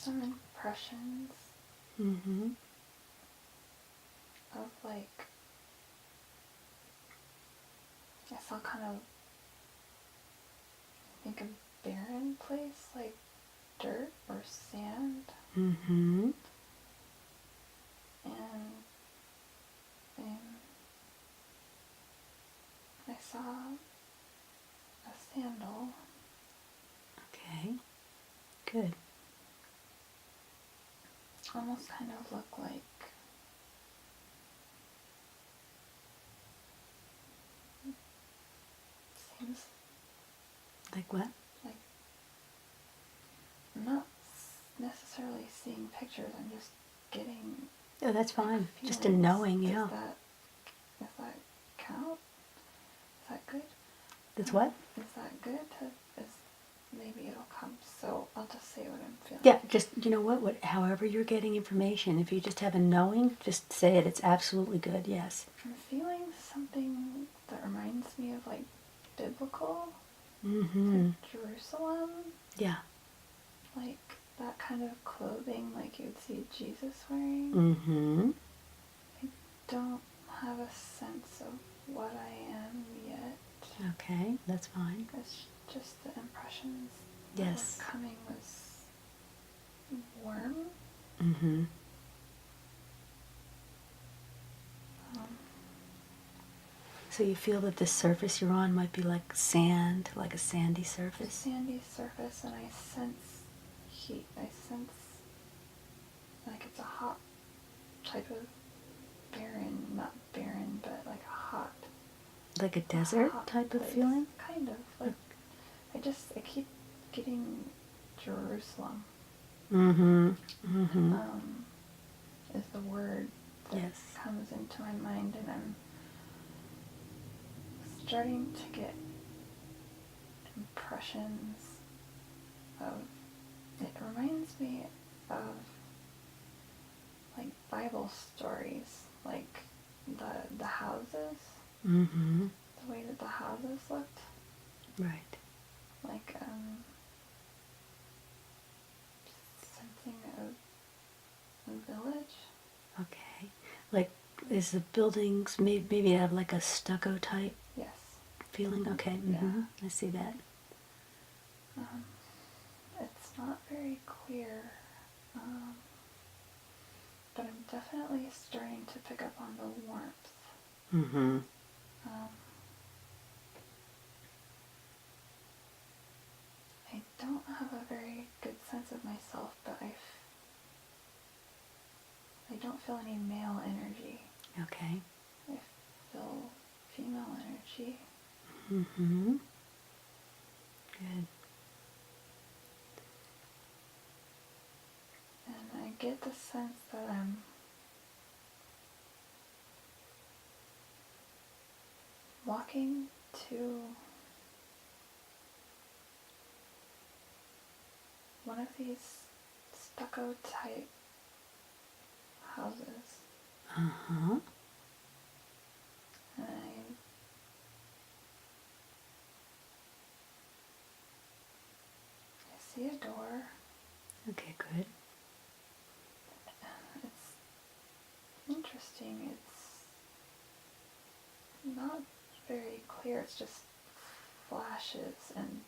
some impressions of like, I saw kind of, I think, a barren place, like dirt or sand. And I saw a sandal. Okay, good. Almost kind of look like, seems Like what? like, I'm not necessarily seeing pictures, I'm just getting, Oh, that's fine. like, Just a feelings. knowing, yeah. Does that count? Is that good? That's what? Is that good? Maybe it'll come, so I'll just say what I'm feeling. Yeah, just, you know what, however you're getting information, if you just have a knowing, just say it. It's absolutely good, yes. I'm feeling something that reminds me of, like, biblical, like Jerusalem. Yeah. Like, that kind of clothing, like you'd see Jesus wearing. I don't have a sense of what I am yet. Okay, that's fine. It's just the impressions Yes. that were coming was warm. So you feel that the surface you're on might be like sand, like a sandy surface? Sandy surface, and I sense heat. I sense like it's a hot type of barren, not barren, but like a hot. Like a desert type of feeling? Kind of. Like, I keep getting Jerusalem. Is the word that comes into my mind, and I'm starting to get impressions of, it reminds me of like Bible stories, like the houses, the way that the houses looked. Right. Like, sensing a village. Okay. Like, is the buildings, maybe have like a stucco type feeling? Okay, Yeah. I see that. It's not very clear, but I'm definitely starting to pick up on the warmth. I don't have a very good sense of myself, but I don't feel any male energy. Okay. I feel female energy. Good. And I get the sense that I'm walking to one of these stucco type houses. And I see a door. Okay, good. It's interesting. It's not very clear. It's just flashes and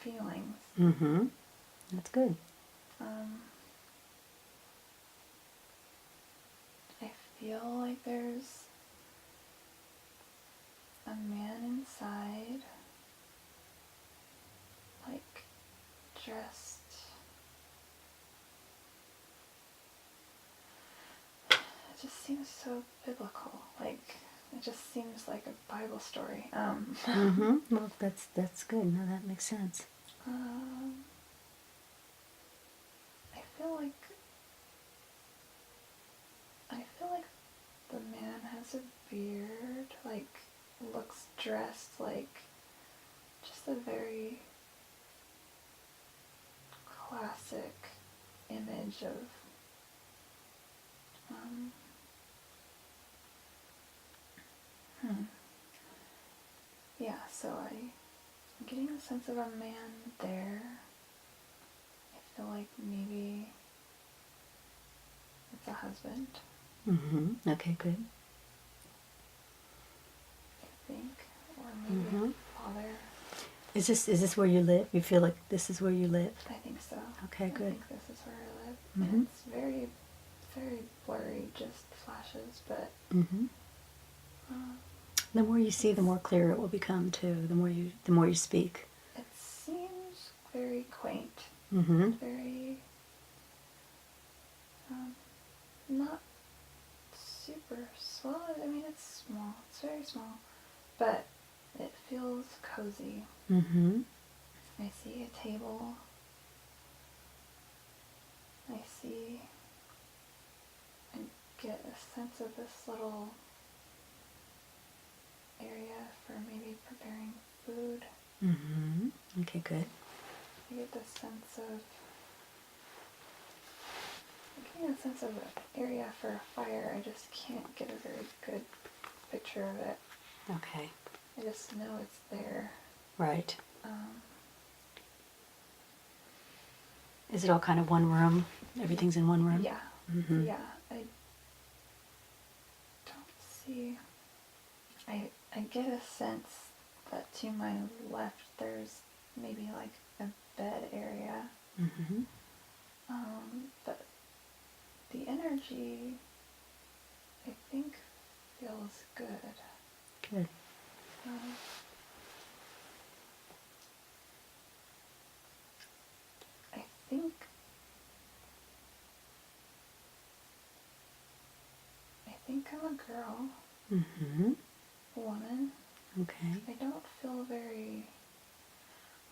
feelings. That's good. I feel like there's a man inside, like, dressed. It just seems so biblical. Like, it just seems like a Bible story. Well, that's good. No, that makes sense. I feel like the man has a beard, like, looks dressed like just a very classic image of yeah, so I'm getting a sense of a man there. I feel like maybe it's a husband. Okay, good. I think, or maybe a father. Is this where you live? You feel like this is where you live? I think so. Okay, good. I think this is where I live. And it's very, very blurry, just flashes, but the more you see, the more clear it will become too. The more you speak. It seems very quaint. Very not super small. I mean, it's small. It's very small, but it feels cozy. I see a table. I get a sense of this little area for maybe preparing food. Okay, good. I get the sense of an area for a fire. I just can't get a very good picture of it. Okay. I just know it's there. Right. Is it all kind of one room? Everything's in one room? Yeah. Yeah. I don't see... I get a sense that to my left there's maybe like a bed area. But the energy, I think, feels good. Good. I think I'm a girl. A woman. Okay. I don't feel very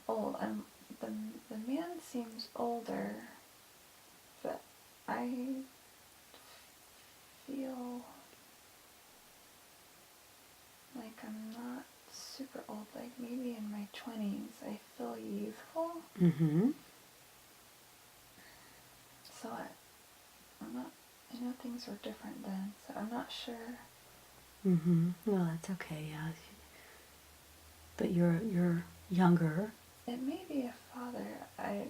old. The man seems older, but I feel like I'm not super old. Like maybe in my 20s, I feel youthful. So I'm not. I know things were different then, so I'm not sure. Well, that's okay. Yeah. But you're younger. It may be a father. I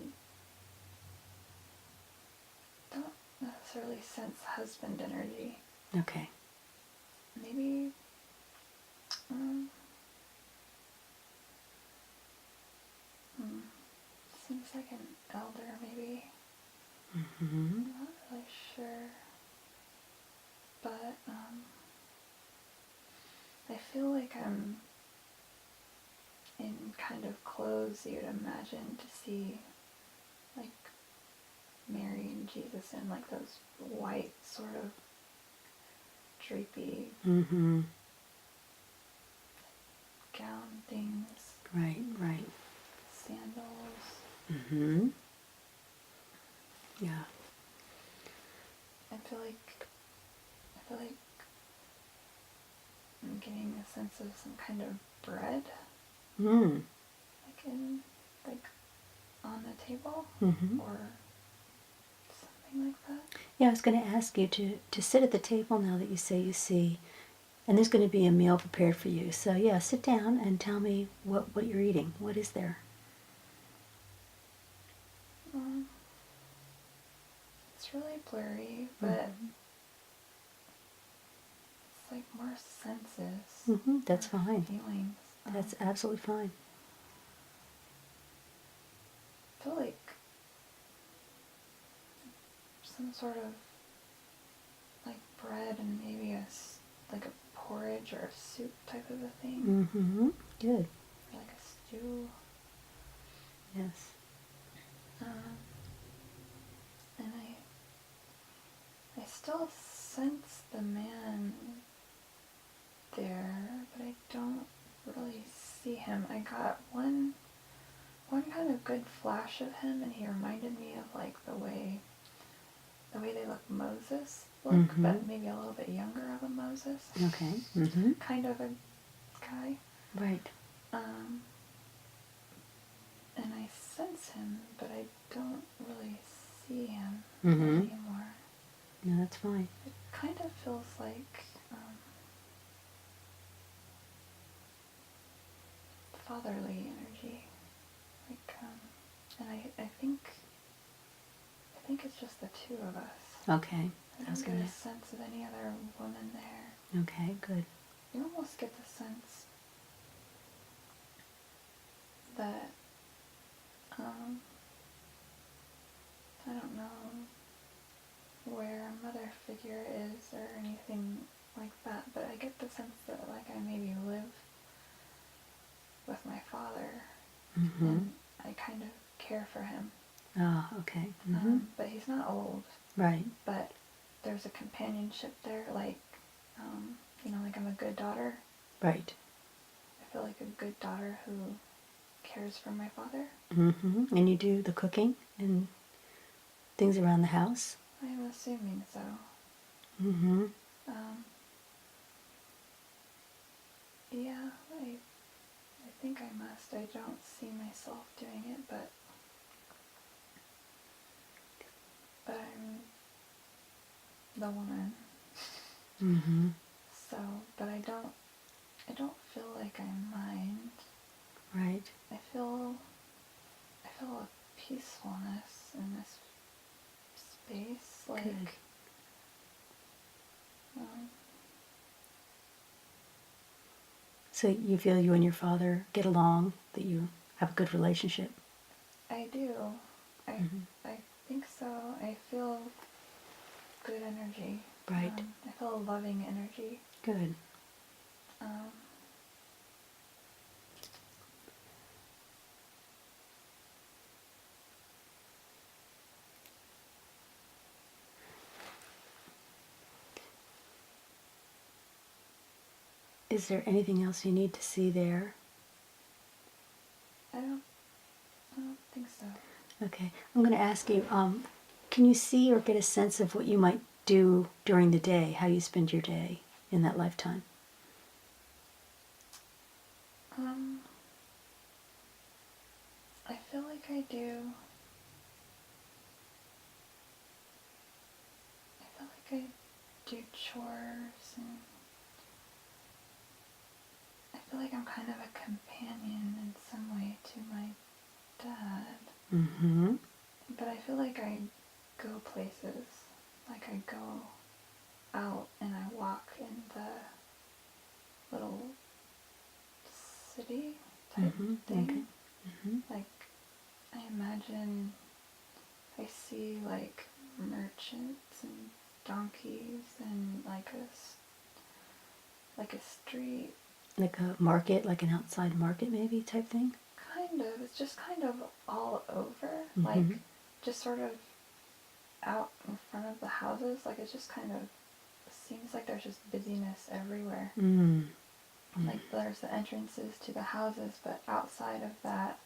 don't necessarily sense husband energy. Okay. Maybe, seems like an elder, maybe. I'm not really sure. But, I feel like I'm in kind of clothes you'd imagine to see, like, Mary and Jesus in, like, those white sort of drapey gown things. Right. Sandals. Yeah. I feel like I'm getting a sense of some kind of bread. Like on the table. Or something like that. Yeah, I was going to ask you to sit at the table now that you say you see, and there's going to be a meal prepared for you. So yeah, sit down and tell me what you're eating. What is there? It's really blurry, but it's like more senses. That's fine. Feelings. That's absolutely fine. I feel like some sort of like bread and maybe like a porridge or a soup type of a thing. Good. Or like a stew. Yes. And I still sense the man there, but I don't really see him. I got one kind of good flash of him, and he reminded me of like the way they look Moses look, but maybe a little bit younger of a Moses. Okay. Kind of a guy. Right. And I sense him, but I don't really see him anymore. No, that's fine. It kind of feels like fatherly energy. Like, and I think think it's just the two of us. Okay. I don't get a sense of any other woman there. Okay, good. You almost get the sense that, I don't know where a mother figure is or anything like that, but I get the sense that, like, I maybe live with my father, Mm-hmm. and I kind of care for him. Ah, okay. Mm-hmm. But he's not old. Right. But there's a companionship there, like, like I'm a good daughter. Right. I feel like a good daughter who cares for my father. Mm-hmm. And you do the cooking and things around the house? I'm assuming so. Mm-hmm. Yeah, I think I must. I don't see myself doing it, but I'm the woman. Mm-hmm. So, but I don't feel like I mind. Right. I feel a peacefulness in this space, like, good. So you feel you and your father get along, that you have a good relationship? I do. I think so. I feel good energy. Right. I feel a loving energy. Good. Is there anything else you need to see there? I don't think so. Okay. I'm going to ask you, can you see or get a sense of what you might do during the day, how you spend your day in that lifetime? I feel like I do. I feel like I do chores, and I feel like I'm kind of a companion in some way to my dad. Mm-hmm. But I feel like I go places. Like, I go out and I walk in the little city type thing. Okay. Mm-hmm. Like, I imagine I see, like, merchants and donkeys and like a street. Like a market, like an outside market maybe type thing? Kind of. It's just kind of all over. Mm-hmm. Like, just sort of out in front of the houses. Like, it just kind of seems like there's just busyness everywhere. Mm. Like, there's the entrances to the houses, but outside of that,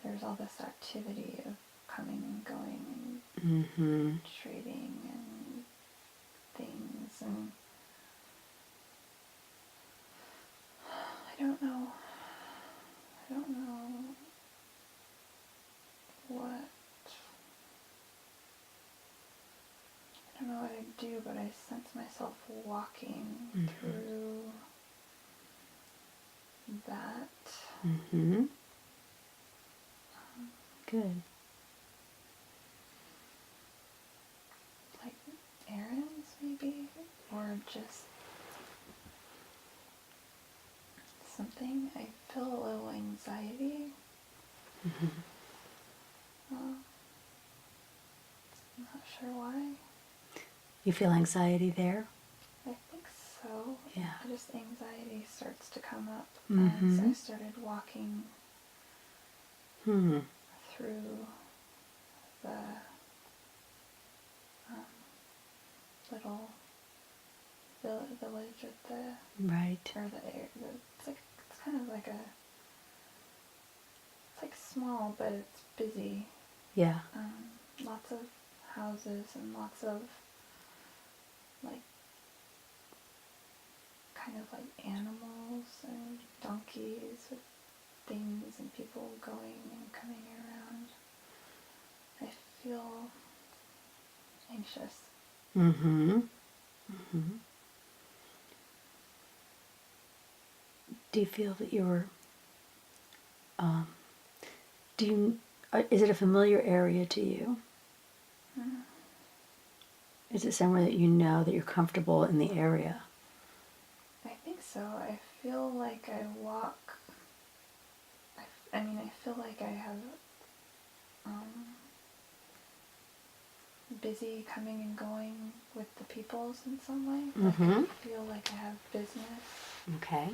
there's all this activity of coming and going and Mm-hmm. trading and things, and I don't know what I do, but I sense myself walking through that. Mm-hmm. Good. Like errands, maybe, or just something. I feel a little anxiety. I'm not sure why. You feel anxiety there? I think so. Yeah. Just anxiety starts to come up Mm-hmm. as I started walking through the little village at the Right. or it's kind of like it's like small, but it's busy. Yeah. Lots of houses and lots of like kind of like animals and donkeys with things and people going and coming around. I feel anxious. Mm-hmm. Mm-hmm. Do you feel that you're, is it a familiar area to you? Is it somewhere that you know that you're comfortable in the area? I think so. I feel like I walk. I mean, I feel like I have busy coming and going with the peoples in some way. Like I feel like I have business Okay.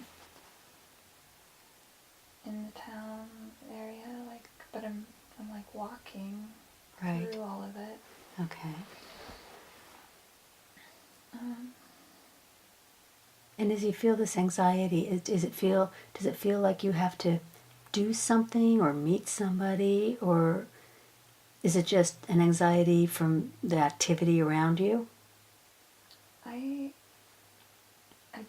in the town area. Like, but I'm like walking Right. through all of it. Okay. Um, And as you feel this anxiety, does it feel like you have to do something or meet somebody, or is it just an anxiety from the activity around you? I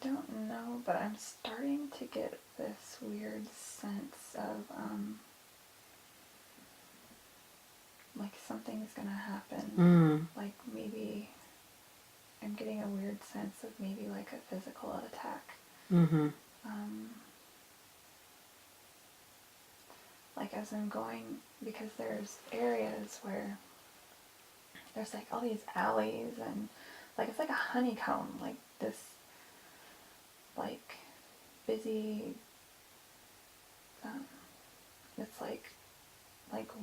don't know, but I'm starting to get this weird sense of like something's gonna happen. Like maybe I'm getting a weird sense of maybe like a physical attack. Like as I'm going, because there's areas where there's like all these alleys and like it's like a honeycomb, like this like busy it's like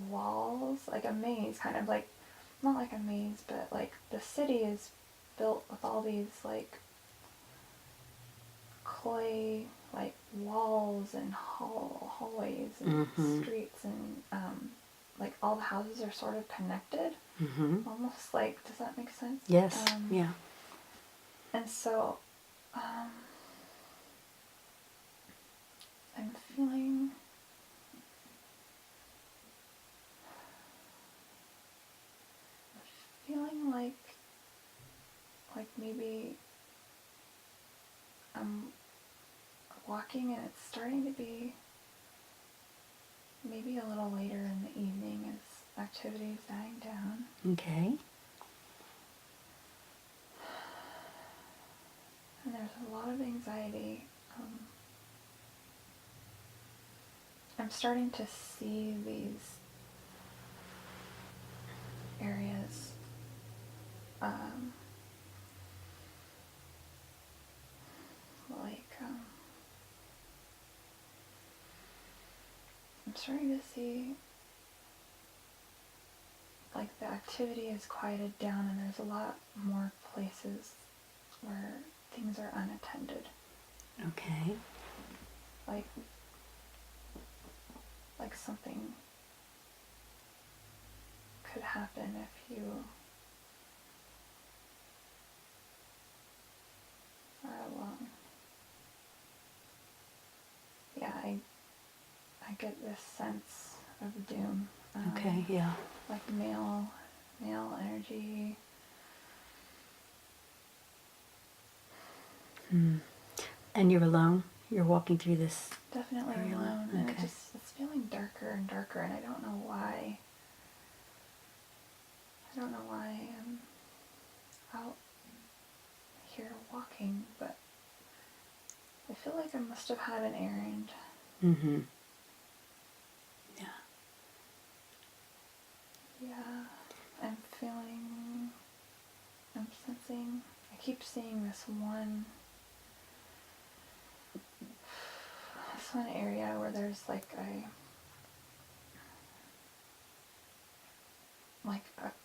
walls, like a maze, kind of like, not like a maze, but like the city is built with all these like clay like walls and hallways and streets and like all the houses are sort of connected, almost like, does that make sense? Yes. Yeah. And so I'm feeling like maybe I'm walking and it's starting to be maybe a little later in the evening as activity is dying down. Okay. And there's a lot of anxiety. I'm starting to see these areas I'm starting to see like the activity is quieted down and there's a lot more places where things are unattended. Okay. Like something could happen if you are alone. Yeah, I get this sense of doom. Okay. Yeah. Like male energy. And you're alone? You're walking through this? Definitely area alone. Okay. And it's feeling darker and darker and I don't know why. I don't know why I'm out here walking, but I feel like I must have had an errand. Yeah. Yeah. I'm sensing, I keep seeing this one area where there's like a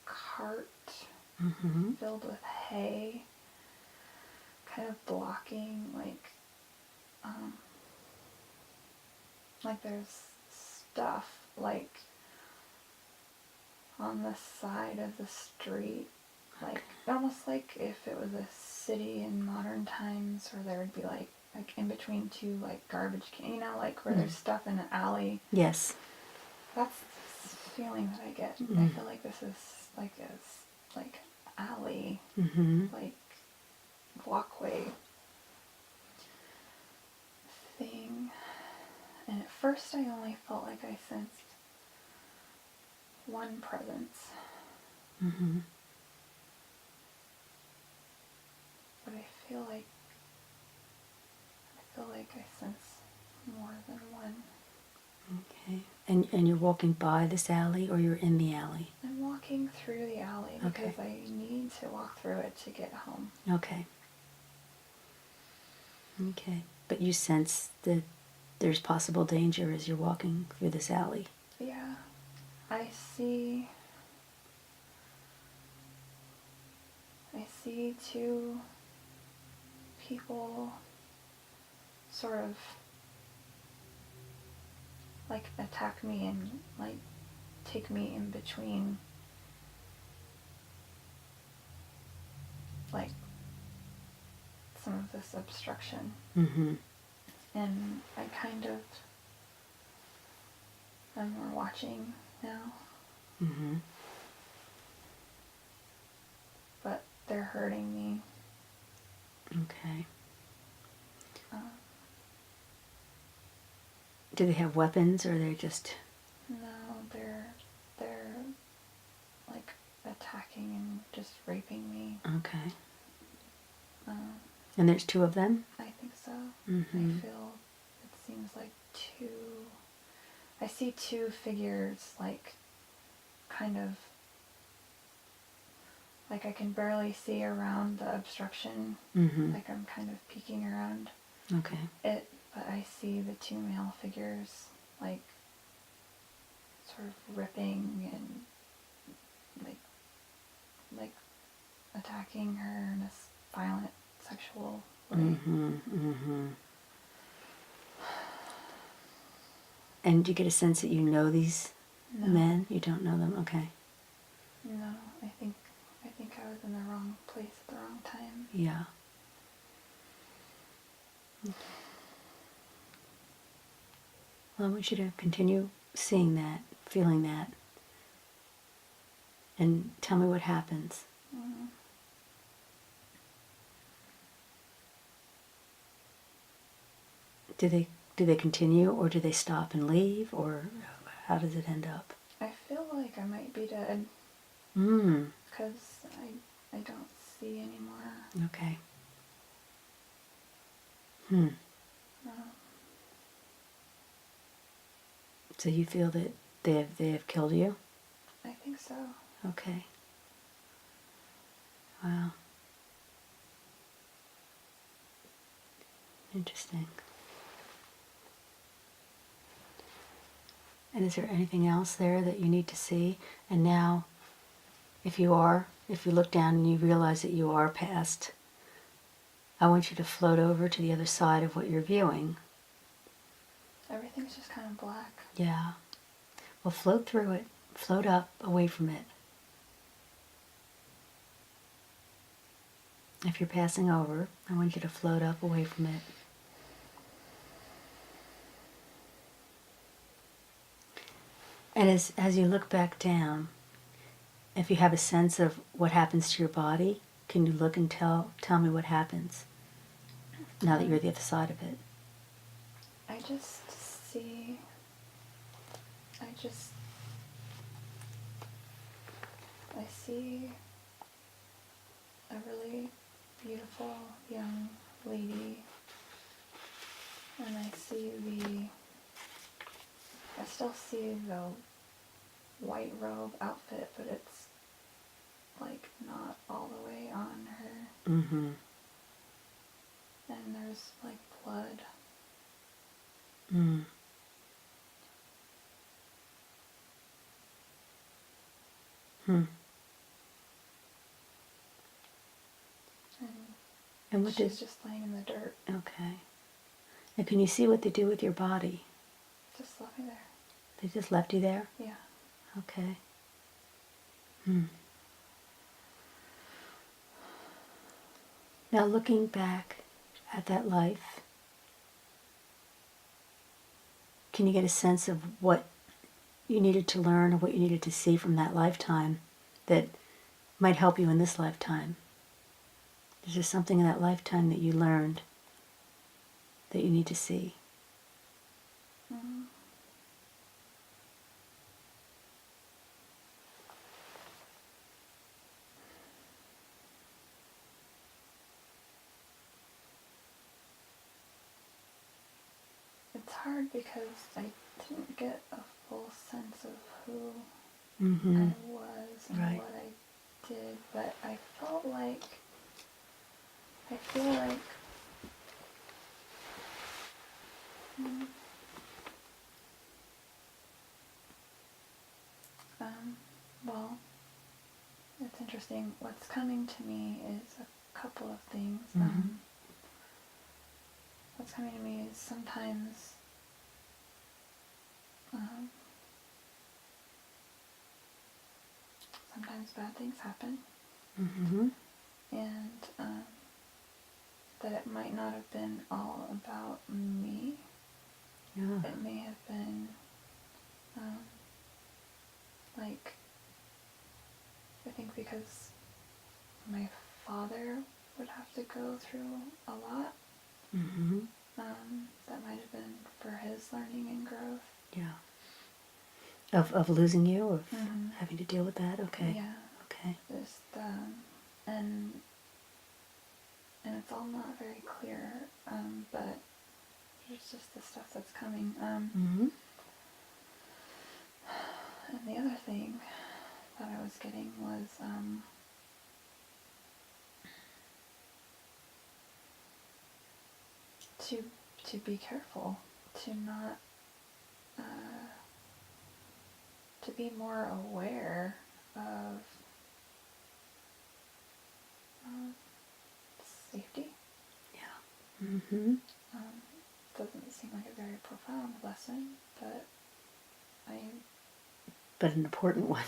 cart filled with hay, kind of blocking like there's stuff like on the side of the street, like almost like if it was a city in modern times where there would be like in between two like garbage cans, you know, like where there's stuff in an alley. Yes. That's the feeling that I get. I feel like this is like a alley, like walkway thing. And at first I only felt like I sensed one presence. But I feel like I sense more than one. Okay. And you're walking by this alley or you're in the alley? I'm walking through the alley because I need need to walk through it to get home. Okay. Okay. But you sense that there's possible danger as you're walking through this alley. Yeah. I see two people sort of like attack me and like take me in between like some of this obstruction. Mm-hmm. And I kind of I'm more watching now. Mm-hmm. But they're hurting me. Okay. Do they have weapons, or they're just... No, they're like attacking and just raping me. Okay. And there's two of them? I think so. Mm-hmm. I feel it seems like I see two figures, like kind of like I can barely see around the obstruction. Mm-hmm. Like I'm kind of peeking around Okay. it, but I see the two male figures like sort of ripping and like attacking her in a violent sexual way. Mm-hmm. Mm-hmm. And do you get a sense that you know these men? You don't know them? Okay. No, I think I was in the wrong place at the wrong time. Yeah. Well, I want you to continue seeing that, feeling that, and tell me what happens. Mm-hmm. Do they continue, or do they stop and leave, or how does it end up? I feel like I might be dead. Because I don't see anymore. Okay. So you feel that they have killed you? I think so. Okay. Wow. Interesting. And is there anything else there that you need to see? And now, if you look down and you realize that you are past, I want you to float over to the other side of what you're viewing. Everything's just kind of black. Yeah. Well, float through it. Float up, away from it. If you're passing over, I want you to float up, away from it. And as you look back down, if you have a sense of what happens to your body, can you look and tell me what happens now that you're the other side of it? I see a really beautiful young lady, and I still see the white robe outfit, but it's like not all the way on her. Mm-hmm. And there's like blood. Mm. Hmm. And what She's just laying in the dirt. Okay. And can you see what they do with your body? Just left me there. They just left you there? Yeah. Okay. Now looking back at that life, can you get a sense of what you needed to learn or what you needed to see from that lifetime that might help you in this lifetime? Is there something in that lifetime that you learned that you need to see? Mm-hmm. It's hard because I didn't get a full sense of who I was and Right. what I did, but I felt feel like well, it's interesting. What's coming to me is a couple of things. What's coming to me is sometimes sometimes bad things happen, and that it might not have been all about me. Yeah. It may have been like, I think because my father would have to go through a lot. That might have been for his learning and growth. Yeah. Of losing you, of having to deal with that. Okay. Yeah. Okay. Just and it's all not very clear. But it's just the stuff that's coming. And the other thing that I was getting was to be careful, to not to be more aware of safety. Yeah. Doesn't seem like a very profound lesson, but but an important one.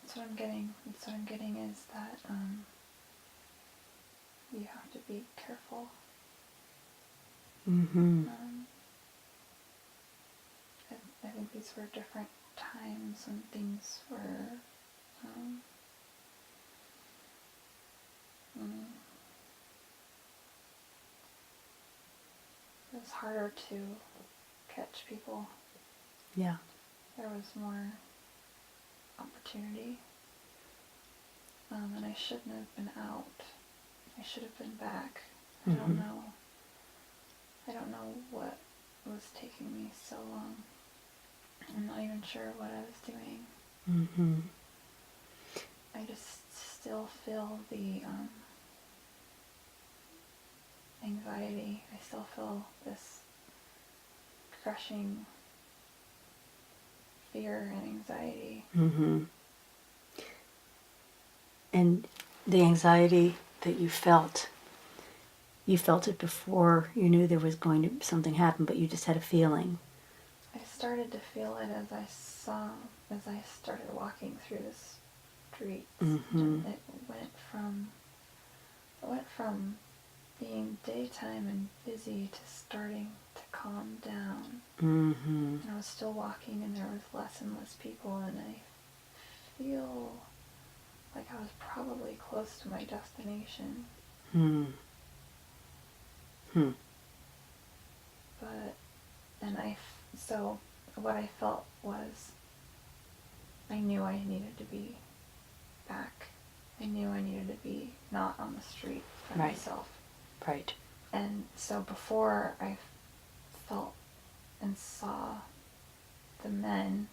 That's what I'm getting. That's what I'm getting is that you have to be careful. I think these were different times when things were it was harder to catch people. Yeah. There was more opportunity. And I shouldn't have been out. I should have been back. I don't know. I don't know what was taking me so long. I'm not even sure what I was doing. I just still feel the anxiety. I still feel this crushing fear and anxiety. And the anxiety that you felt it before you knew there was going to something happen, but you just had a feeling. I started to feel it as I started walking through the streets. It went from being daytime and busy to starting to calm down. And I was still walking, and there was less and less people, and I feel like I was probably close to my destination. So what I felt was I knew I needed to be back. I knew I needed to be not on the street by myself. Right. And so before I felt and saw the men,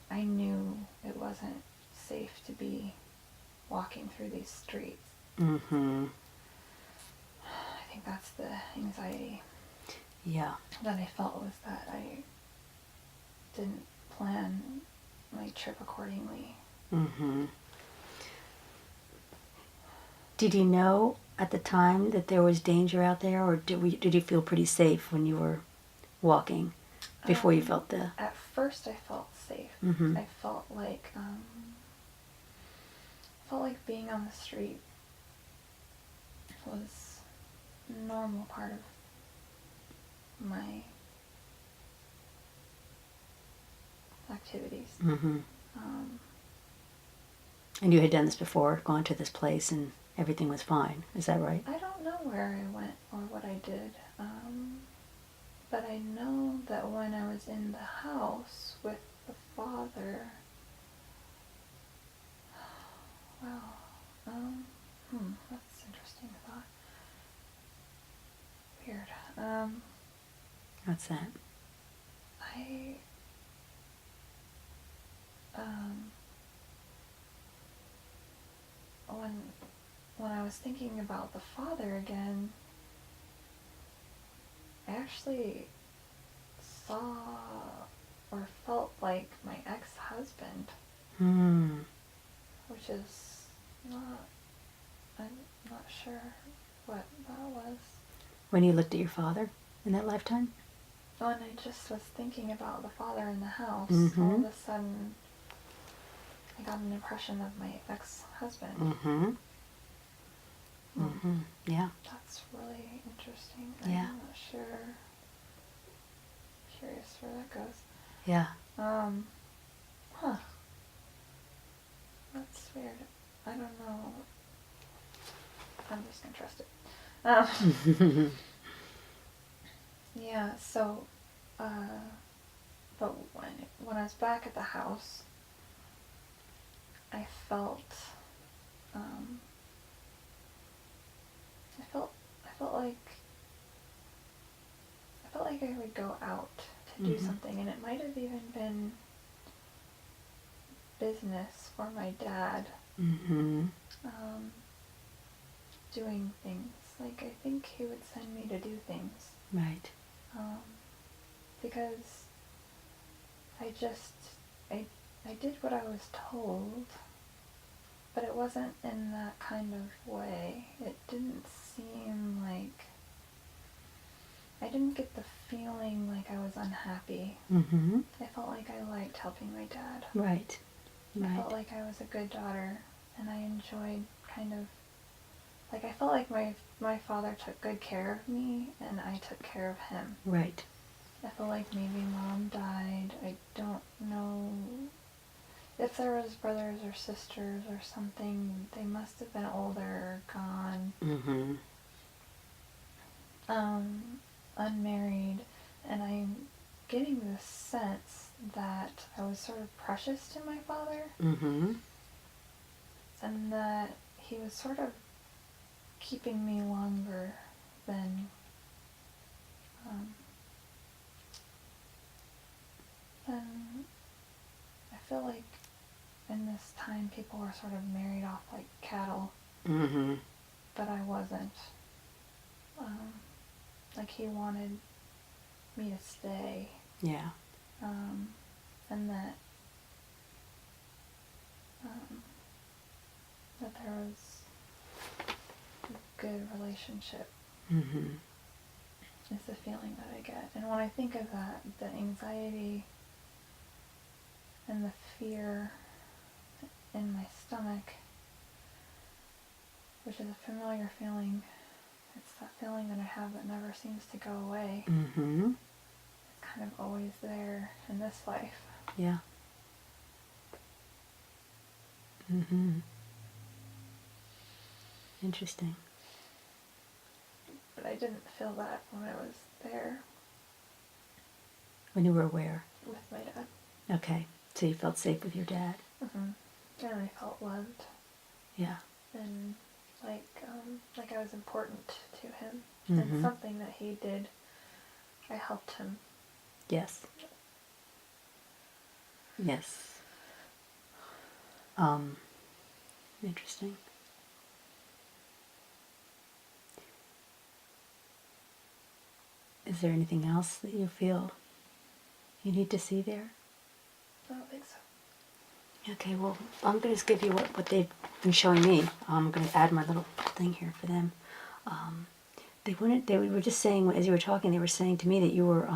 I knew it wasn't safe to be walking through these streets. I think that's the anxiety. Yeah. That I felt was that I didn't plan my trip accordingly. Did you know at the time that there was danger out there, or did you feel pretty safe when you were walking before you felt the... At first I felt safe. I felt like being on the street was a normal part of my activities. And you had done this before, gone to this place, and everything was fine. Is that right? I don't know where I went or what I did, but I know that when I was in the house with the father, that's an interesting thought. Weird. What's that? when I was thinking about the father again, I actually saw or felt like my ex-husband, which is not, I'm not sure what that was. When you looked at your father in that lifetime? Oh, and I just was thinking about the father in the house. Mm-hmm. All of a sudden, I got an impression of my ex-husband. Mm-hmm. Mm-hmm. Yeah. That's really interesting. Yeah. I'm not sure. Curious where that goes. Yeah. Huh. That's weird. I don't know. I'm just gonna trust it. Yeah, so, but when I was back at the house, I felt, I felt like I would go out to do something, and it might have even been business for my dad, doing things. Like, I think he would send me to do things. Right. Because I did what I was told, but it wasn't in that kind of way. It didn't seem like, I didn't get the feeling like I was unhappy. I felt like I liked helping my dad. Right. I felt like I was a good daughter, and I enjoyed kind of, like, I felt like my father took good care of me, and I took care of him. Right. I feel like maybe Mom died. I don't know if there was brothers or sisters or something. They must have been older or gone. Unmarried. And I'm getting this sense that I was sort of precious to my father. And that he was sort of keeping me longer than I feel like in this time people were sort of married off like cattle, but I wasn't. Like, he wanted me to stay. Yeah. And that there was a good relationship. Is the feeling that I get. And when I think of that, the anxiety and the fear in my stomach, which is a familiar feeling, it's that feeling that I have that never seems to go away. It's kind of always there in this life. Yeah. Interesting. But I didn't feel that when I was there. When you were where? With my dad. Okay. So you felt safe with your dad? And I felt loved. Yeah. And like I was important to him. And something that he did, I helped him. Yes. Yes. Interesting. Is there anything else that you feel you need to see there? I don't think so. Okay, well, I'm going to just give you what they've been showing me. I'm going to add my little thing here for them. They were just saying, as you were talking, they were saying to me that you were,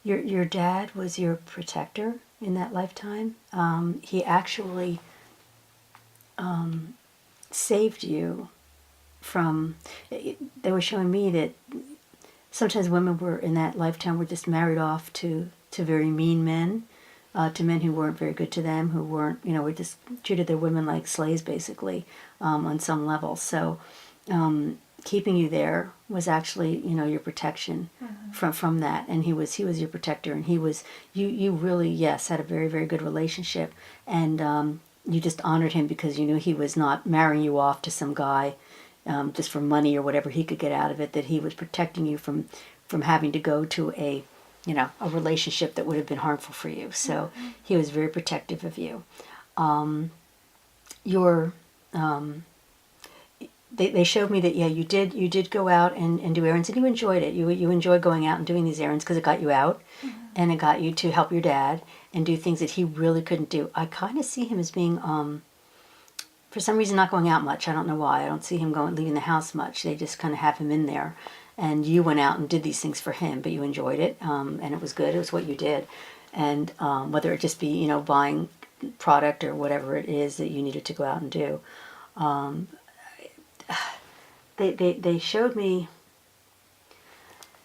your dad was your protector in that lifetime. He actually saved you from, they were showing me that sometimes women were in that lifetime were just married off to very mean men, to men who weren't very good to them, who weren't, were just treated their women like slaves, basically, on some level. So keeping you there was actually, your protection from that. And he was your protector, and you really, yes, had a very, very good relationship. And you just honored him because you knew he was not marrying you off to some guy just for money or whatever he could get out of it, that he was protecting you from having to go to a relationship that would have been harmful for you. So he was very protective of you. they showed me that you did go out and do errands, and you enjoyed it. You enjoyed going out and doing these errands because it got you out, and it got you to help your dad and do things that he really couldn't do. I kind of see him as being for some reason not going out much. I don't know why. I don't see him leaving the house much. They just kind of have him in there, and you went out and did these things for him, but you enjoyed it, and it was good. It was what you did, and whether it just be buying product or whatever it is that you needed to go out and do. They showed me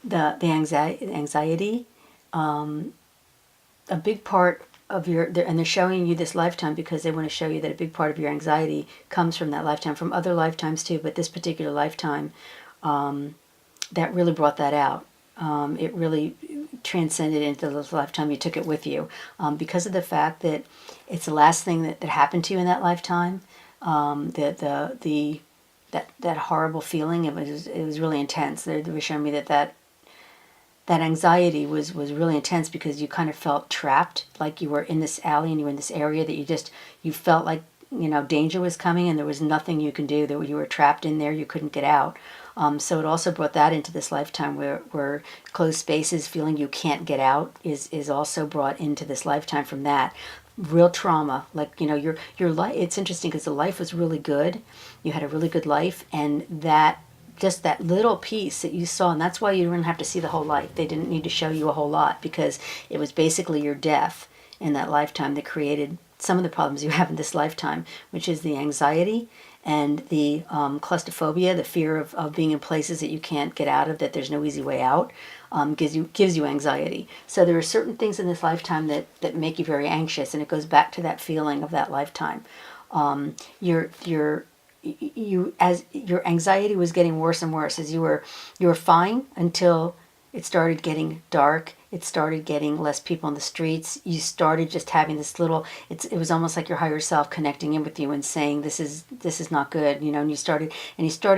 the anxiety. A big part of and they're showing you this lifetime because they want to show you that a big part of your anxiety comes from that lifetime, from other lifetimes too, but this particular lifetime, that really brought that out. It really transcended into this lifetime. You took it with you because of the fact that it's the last thing that happened to you in that lifetime. That horrible feeling, it was really intense. They were showing me that anxiety was really intense because you kind of felt trapped, like you were in this alley and you were in this area that you felt like danger was coming and there was nothing you can do, that you were trapped in there, you couldn't get out. So it also brought that into this lifetime where closed spaces, feeling you can't get out is also brought into this lifetime from that. Real trauma, like your life. It's interesting because the life was really good. You had a really good life, and just that little piece that you saw, and that's why you didn't have to see the whole life. They didn't need to show you a whole lot because it was basically your death in that lifetime that created some of the problems you have in this lifetime, which is the anxiety and the claustrophobia, the fear of being in places that you can't get out of, that there's no easy way out, gives you anxiety. So there are certain things in this lifetime that make you very anxious, and it goes back to that feeling of that lifetime. As your anxiety was getting worse and worse, as you were fine until it started getting dark. It started getting less people in the streets. You started just having this little. It was almost like your higher self connecting in with you and saying, "This is not good," And you started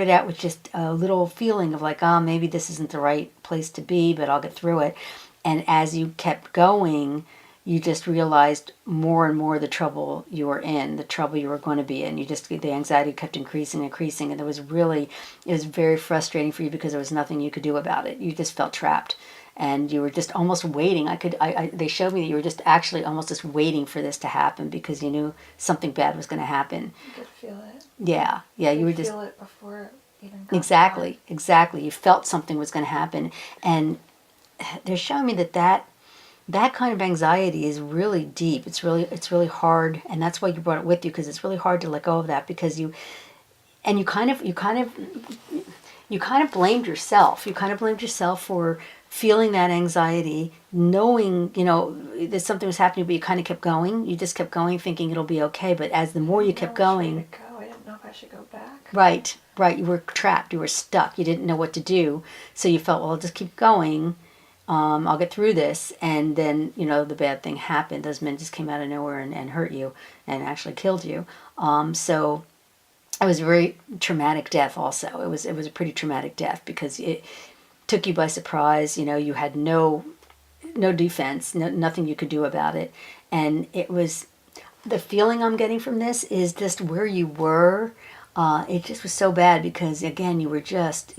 out with just a little feeling of like, "Oh, maybe this isn't the right place to be, but I'll get through it." And as you kept going, you just realized more and more the trouble you were in, the trouble you were going to be in. The anxiety kept increasing, and it was very frustrating for you because there was nothing you could do about it. You just felt trapped, and you were just almost waiting. They showed me that you were just actually almost just waiting for this to happen because you knew something bad was going to happen. You could feel it. Yeah, you were just feel it before it even got exactly. You felt something was going to happen, and they're showing me that kind of anxiety is really deep. It's really hard, and that's why you brought it with you, because it's really hard to let go of that, because you kind of blamed yourself. You kind of blamed yourself for feeling that anxiety, knowing that something was happening, but you kind of kept going. You just kept going, thinking it'll be okay. But as the more you kept going, I didn't know if I should go back. Right. You were trapped. You were stuck. You didn't know what to do, so you felt, well, I'll just keep going. I'll get through this. And then, the bad thing happened. Those men just came out of nowhere and hurt you and actually killed you. So it was a very traumatic death also. It was a pretty traumatic death because it took you by surprise. You had no defense, nothing you could do about it. And it was, the feeling I'm getting from this is just where you were. It just was so bad because, again, you were just,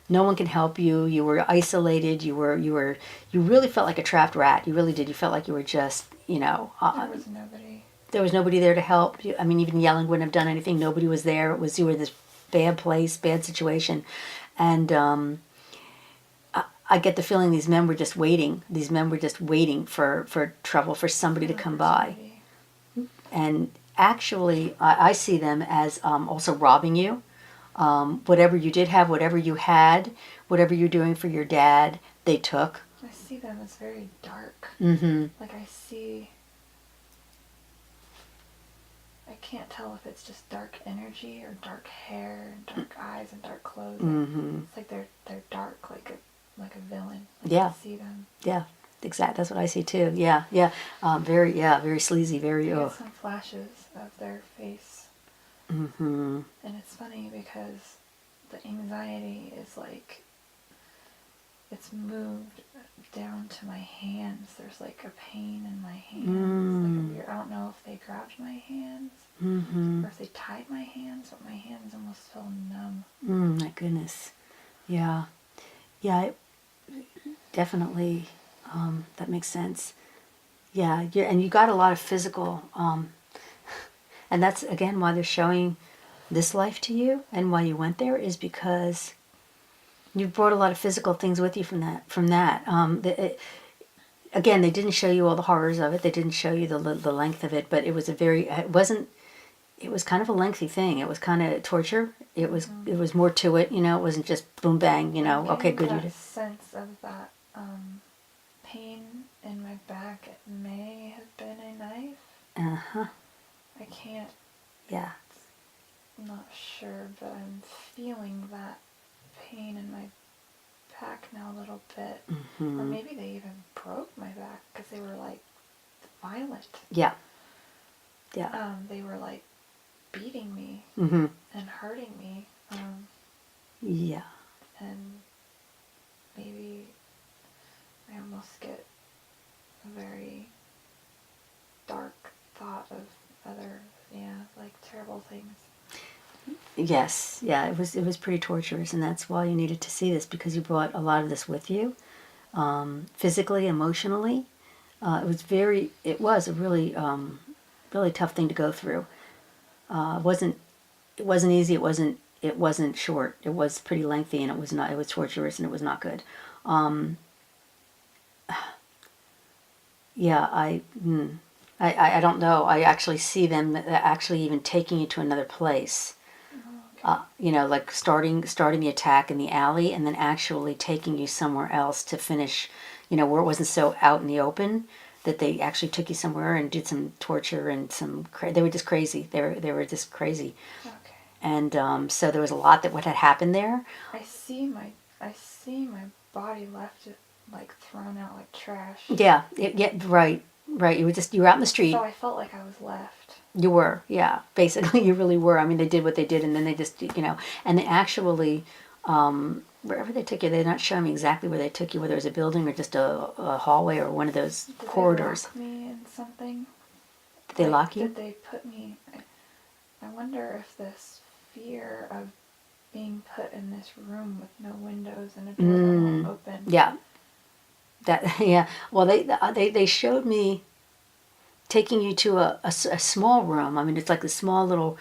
no one can help you. You were isolated. You really felt like a trapped rat. You really did. You felt like you were just, there was nobody. There was nobody there to help you. I mean, even yelling wouldn't have done anything. Nobody was there. You were in this bad place, bad situation. And I get the feeling these men were just waiting. These men were just waiting for trouble, for somebody to come by. And actually, I see them as also robbing you. Whatever you did have, whatever you had, whatever you're doing for your dad, they took. I see them as very dark. Mm-hmm. Like I can't tell if it's just dark energy or dark hair, and dark eyes, and dark clothes. Mm-hmm. It's like they're dark, like a villain. Yeah. I see them. Yeah, exactly. That's what I see too. Yeah. Very sleazy. Very. I get some flashes of their face. Mm-hmm. And it's funny because the anxiety is like, it's moved down to my hands. There's like a pain in my hands. Like a weird. I don't know if they grabbed my hands Mm-hmm. or if they tied my hands, but my hands almost feel numb. My goodness. Yeah. Yeah, definitely. That makes sense. Yeah, and you got a lot of physical, and that's again why they're showing this life to you, and why you went there is because you brought a lot of physical things with you from that. Again, they didn't show you all the horrors of it. They didn't show you the length of it, but it was it was kind of a lengthy thing. It was kind of torture. It was more to it. It wasn't just boom bang. Okay, good. You That did. sense of that pain in my back. It may have been a knife. Uh-huh. I can't. Yeah. I'm not sure, but I'm feeling that pain in my back now a little bit. Mm-hmm. Or maybe they even broke my back because they were like violent. Yeah. Yeah. They were like beating me Mm-hmm. and hurting me. Yeah. And maybe I almost get a very dark thought of other, like terrible things. Yes, yeah, it was pretty torturous, and that's why you needed to see this, because you brought a lot of this with you, physically, emotionally. It was a really, really tough thing to go through. It wasn't easy. It wasn't short. It was pretty lengthy, and it was not. It was torturous, and it was not good. Yeah, I don't know. I actually see them actually even taking you to another place. Like starting the attack in the alley, and then actually taking you somewhere else to finish, where it wasn't so out in the open, that they actually took you somewhere and did some torture and they were just crazy. They were just crazy. Okay. And so there was a lot that what had happened there. I see my body left like thrown out like trash. Yeah, right. You were out in the street. So I felt like I was left. You were, yeah. Basically, you really were. I mean, they did what they did, and then they just, and they actually, wherever they took you, they're not showing me exactly where they took you, whether it was a building or just a hallway or one of those corridors. Did they lock me in something? Did they lock you? Did they put me... I wonder if this fear of being put in this room with no windows and a door that won't open... Yeah. Yeah. Well, they showed me taking you to a small room. I mean, it's like a small little,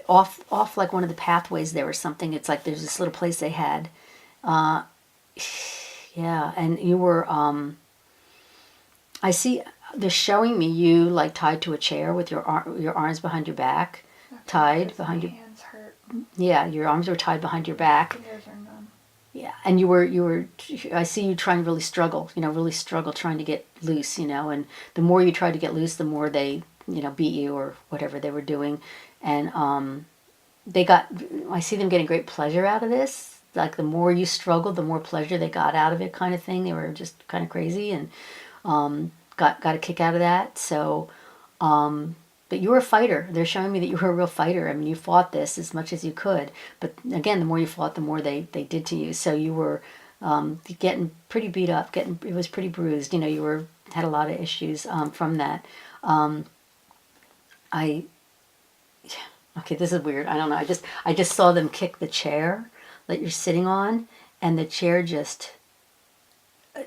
off like one of the pathways there or something. It's like there's this little place they had. Yeah, and you were, I see, they're showing me you like tied to a chair with your arms behind your back, tied behind your... My hands hurt. Yeah, your arms were tied behind your back. Fingers are numb. Yeah, and you were, I see you trying to really struggle trying to get loose, and the more you tried to get loose, the more they, beat you or whatever they were doing. And I see them getting great pleasure out of this. Like the more you struggled, the more pleasure they got out of it, kind of thing. They were just kind of crazy and got a kick out of that. So, but you were a fighter. They're showing me that you were a real fighter. I mean, you fought this as much as you could. But again, the more you fought, the more they did to you. So you were getting pretty beat up. It was pretty bruised. You had a lot of issues from that. Okay, this is weird. I don't know. I just saw them kick the chair that you're sitting on, and the chair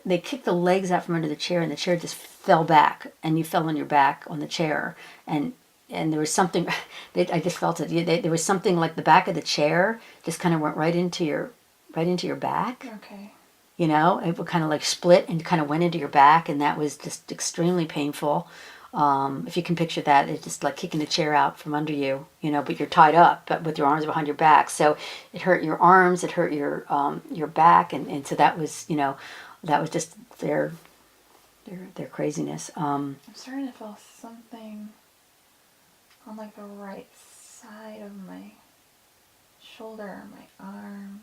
they kicked the legs out from under the chair, and the chair just fell back, and you fell on your back on the chair, and there was something, I just felt it. There was something like the back of the chair just kind of went right into your back. Okay. It kind of like split and kind of went into your back, and that was just extremely painful. If you can picture that, it's just like kicking the chair out from under you, but you're tied up, but with your arms behind your back. So it hurt your arms, it hurt your back, and so that was just their craziness. I'm starting to feel something on like the right side of my shoulder or my arm.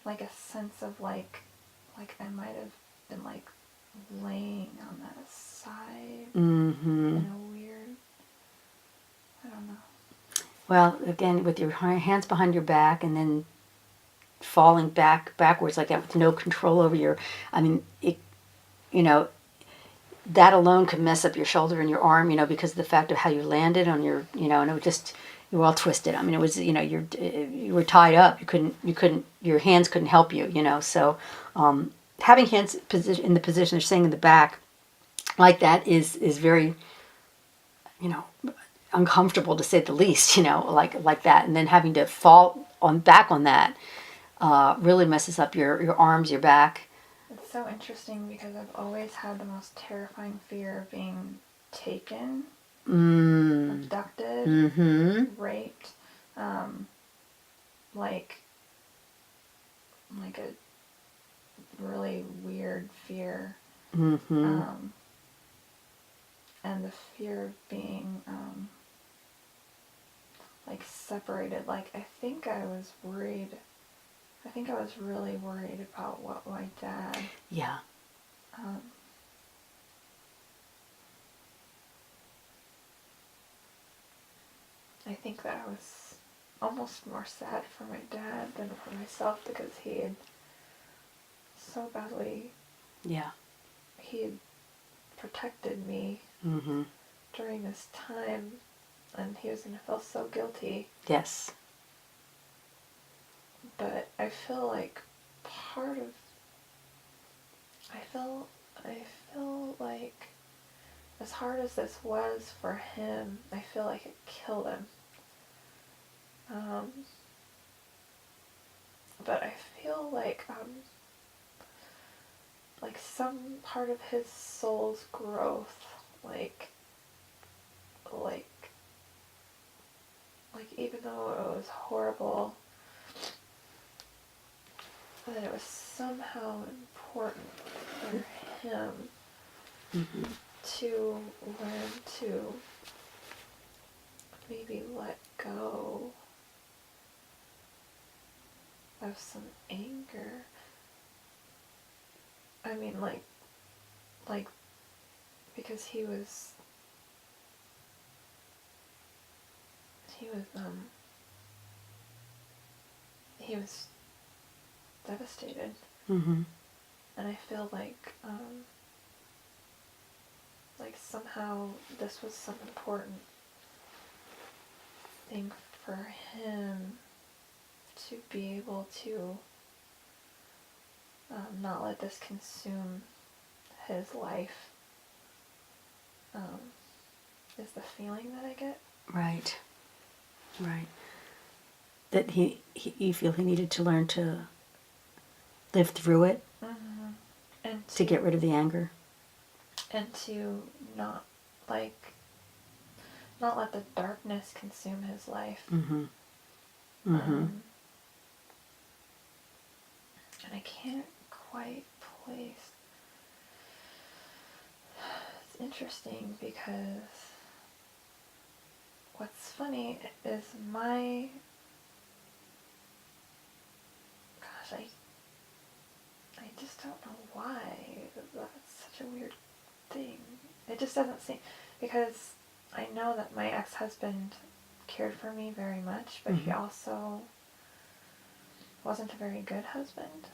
Like a sense of like I might have been like laying on that side in a weird, I don't know. Well, again, with your hands behind your back and then falling backwards like that with no control over I mean, that alone could mess up your shoulder and your arm, because of the fact of how you landed on your, and it would just, you were all twisted. I mean, it was, you were tied up. Your hands couldn't help you, So having hands in the position they're saying in the back like that is very, uncomfortable to say the least, like that. And then having to fall back on that really messes up your arms, your back. It's so interesting because I've always had the most terrifying fear of being taken, abducted, raped, like a really weird fear, and the fear of being like separated. Like I think I was really worried about what my dad. Yeah. I think that I was almost more sad for my dad than for myself because he had so badly. Yeah. He had protected me during this time, and he was going to feel so guilty. Yes. But I feel like I feel like as hard as this was for him, I feel like it killed him. But I feel like some part of his soul's growth, like even though it was horrible, that it was somehow important for him to learn to maybe let go of some anger. I mean, like because he was devastated. And I feel like somehow this was some important thing for him to be able to not let this consume his life, is the feeling that I get. Right. That you feel he needed to learn to live through it, and to get rid of the anger, and to not let the darkness consume his life. And I can't quite place. It's interesting because what's funny is I just don't know why that's such a weird thing. It just doesn't seem, because I know that my ex-husband cared for me very much, but he also wasn't a very good husband.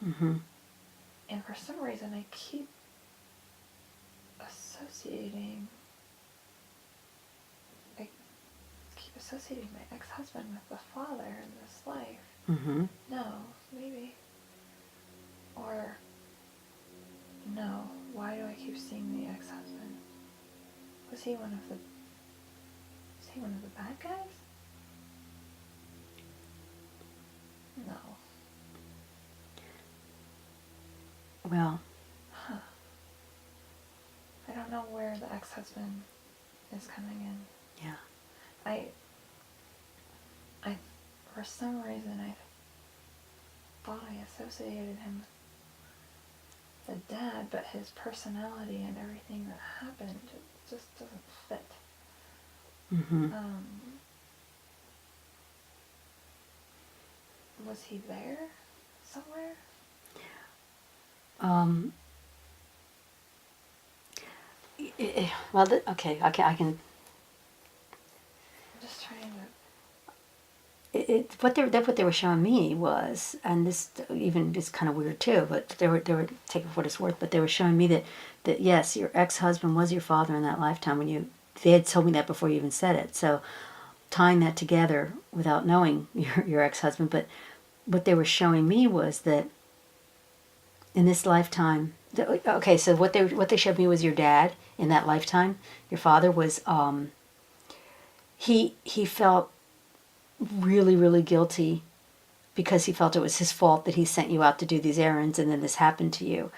And for some reason I keep associating my ex-husband with the father in this life. No, maybe. Or, no, why do I keep seeing the ex-husband? Was he one of the bad guys? No. Well, I don't know where the ex-husband is coming in. yeah. I for some reason I thought I associated him with the dad, but his personality and everything that happened, it just doesn't fit. Was he there somewhere? Well, okay, I can. I'm just trying to. what they were showing me was, and this even is kind of weird too, but they were take it for what it's worth, but they were showing me that yes, your ex-husband was your father in that lifetime. They had told me that before you even said it. So tying that together without knowing your ex-husband, but what they were showing me was that in this lifetime, okay, so what they showed me was your dad in that lifetime. Your father was he felt really, really guilty because he felt it was his fault that he sent you out to do these errands and then this happened to you.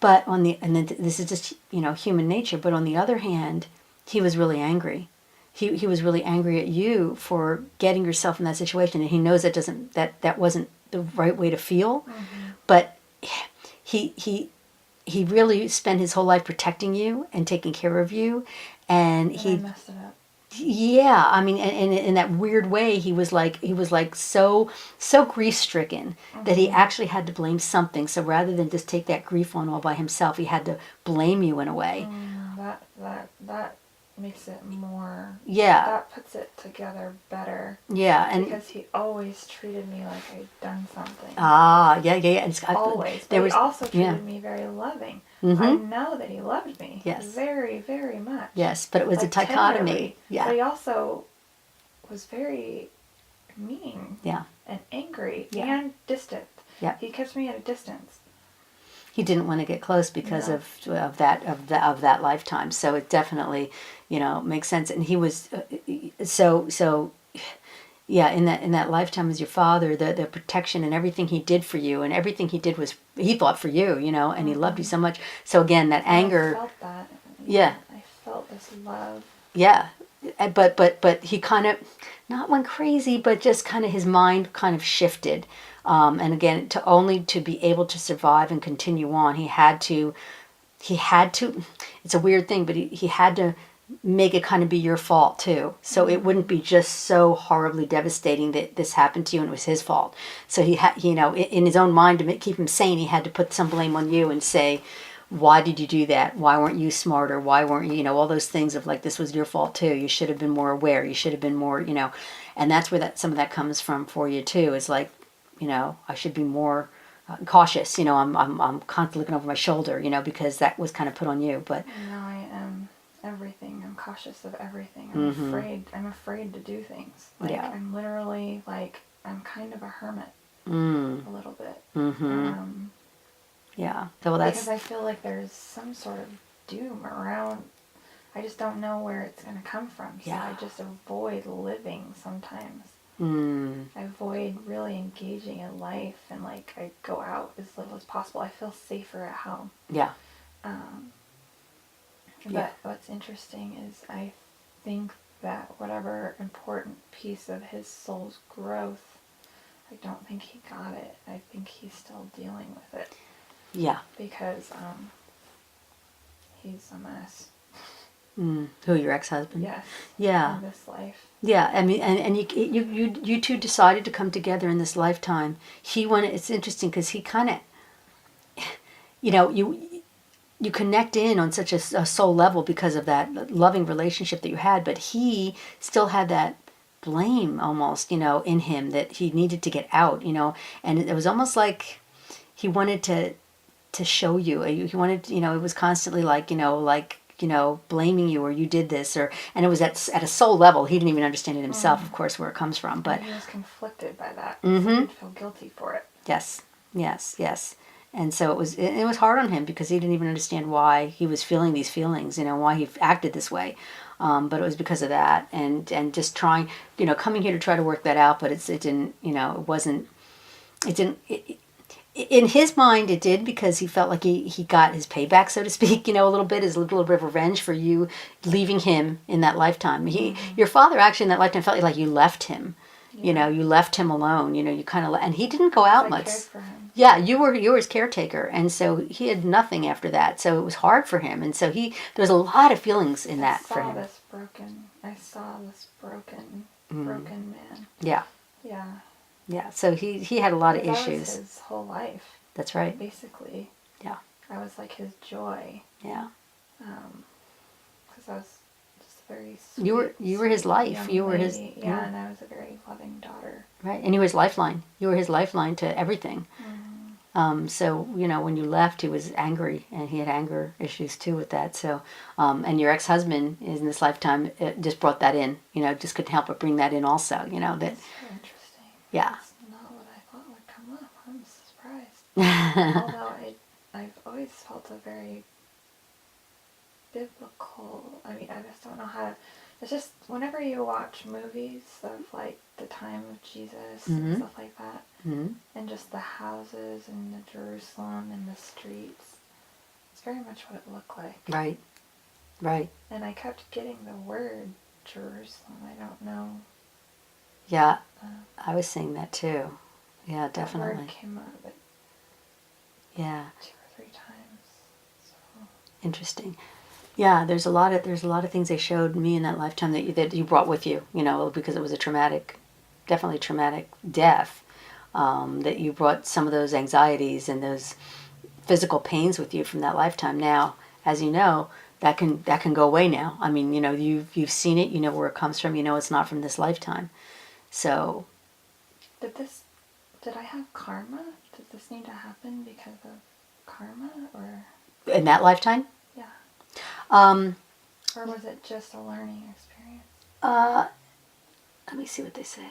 But and then this is just, human nature, but on the other hand, he was really angry. He was really angry at you for getting yourself in that situation, and he knows that wasn't the right way to feel. Mm-hmm. But he really spent his whole life protecting you and taking care of you, and I messed it up. Yeah, I mean, and in that weird way, he was like so grief stricken that he actually had to blame something. So rather than just take that grief on all by himself, he had to blame you in a way. That makes it more. Yeah. That puts it together better. Yeah, and because he always treated me like I'd done something. Yeah. Always. But he also treated me very loving. Mm-hmm. I know that he loved me. Yes. Very, very much. Yes, but it was a dichotomy. Tenderly. Yeah. But he also was very mean. Yeah. And angry. Yeah. And distant. Yeah. He kept me at a distance. He didn't want to get close because of that lifetime. So it definitely, makes sense. And he was so yeah, in that lifetime as your father, the protection and everything he did for you, and everything he did was he thought for you, and he loved you so much. So again, that anger. I felt that. Yeah. I felt this love. Yeah, but he kind of not went crazy, but just kind of his mind kind of shifted. And again, to be able to survive and continue on, he had to. It's a weird thing, but he had to make it kind of be your fault too, so it wouldn't be just so horribly devastating that this happened to you and it was his fault. So he had, in his own mind, to keep him sane, he had to put some blame on you and say, why did you do that? Why weren't you smarter? Why weren't you, all those things of like, this was your fault too. You should have been more aware. You should have been more, and that's where some of that comes from for you too, is like, I should be more cautious. I'm constantly looking over my shoulder, because that was kind of put on you. But now I am everything. I'm cautious of everything. I'm afraid to do things. I'm literally I'm kind of a hermit a little bit. Yeah. Well, that's because I feel like there's some sort of doom around. I just don't know where it's going to come from. So I just avoid living sometimes. I avoid really engaging in life, and I go out as little as possible. I feel safer at home. Yeah. But what's interesting is I think that whatever important piece of his soul's growth, I don't think he got it. I think he's still dealing with it. Yeah. Because he's a mess. Who, your ex-husband? Yes. Yeah. In this life. Yeah, I mean, and you two decided to come together in this lifetime. It's interesting because he kind of, you connect in on such a soul level because of that loving relationship that you had, but he still had that blame almost, in him that he needed to get out, and it was almost like he wanted to show you. He wanted, it was constantly blaming you, or you did this, and it was at a soul level. He didn't even understand it himself, of course, where it comes from. But he was conflicted by that. So he'd feel guilty for it. Yes. And so it was hard on him because he didn't even understand why he was feeling these feelings, why he acted this way. But it was because of that, and just trying, coming here to try to work that out. But it didn't, in his mind it did, because he felt like he got his payback, so to speak, a little bit, his little bit of revenge for you leaving him in that lifetime. Your father actually in that lifetime felt like you left him. Yeah. You left him alone. You kind of, and he didn't go out much. I cared for him. Yeah, you were his caretaker, and so he had nothing after that. So it was hard for him, and so there was a lot of feelings in that for him. I saw this broken man. Yeah. Yeah. Yeah. So he had a lot of That issues. was his whole life. That's right. Basically. Yeah. I was like his joy. Yeah. Because I was just very sweet. You were his life. Young You were his. lady. Yeah, and I was a very loving daughter. Right, and you were his lifeline. You were his lifeline to everything. So when you left, he was angry, and he had anger issues too with that. So, and your ex-husband in this lifetime just brought that in. Just couldn't help but bring that in also. That. That's so interesting. Yeah. That's not what I thought would come up. I'm surprised. Although I've always felt a very biblical. I mean, I just don't know how to. It's just whenever you watch movies of like the time of Jesus and stuff like that, and just the houses and the Jerusalem and the streets, it's very much what it looked like. Right. Right. And I kept getting the word Jerusalem. I don't know. Yeah, I was seeing that too. Yeah, definitely. The word came up. Yeah. 2 or 3 times. So. Interesting. Yeah, there's a lot of things they showed me in that lifetime that you brought with you, because it was definitely traumatic death. That you brought some of those anxieties and those physical pains with you from that lifetime. Now, as you know, that can go away now. I mean, you've seen it, you know where it comes from, it's not from this lifetime. So, did I have karma? Did this need to happen because of karma, or in that lifetime? Yeah. Um, or was it just a learning experience? Let me see what they say.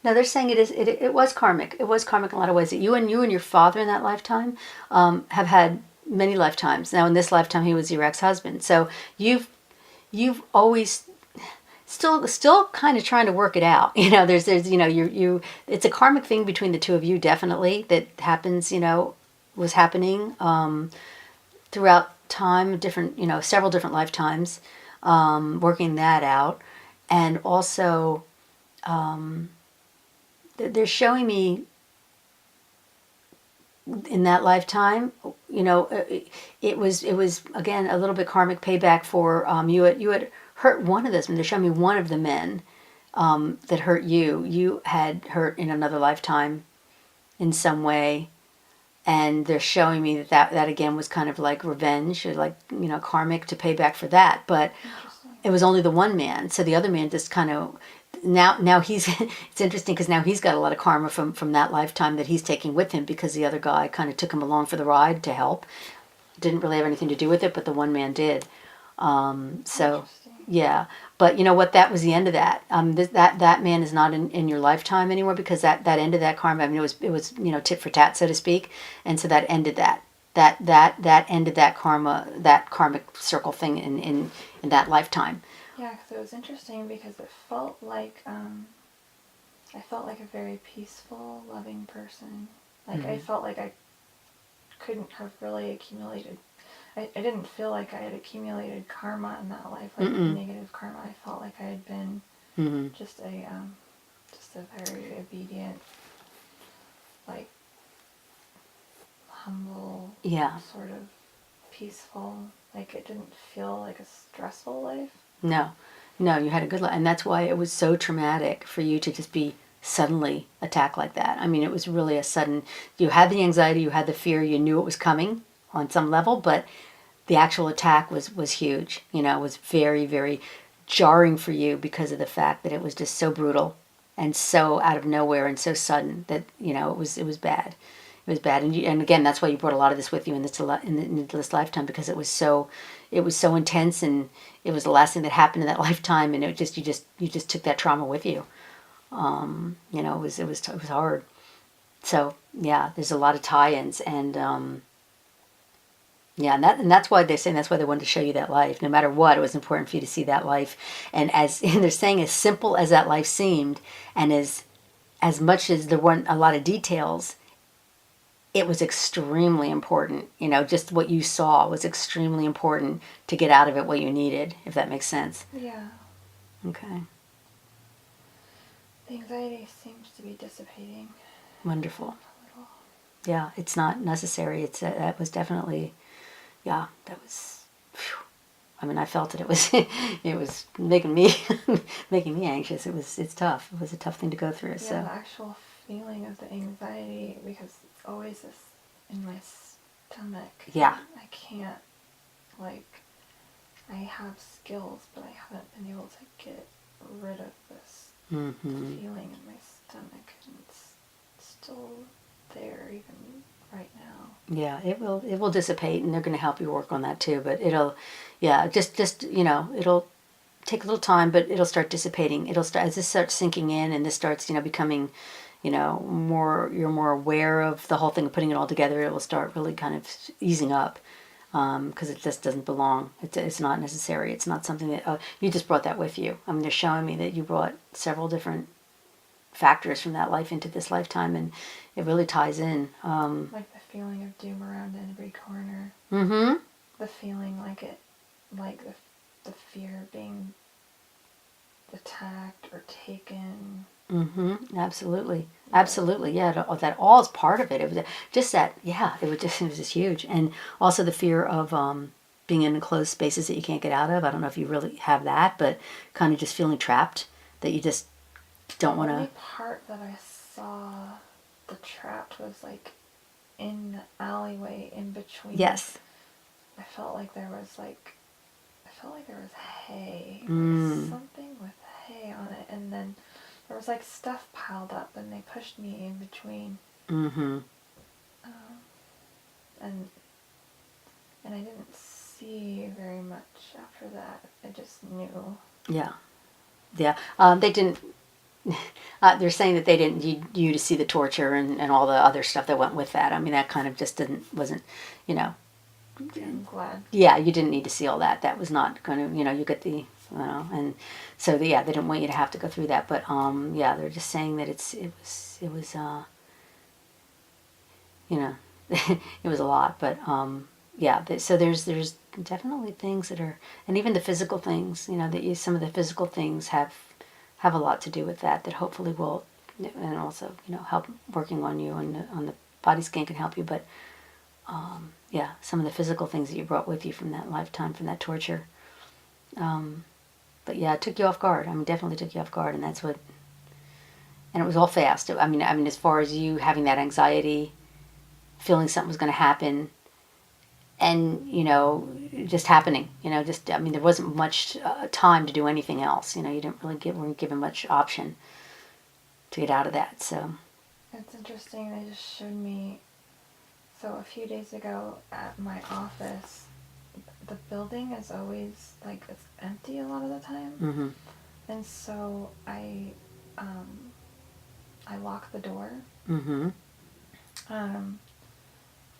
No, they're saying it was karmic. It was karmic in a lot of ways. That you and your father in that lifetime have had many lifetimes. Now, in this lifetime, he was your ex-husband. So you've always still kind of trying to work it out. There's it's a karmic thing between the two of you, definitely, that happens. Was happening throughout time, different several different lifetimes, working that out, and also. They're showing me in that lifetime, it was again a little bit karmic payback for you had hurt one of those men. They're showing me one of the men that hurt you. You had hurt in another lifetime in some way, and they're showing me that again was kind of like revenge, or like karmic to pay back for that. But it was only the one man, so the other man just kind of. Now he's it's interesting because now he's got a lot of karma from that lifetime that he's taking with him, because the other guy kind of took him along for the ride to help. Didn't really have anything to do with it, but the one man did. So yeah, but you know what? That was the end of that. That man is not in your lifetime anymore, because that ended that karma. I mean, it was tit for tat, so to speak, and so that ended that. That ended that karma, that karmic circle thing in that lifetime. Yeah, because it was interesting because it felt like I felt like a very peaceful, loving person. Like I felt like I couldn't have really accumulated. I didn't feel like I had accumulated karma in that life, like negative karma. I felt like I had been just a very obedient, like humble, sort of peaceful. Like it didn't feel like a stressful life. No, you had a good life, and that's why it was so traumatic for you to just be suddenly attacked like that. I mean, it was really a sudden. You had the anxiety, you had the fear, you knew it was coming on some level, but the actual attack was huge. It was very, very jarring for you because of the fact that it was just so brutal and so out of nowhere and so sudden that it was bad. It was bad, and again, that's why you brought a lot of this with you in this lifetime, because it was so intense, and it was the last thing that happened in that lifetime, and you just took that trauma with you. It was hard. So yeah, there's a lot of tie-ins, and and that's why they're saying that's why they wanted to show you that life. No matter what, it was important for you to see that life, and they're saying, as simple as that life seemed, and as much as there weren't a lot of details. It was extremely important. Just what you saw was extremely important to get out of it what you needed, if that makes sense. Yeah. Okay. The anxiety seems to be dissipating. Wonderful. A little. Yeah, it's not necessary. That was definitely, that was, whew. I mean, I felt it. It was making me anxious. It's tough. It was a tough thing to go through. Yeah, so the actual feeling of the anxiety, because it's always this in my stomach. Yeah. I can't, like, I have skills, but I haven't been able to get rid of this Mm-hmm. feeling in my stomach, and it's still there even right now. Yeah, it will dissipate, and they're going to help you work on that too. But it'll, yeah, just it'll take a little time, but it'll start dissipating. It'll start as this starts sinking in, and this starts becoming, more, you're more aware of the whole thing, putting it all together. It will start really kind of easing up, because it just doesn't belong. It's not necessary. It's not something that you just brought that with you. I mean, they're showing me that you brought several different factors from that life into this lifetime, and it really ties in. Like the feeling of doom around every corner. Mm-hmm. The feeling like the fear of being attacked or taken. Mm-hmm. Absolutely. Absolutely. Yeah. That all is part of it. It was just that. Yeah. It was just huge, and also the fear of being in enclosed spaces that you can't get out of. I don't know if you really have that, but kind of just feeling trapped, that you just don't want The to. only part that I saw the trapped was like in the alleyway in between. Yes. I felt like there was hay. Mm. Something with hay on it, and then there was like stuff piled up, and they pushed me in between. Mm-hmm. And I didn't see very much after that. I just knew. Yeah. Yeah. They didn't. They're saying that they didn't need you to see the torture and all the other stuff that went with that. I mean, that kind of just wasn't, you know. I'm glad. Yeah, you didn't need to see all that. That was not going to, you get the, and so yeah, they didn't want you to have to go through that. But yeah, they're just saying that it was, it was a lot. But yeah, so there's definitely things that are, and even the physical things, some of the physical things have a lot to do with that. That hopefully will, and also help working on you, and on the body scan can help you. But yeah, some of the physical things that you brought with you from that lifetime, from that torture. But yeah, it took you off guard. I mean, definitely took you off guard, and that's what. And it was all fast. I mean, as far as you having that anxiety, feeling something was going to happen, and just happening. Just I mean, there wasn't much time to do anything else. You didn't really weren't given much option to get out of that. So It's interesting. They just showed me. So a few days ago at my office, the building is always like it's empty a lot of the time, mm-hmm. and so I lock the door Mm-hmm.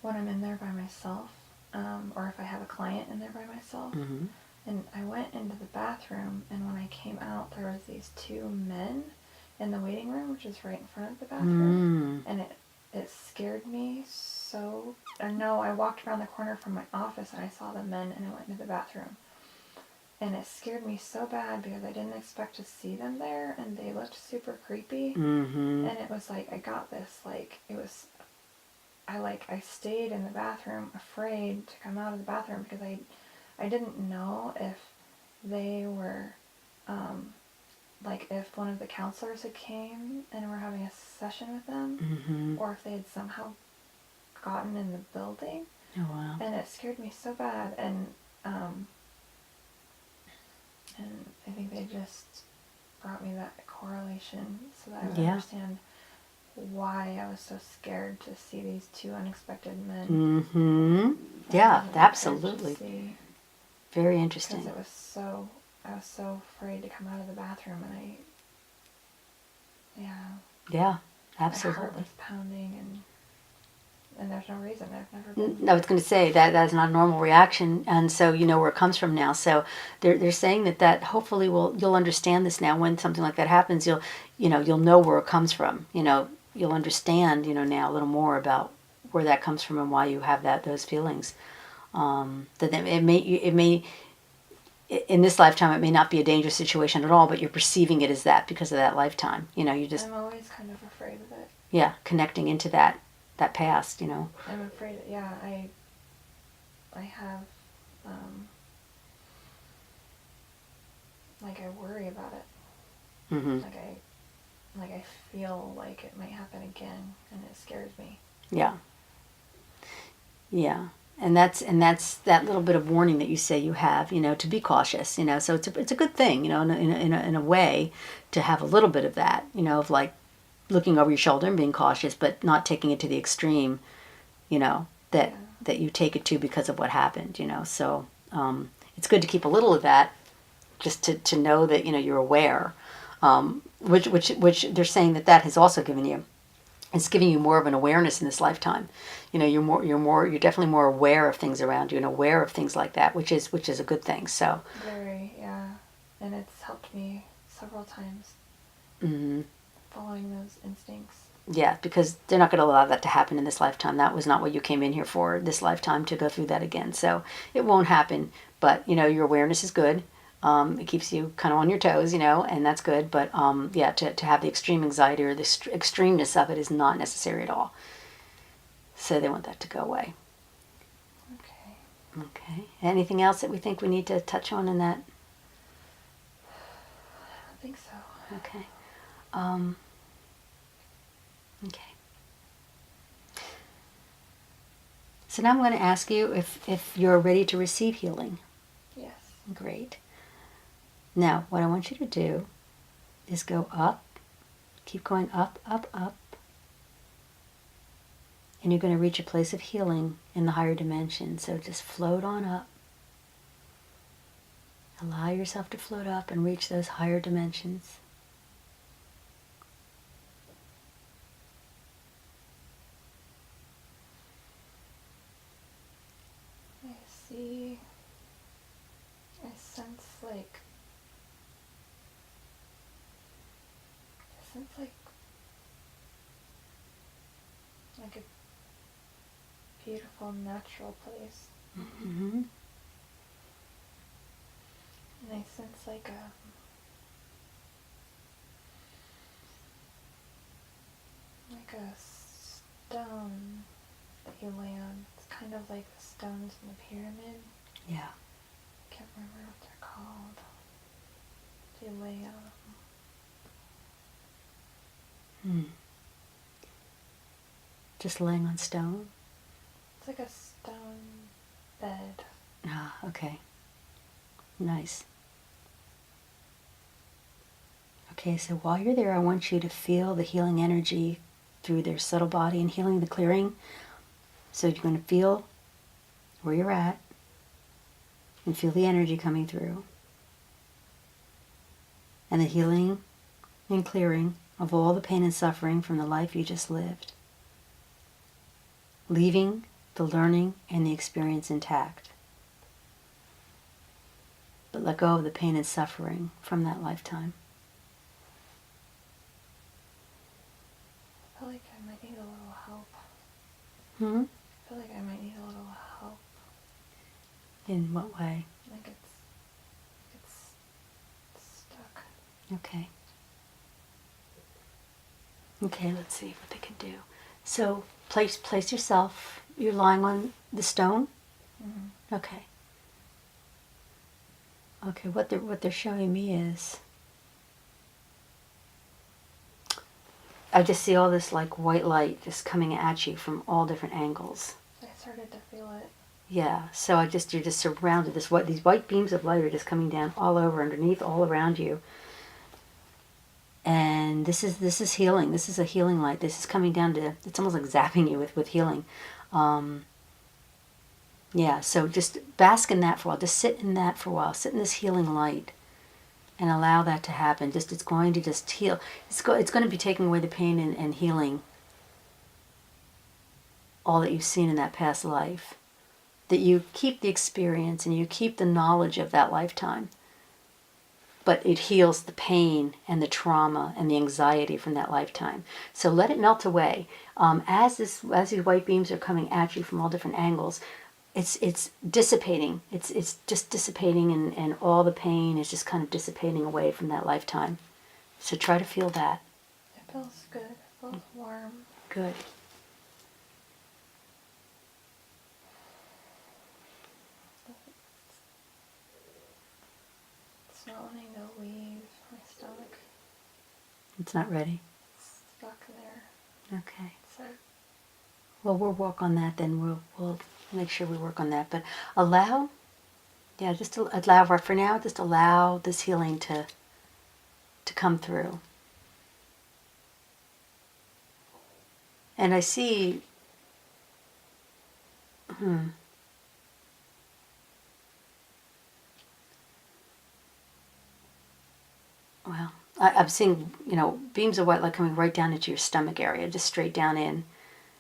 when I'm in there by myself, or if I have a client in there by myself. Mm-hmm. And I went into the bathroom, and when I came out, there was these two men in the waiting room, which is right in front of the bathroom, and it scared me so. And no, I walked around the corner from my office, and I saw the men, and I went into the bathroom. And it scared me so bad because I didn't expect to see them there, and they looked super creepy. Mm-hmm. And it was like, I got this, like, it was, I stayed in the bathroom afraid to come out of the bathroom because I didn't know if they were, like if one of the counselors had came and were having a session with them, Mm-hmm. or if they had somehow gotten in the building. Oh wow. And it scared me so bad, and I think they just brought me that correlation so that I would understand why I was so scared to see these two unexpected men. Mm-hmm. Yeah, absolutely. Very interesting. Because I was so afraid to come out of the bathroom, and Yeah, absolutely. my heart was pounding, and there's no reason. I've never been. I was going to say that's not a normal reaction, and so you know where it comes from now. So they're saying that hopefully you'll understand this now. When something like that happens, you'll know where it comes from. You'll understand now a little more about where that comes from and why you have those feelings. That it may in this lifetime it may not be a dangerous situation at all, but you're perceiving it as that because of that lifetime. You just I'm always kind of afraid of it. Yeah, connecting into that past. I'm afraid. Yeah, I have like I worry about it. Mm-hmm. Like I feel like it might happen again, and it scares me. Yeah. Yeah. And that's that little bit of warning that you say you have, to be cautious, So it's a good thing, in a way, to have a little bit of that, of like looking over your shoulder and being cautious, but not taking it to the extreme, that Yeah. that you take it to because of what happened, So it's good to keep a little of that, just to know that you're aware, which they're saying that has also given you. It's giving you more of an awareness in this lifetime. You're definitely more aware of things around you and aware of things like that, which is a good thing. So Very, yeah. And it's helped me several times mm-hmm. following those instincts. Yeah, because they're not going to allow that to happen in this lifetime. That was not what you came in here for, this lifetime, to go through that again. So it won't happen. But your awareness is good. It keeps you kind of on your toes, and that's good. But yeah, to have the extreme anxiety or the extremeness of it is not necessary at all. So they want that to go away. Okay. Okay. Anything else that we think we need to touch on in that? I don't think so. Okay. Okay. So now I'm going to ask you if you're ready to receive healing. Yes. Great. Now, what I want you to do is go up, keep going up, up, up, and you're going to reach a place of healing in the higher dimension. So just float on up. Allow yourself to float up and reach those higher dimensions. I sense like a beautiful natural place. Mm-hmm. And I sense like a stone that you lay on. It's kind of like the stones in the pyramid. Yeah. I can't remember what they're called. You lay on them. Just laying on stone? It's like a stone bed. Ah, okay. Nice. Okay, so while you're there, I want you to feel the healing energy through their subtle body and healing the clearing. So you're going to feel where you're at and feel the energy coming through. And the healing and clearing of all the pain and suffering from the life you just lived. Leaving the learning and the experience intact. But let go of the pain and suffering from that lifetime. I feel like I might need a little help. I feel like I might need a little help. In what way? Like it's stuck. Okay. Okay, let's see what they can do. So place yourself. You're lying on the stone. Mm-hmm. Okay. Okay. What they're showing me is, I just see all this like white light just coming at you from all different angles. I started to feel it. Yeah. So you're just surrounded. These white beams of light are just coming down all over, underneath, all around you. And this is healing. This is a healing light. This is coming down to, it's almost like zapping you with healing. Yeah, so just bask in that for a while. Just sit in that for a while. Sit in this healing light and allow that to happen. It's going to just heal. It's going to be taking away the pain and healing all that you've seen in that past life. That you keep the experience and you keep the knowledge of that lifetime. But it heals the pain and the trauma and the anxiety from that lifetime. So let it melt away. As these white beams are coming at you from all different angles, it's dissipating. It's just dissipating, and all the pain is just kind of dissipating away from that lifetime. So try to feel that. It feels good. It feels warm. Good. It's not wanting to leave my stomach. It's not ready. It's stuck there. Okay. So Well, we'll work on that then. We'll Make sure we work on that. But allow, yeah, just to allow, for now, just allow this healing to come through. And I see, well, I'm seeing, beams of white light coming right down into your stomach area, just straight down in.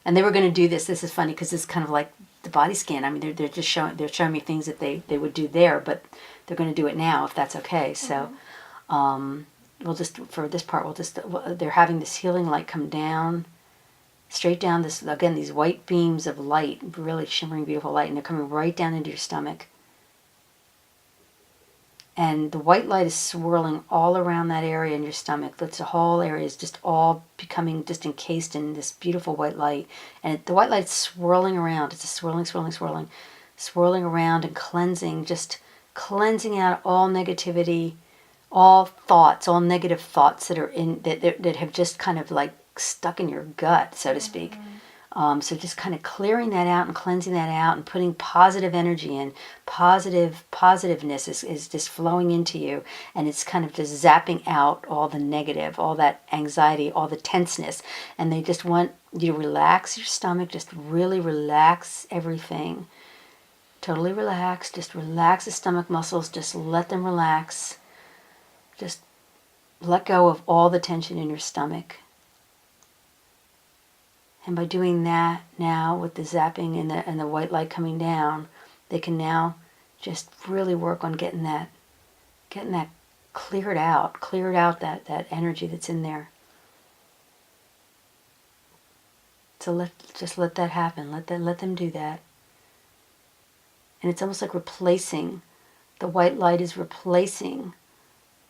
And they were going to do this. This is funny because it's kind of like the body scan. I mean, they're just showing me things that they would do there, but they're going to do it now if that's okay. So, we'll just, for this part, they're having this healing light come down, straight down this, again, these white beams of light, really shimmering, beautiful light, and they're coming right down into your stomach. And the white light is swirling all around that area in your stomach. That's the whole area is just all becoming just encased in this beautiful white light. And the white light's swirling around. It's just swirling, swirling, swirling, swirling around and cleansing, just cleansing out all negativity, all thoughts, all negative thoughts that are in that have just kind of like stuck in your gut, so to speak. So just kind of clearing that out and cleansing that out and putting positive energy in. Positiveness is just flowing into you, and it's kind of just zapping out all the negative, all that anxiety, all the tenseness. And they just want you to relax your stomach, just really relax everything. Totally relax. Just relax the stomach muscles. Just let them relax. Just let go of all the tension in your stomach. And by doing that now with the zapping and the white light coming down, they can now just really work on getting that cleared out that energy that's in there. So let that happen. Let them do that. And it's almost like replacing, the white light is replacing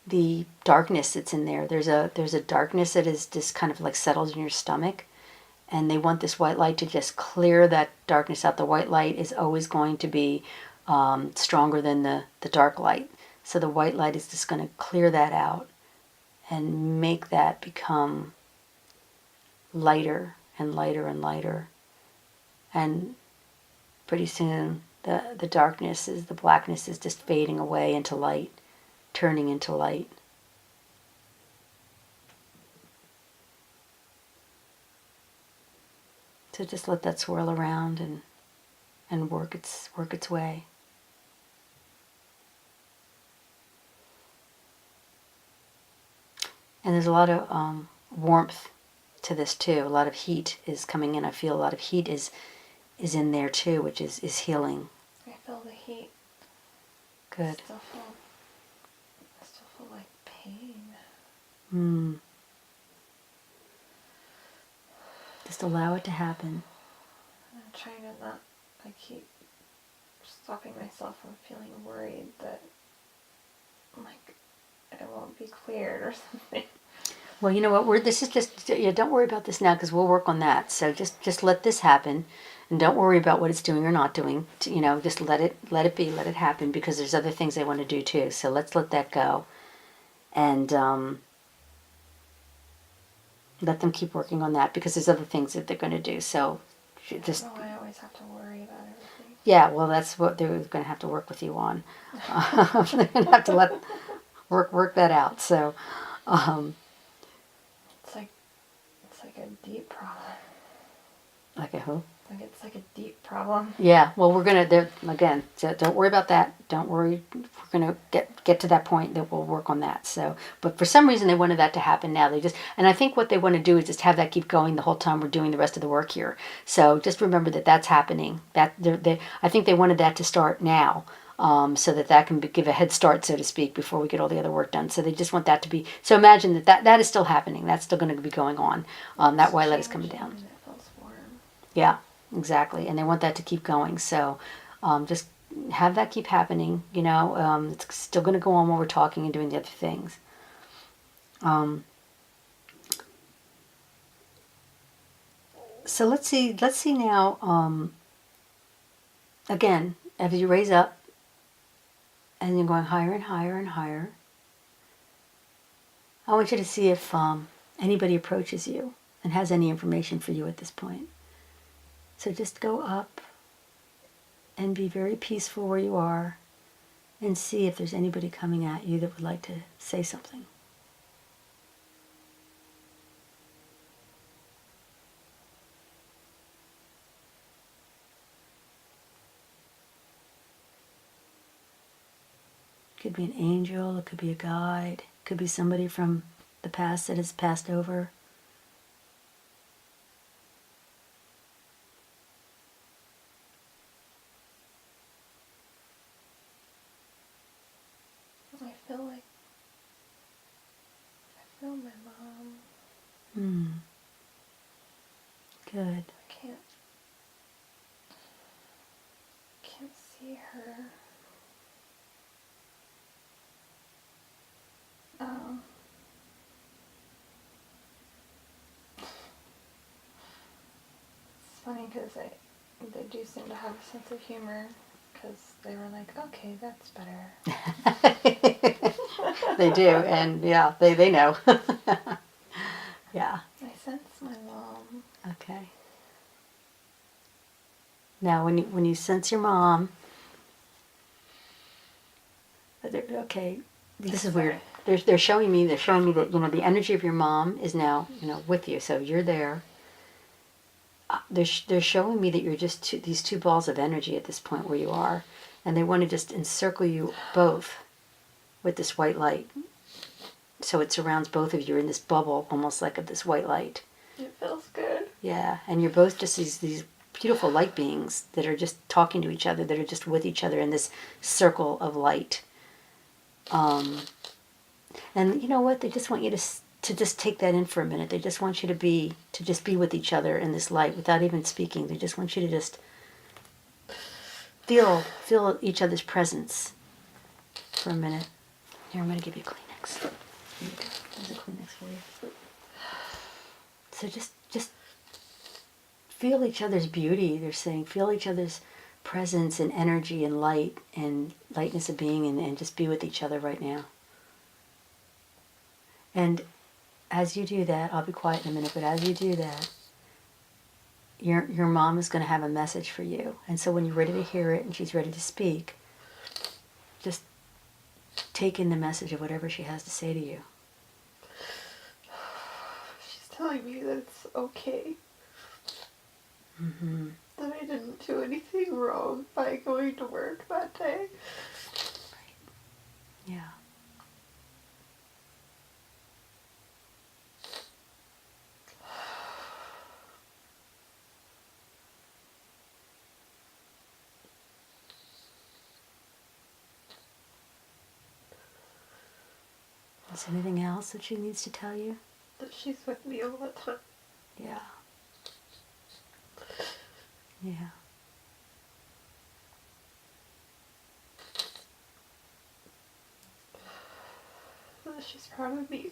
the darkness that's in there. There's a darkness that is just kind of like settled in your stomach. And they want this white light to just clear that darkness out. The white light is always going to be stronger than the dark light. So the white light is just going to clear that out and make that become lighter and lighter and lighter. And pretty soon the darkness, the blackness is just fading away into light, turning into light. So just let that swirl around and work its way. And there's a lot of warmth to this too. A lot of heat is coming in. I feel a lot of heat is in there too, which is healing. I feel the heat. Good. I still feel like pain. Just allow it to happen. I'm trying to not, I keep stopping myself from feeling worried that, like, it won't be cleared or something. Well, you know what? This is just, don't worry about this now because we'll work on that. So just let this happen, and don't worry about what it's doing or not doing. Just let it be, let it happen, because there's other things they want to do too. So let's let that go, and let them keep working on that, because there's other things that they're going to do. So just. I always have to worry about everything. Yeah, well, that's what they're going to have to work with you on. They're going to have to work that out. So. It's like a deep problem. Like a who? Like it's like a deep problem. Yeah, well, we're going to, again, so don't worry about that. Don't worry. We're going to get to that point that we'll work on that. So, but for some reason they wanted that to happen now. And I think what they want to do is just have that keep going the whole time we're doing the rest of the work here. So just remember that that's happening. I think they wanted that to start now. So that can give a head start, so to speak, before we get all the other work done. So they just want that to be. So imagine that is still happening. That's still going to be going on. That white light is coming down. It feels warm. Yeah, exactly. And they want that to keep going. So just have that keep happening. It's still going to go on while we're talking and doing the other things. So let's see now. Again, as you raise up, and you're going higher and higher and higher, I want you to see if anybody approaches you and has any information for you at this point. So just go up and be very peaceful where you are and see if there's anybody coming at you that would like to say something. It could be an angel, it could be a guide, it could be somebody from the past that has passed over. I feel my mom. Good. I can't see her. It's funny because they do seem to have a sense of humor, because they were like, okay, that's better. They do, and yeah, they know. Yeah. I sense my mom. Okay. Now, when you sense your mom, okay, this is weird. They're showing me that the energy of your mom is now with you, so you're there. They're showing me that you're just these two balls of energy at this point where you are, and they want to just encircle you both with this white light. So it surrounds both of you in this bubble, almost like of this white light. It feels good. Yeah, and you're both just these beautiful light beings that are just talking to each other, that are just with each other in this circle of light. And you know what? They just want you to just take that in for a minute. They just want you to just be with each other in this light without even speaking. They just want you to just feel each other's presence for a minute. Here, I'm going to give you a Kleenex. Here you go. There's a Kleenex for you. So just feel each other's beauty. They're saying feel each other's presence and energy and light and lightness of being, and just be with each other right now. And as you do that, I'll be quiet in a minute, but as you do that, your mom is going to have a message for you. And so when you're ready to hear it and she's ready to speak, just take in the message of whatever she has to say to you. She's telling me that it's okay. Mm-hmm. That I didn't do anything wrong by going to work that day. Right. Yeah. Is there anything else that she needs to tell you? That she's with me all the time. Yeah. Yeah. That she's proud of me.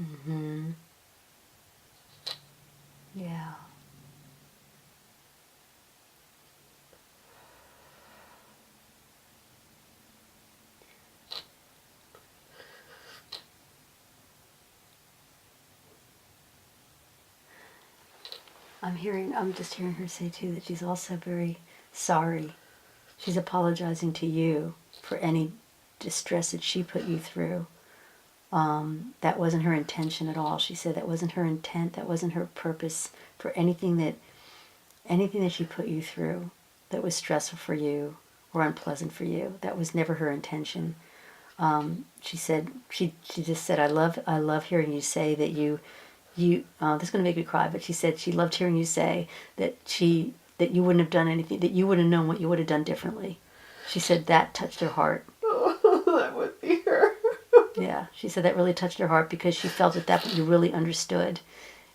Mm-hmm. Yeah. I'm just hearing her say too that she's also very sorry. She's apologizing to you for any distress that she put you through. That wasn't her intention at all. She said that wasn't her intent, that wasn't her purpose for anything that she put you through that was stressful for you or unpleasant for you. That was never her intention. She said, she just said, I love hearing you say that this is going to make me cry, but she said she loved hearing you say that you wouldn't have done anything, that you would have known what you would have done differently. She said that touched her heart. Oh, that would be her. Yeah, she said that really touched her heart because she felt that you really understood,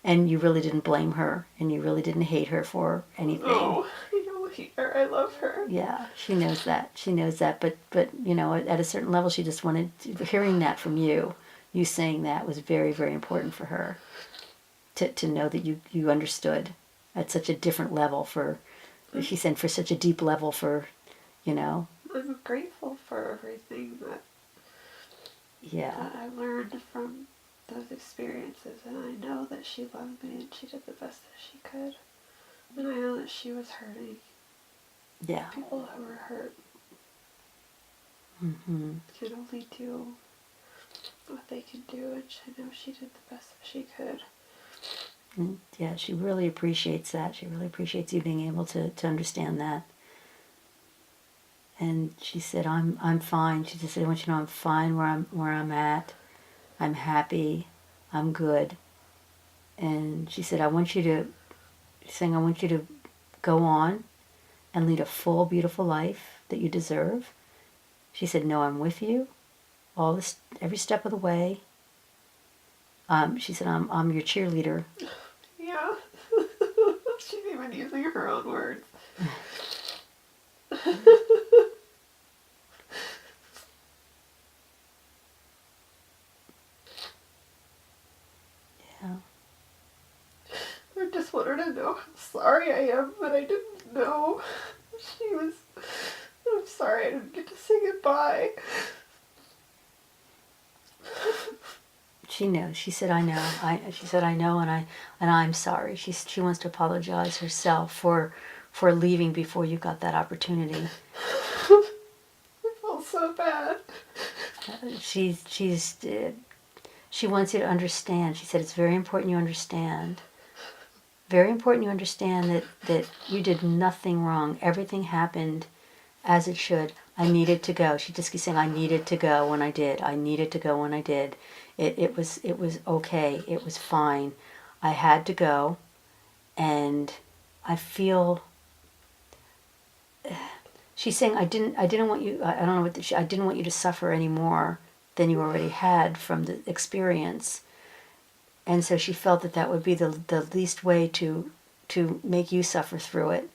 and you really didn't blame her, and you really didn't hate her for anything. No, I don't hate her. I love her. Yeah, she knows that. She knows that. But at a certain level, she just wanted hearing that from you. You saying that was very, very important for her. To know that you understood at such a different level she said, for such a deep level I'm grateful for everything that I learned from those experiences, and I know that she loved me and she did the best that she could. And I know that she was hurting. Yeah. People who are hurt Mm-hmm. can only do what they can do, and I know she did the best that she could. And yeah, she really appreciates that. She really appreciates you being able to understand that. And she said, I'm fine. She just said, I want you to know I'm fine where I'm at. I'm happy. I'm good. And she said, she's saying, I want you to go on and lead a full, beautiful life that you deserve. She said, no, I'm with you every step of the way. She said, I'm your cheerleader. Yeah. She's even using her own words. Yeah. I just want her to know how sorry I am that I didn't know. I'm sorry I didn't get to say goodbye. She knows. She said, I know. She said, I know, and I'm sorry. She wants to apologize herself for leaving before you got that opportunity. I felt so bad. She wants you to understand. She said, it's very important you understand. Very important you understand that you did nothing wrong. Everything happened as it should. I needed to go. She just keeps saying, I needed to go when I did. I needed to go when I did. It was okay. It was fine. I had to go, and I feel. She's saying, I didn't want you. I don't know what I didn't want you to suffer any more than you already had from the experience, and so she felt that would be the least way to make you suffer through it.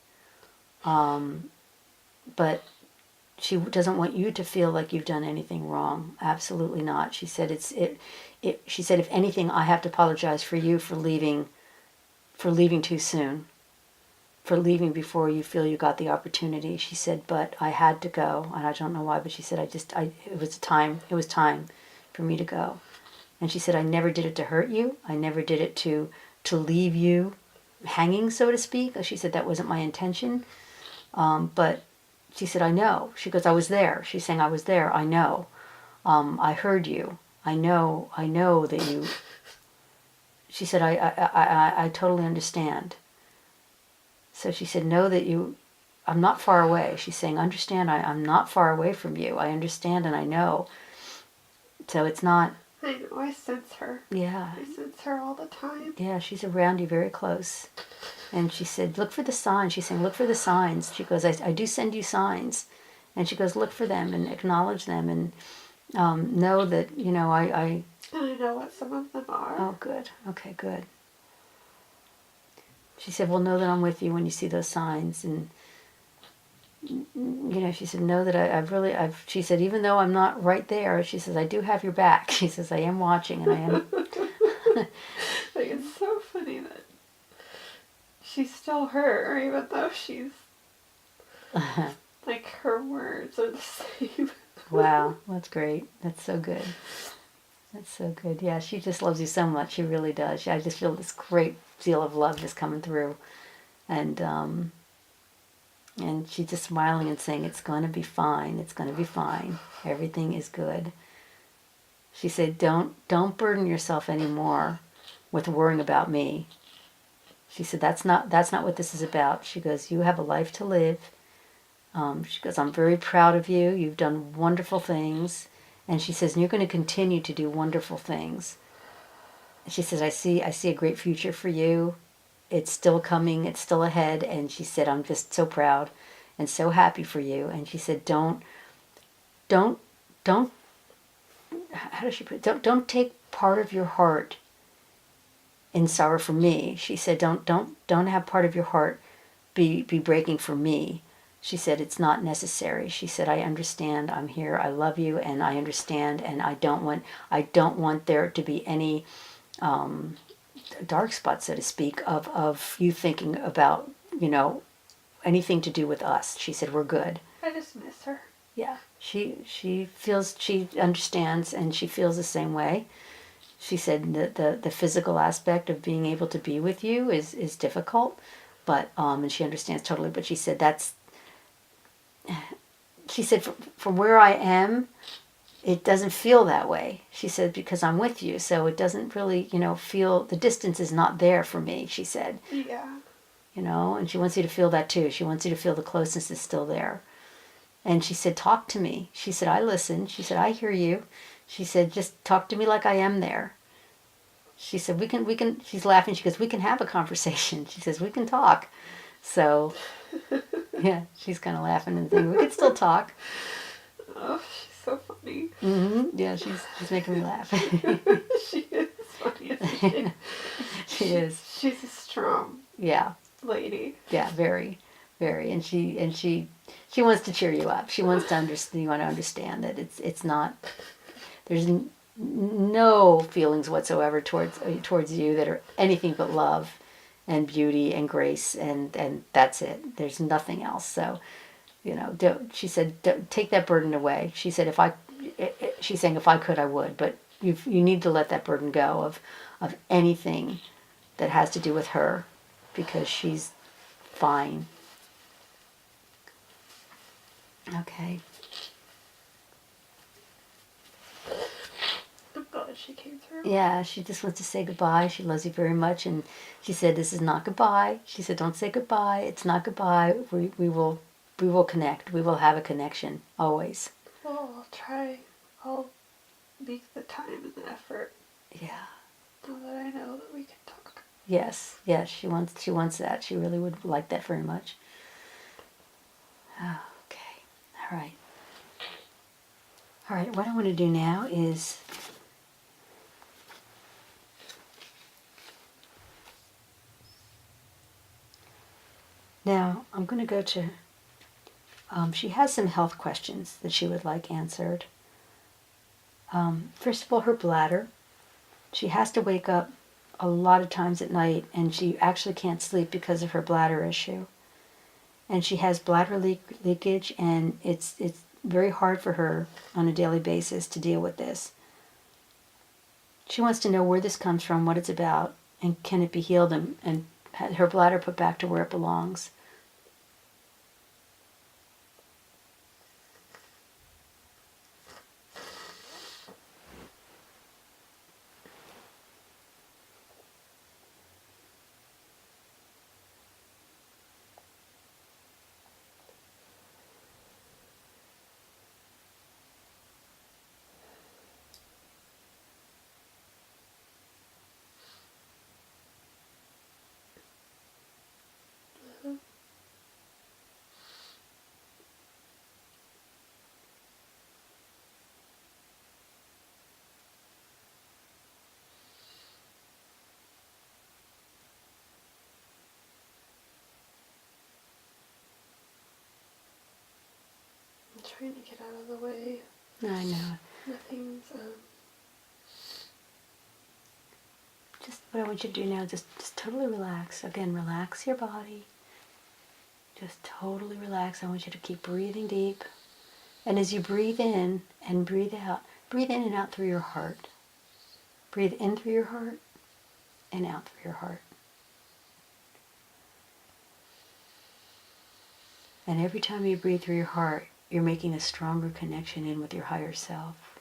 But she doesn't want you to feel like you've done anything wrong. Absolutely not. She said she said, if anything, I have to apologize for you for leaving too soon, for leaving before you feel you got the opportunity. She said, but I had to go, and I don't know why, but she said, it was time for me to go. And she said, I never did it to hurt you. I never did it to leave you hanging, so to speak. She said, that wasn't my intention. But she said, I know. She goes, I was there. She's saying, I was there. I know. I heard you. I know that you. She said, I totally understand. So she said, know that I'm not far away. She's saying, understand, I'm not far away from you. I understand and I know. So it's not. I know, I sense her. Yeah. I sense her all the time. Yeah, she's around you very close. And she said, look for the signs. She's saying, look for the signs. She goes, I do send you signs. And she goes, look for them and acknowledge them and know that, I... And I know what some of them are. Oh, good. Okay, good. She said, well, know that I'm with you when you see those signs. And, she said, know that she said, even though I'm not right there, she says, I do have your back. She says, I am watching and I am... Like, it's so funny that she's still her, even though she's... like, her words are the same. Wow, that's great. That's so good. That's so good. Yeah, she just loves you so much. She really does. I just feel this great deal of love just coming through. And she's just smiling and saying, it's going to be fine. It's going to be fine. Everything is good. She said, don't burden yourself anymore with worrying about me. She said, that's not what this is about. She goes, you have a life to live. She goes, I'm very proud of you. You've done wonderful things. And she says, and you're going to continue to do wonderful things. And she says, I see a great future for you. It's still coming. It's still ahead. And she said, I'm just so proud and so happy for you. And she said, don't, how does she put it? Don't take part of your heart in sorrow for me. She said, don't have part of your heart be breaking for me. She said, it's not necessary. She said, I understand. I'm here. I love you, and I understand. And I don't want there to be any dark spots, so to speak, of you thinking about, anything to do with us. She said, we're good. I just miss her. Yeah, she understands, and she feels the same way. She said that the physical aspect of being able to be with you is difficult, but and she understands totally. But she said she said, from where I am, it doesn't feel that way. She said, because I'm with you, so it doesn't really, feel, the distance is not there for me, she said. Yeah. And she wants you to feel that too. She wants you to feel the closeness is still there. And she said, talk to me. She said, I listen. She said, I hear you. She said, just talk to me like I am there. She said, we can, she's laughing. She goes, we can have a conversation. She says, we can talk. So, yeah, she's kind of laughing and thinking, we can still talk. Oh, she's so funny. Yeah, she's making me laugh. She is funny, isn't she? She is. She's a strong lady. Yeah, very, very. And she wants to cheer you up. She wants to understand. You want to understand that it's not. There's no feelings whatsoever towards you that are anything but love, and beauty and grace, and that's it. There's nothing else. So, she said, don't take that burden away. She said, she's saying, if I could, I would, but you need to let that burden go of anything that has to do with her, because she's fine. Okay. I'm glad she came through. Yeah, she just wants to say goodbye. She loves you very much, and she said, this is not goodbye. She said, don't say goodbye. It's not goodbye. We will connect. We will have a connection, always. Well, I'll try. I'll make the time and the effort. Yeah. So that I know that we can talk. Yes, she wants that. She really would like that very much. Okay. All right. All right, what I want to do now is now I'm going to go to she has some health questions that she would like answered. First of all, her bladder. She has to wake up a lot of times at night, and she actually can't sleep because of her bladder issue. And she has bladder leakage, and it's very hard for her on a daily basis to deal with this. She wants to know where this comes from, what it's about, and can it be healed and her bladder put back to where it belongs. I'm trying to get out of the way. I know. Nothing's, Just what I want you to do now, just totally relax. Again, relax your body. Just totally relax. I want you to keep breathing deep. And as you breathe in and breathe in and out through your heart. Breathe in through your heart and out through your heart. And every time you breathe through your heart, you're making a stronger connection in with your higher self.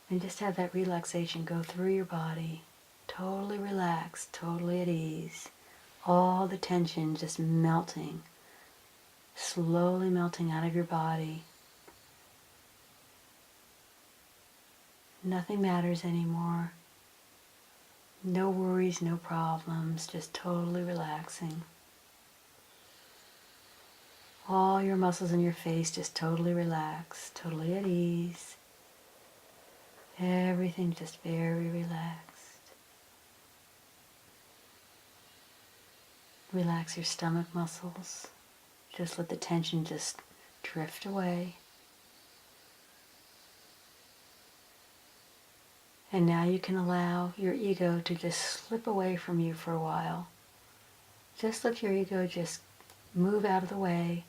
And just have that relaxation go through your body, totally relaxed, totally at ease. All the tension just melting, slowly melting out of your body. Nothing matters anymore. No worries, no problems, just totally relaxing. All your muscles in your face just totally relaxed, totally at ease. Everything just very relaxed. Relax your stomach muscles. Just let the tension just drift away. And now you can allow your ego to just slip away from you for a while. Just let your ego just move out of the way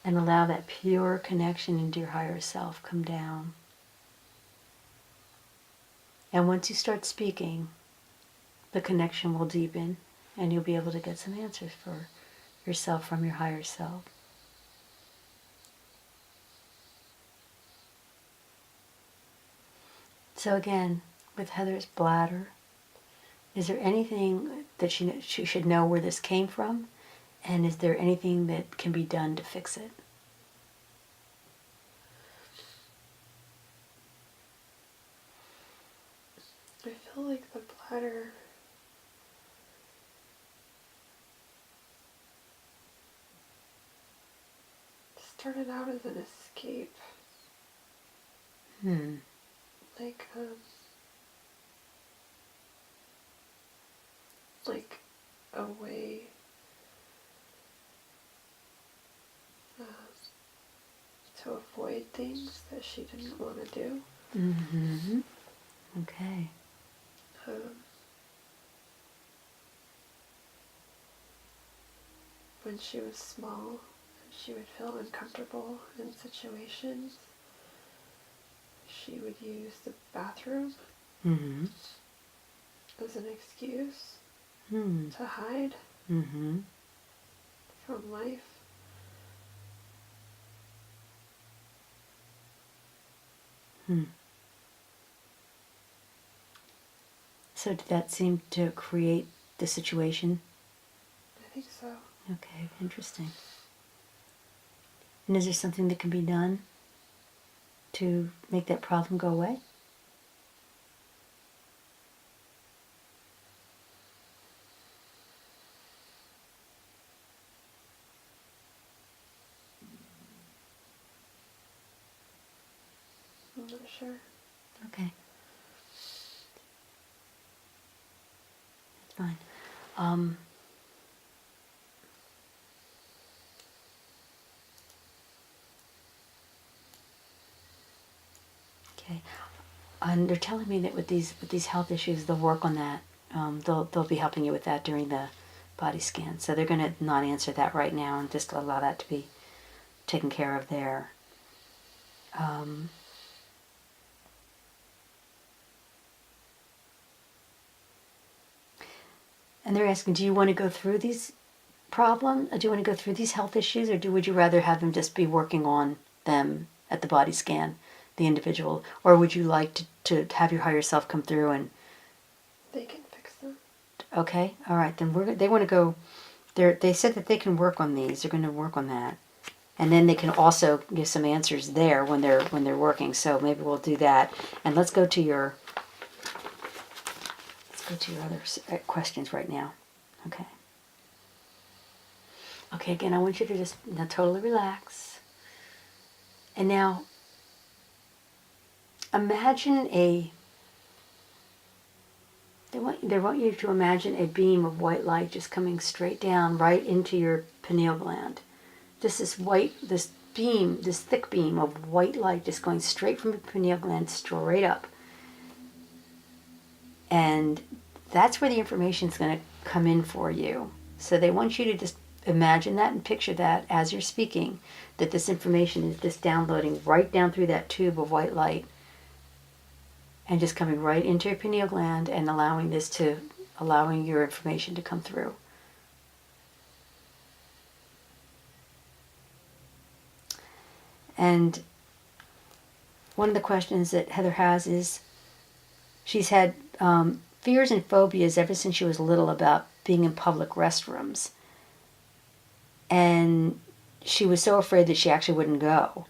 and allow that pure connection into your higher self come down. And once you start speaking, the connection will deepen and you'll be able to get some answers for yourself from your higher self. So again, with Heather's bladder, is there anything that she should know where this came from? And is there anything that can be done to fix it? I feel like the bladder started out as an escape. Like, like a way to avoid things that she didn't want to do. Mm-hmm. Okay. When she was small, she would feel uncomfortable in situations. She would use the bathroom Mm-hmm. as an excuse Mm-hmm. to hide Mm-hmm. from life. So did that seem to create the situation? I think so. Okay, interesting. And is there something that can be done to make that problem go away? I'm not sure. Okay. That's fine. Okay. And they're telling me that with these health issues, they'll work on that. They'll be helping you with that during the body scan. So they're going to not answer that right now and just allow that to be taken care of there. And they're asking, do you want to go through these problems? Do you want to go through these health issues, or would you rather have them just be working on them at the body scan, the individual, or would you like to have your higher self come through and? They can fix them. Okay, all right. Then they want to go. They said that they can work on these. They're going to work on that, and then they can also give some answers there when they're working. So maybe we'll do that. And let's go to your other questions right now. Okay. Okay, again, I want you to just now totally relax. And now, imagine they want you to imagine a beam of white light just coming straight down right into your pineal gland. Just this thick beam of white light just going straight from your pineal gland straight up. And that's where the information is going to come in for you. So they want you to just imagine that and picture that as you're speaking, that this information is just downloading right down through that tube of white light and just coming right into your pineal gland and allowing your information to come through. And one of the questions that Heather has is, she's had fears and phobias ever since she was little about being in public restrooms. And she was so afraid that she actually wouldn't go.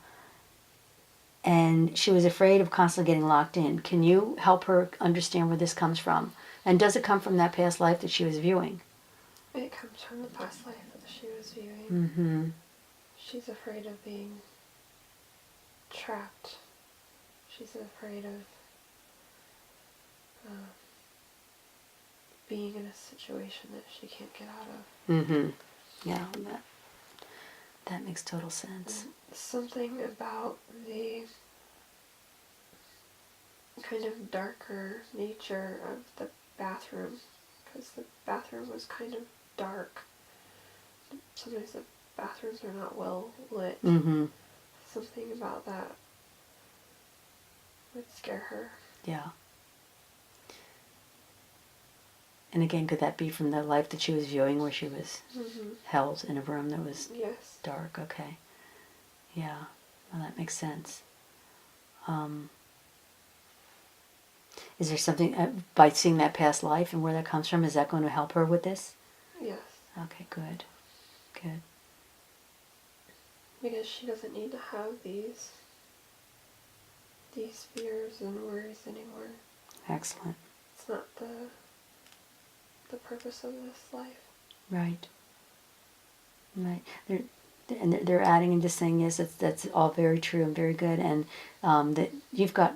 And she was afraid of constantly getting locked in. Can you help her understand where this comes from? And does it come from that past life that she was viewing? It comes from the past life that she was viewing. Mm-hmm. She's afraid of being trapped. She's afraid of being in a situation that she can't get out of. Mm-hmm. Yeah, that makes total sense. Something about the kind of darker nature of the bathroom, because the bathroom was kind of dark. Sometimes the bathrooms are not well lit. Mm-hmm. Something about that would scare her. Yeah. And again, could that be from the life that she was viewing where she was Mm-hmm. held in a room that was Yes. dark? Okay. Yeah. Well, that makes sense. Is there something, by seeing that past life and where that comes from, is that going to help her with this? Yes. Okay, good. Good. Because she doesn't need to have these fears and worries anymore. Excellent. It's not the purpose of this life. Right. Right. They're adding and just saying, yes, that's all very true and very good, and that you've got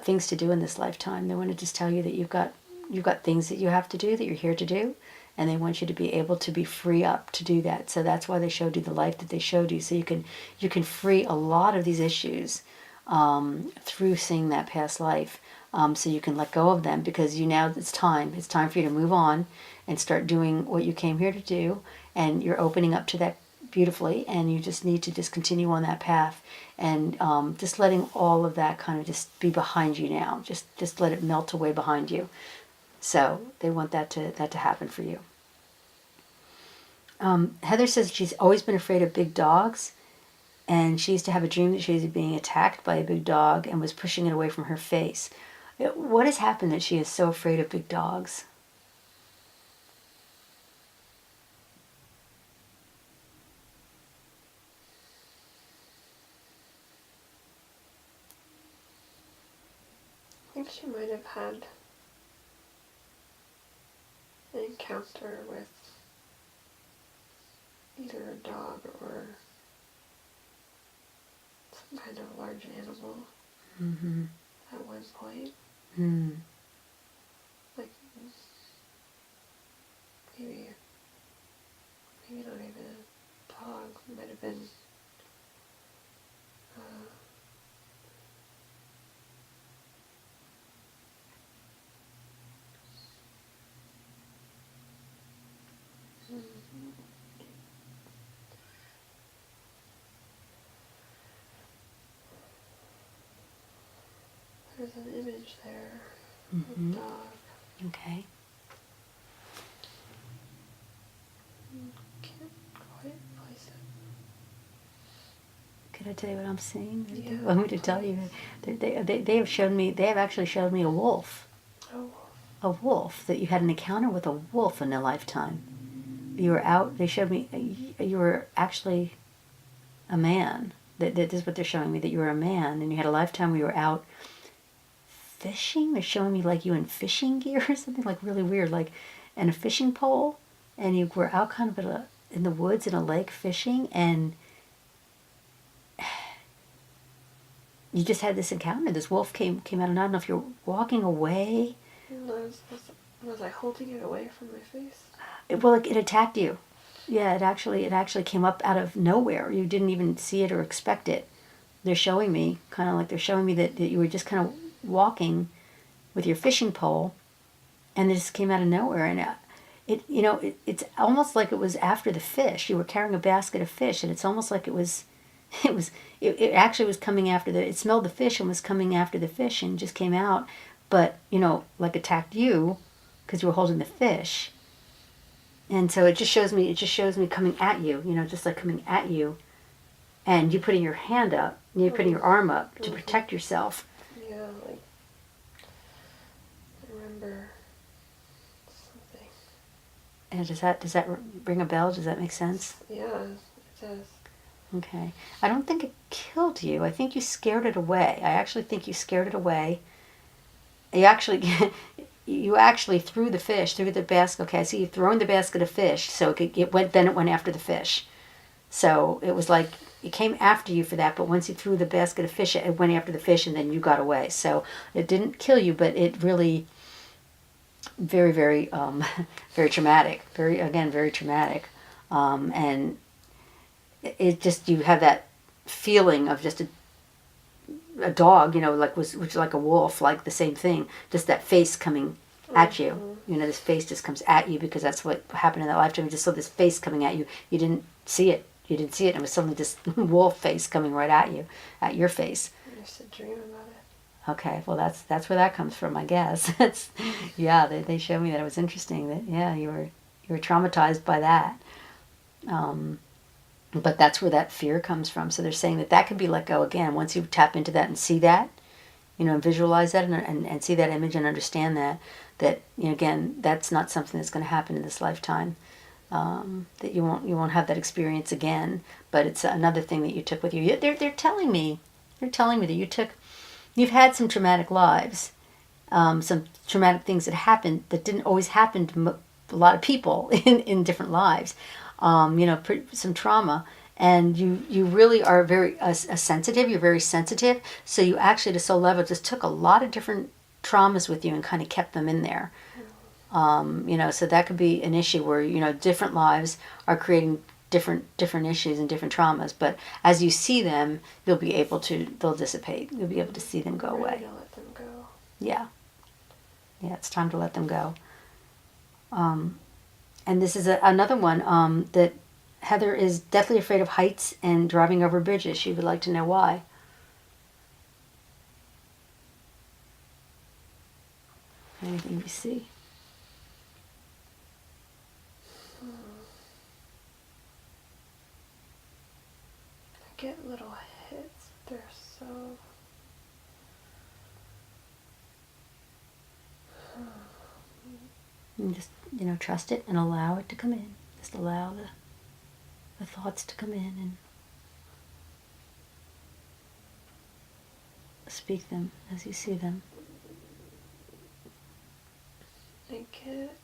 things to do in this lifetime. They want to just tell you that you've got things that you have to do, that you're here to do, and they want you to be able to be free up to do that. So that's why they showed you the life that they showed you, so you can free a lot of these issues through seeing that past life. So you can let go of them, because now it's time for you to move on and start doing what you came here to do, and you're opening up to that beautifully, and you just need to just continue on that path, and just letting all of that kind of just be behind you now. Just let it melt away behind you. So they want that to happen for you. Heather says she's always been afraid of big dogs, and she used to have a dream that she was being attacked by a big dog and was pushing it away from her face. What has happened that she is so afraid of big dogs? I think she might have had an encounter with either a dog or some kind of large animal Mm-hmm. at one point. Mm. Like, maybe not even a dog. It might have been there's an image there Mm-hmm. of a dog. Okay. Can't quite place it. Could I tell you what I'm seeing? Yeah, They want me to tell you. They have shown me. They have actually showed me a wolf. Oh. A wolf, that you had an encounter with a wolf in a lifetime. You were out. They showed me you were actually a man. This is what they're showing me, that you were a man, and you had a lifetime where you were out fishing. They're showing me like you in fishing gear or something, like really weird, like, and a fishing pole, and you were out kind of in the woods in a lake fishing, and you just had this encounter. This wolf came out, and I don't know if you're walking away. Was I holding it away from my face? It attacked you. Yeah, it actually came up out of nowhere. You didn't even see it or expect it. They're showing me, kind of like they're showing me that you were just kind of walking with your fishing pole, and it just came out of nowhere. And it's almost like it was after the fish. You were carrying a basket of fish, and it's almost like it actually was coming after it smelled the fish and was coming after the fish and just came out, but like attacked you because you were holding the fish. And so it just shows me coming at you, just like coming at you, and you putting your hand up, you putting your arm up to protect yourself. Yeah, like, I remember something. And does that ring a bell? Does that make sense? Yeah, it does. Okay. I don't think it killed you. I think you scared it away. I actually think you scared it away. You actually threw the fish through the basket. Okay, I see you throwing the basket of fish, so it went after the fish. So it was like it came after you for that, but once you threw the basket of fish, it went after the fish, and then you got away. So it didn't kill you, but it really very, very, very traumatic. Very traumatic, and it just, you have that feeling of just a dog, which is like a wolf, like the same thing, just that face coming at you. This face just comes at you because that's what happened in that lifetime. You just saw this face coming at you. You didn't see it. It was suddenly this wolf face coming right at you, at your face. I used to dream about it. Okay, well that's where that comes from, I guess. It's yeah, they showed me that. It was interesting that yeah, you were traumatized by that. But that's where that fear comes from. So they're saying that that can be let go again once you tap into that and see that, and visualize that and see that image and understand that again, that's not something that's going to happen in this lifetime. That you won't have that experience again. But it's another thing that you took with you. They're telling me that you've had some traumatic lives, some traumatic things that happened that didn't always happen to a lot of people in different lives. Some trauma, and you really are very sensitive. You're very sensitive, so you actually, to soul level, just took a lot of different traumas with you and kind of kept them in there. So that could be an issue where different lives are creating different issues and different traumas. But as you see them, they'll dissipate. You'll be able to see them go away. Ready to let them go. Yeah, it's time to let them go. And this is another one that Heather is deathly afraid of heights and driving over bridges. She would like to know why. Anything you see? I get little hits. They're so... And just, trust it and allow it to come in. Just allow the thoughts to come in and speak them as you see them. I get...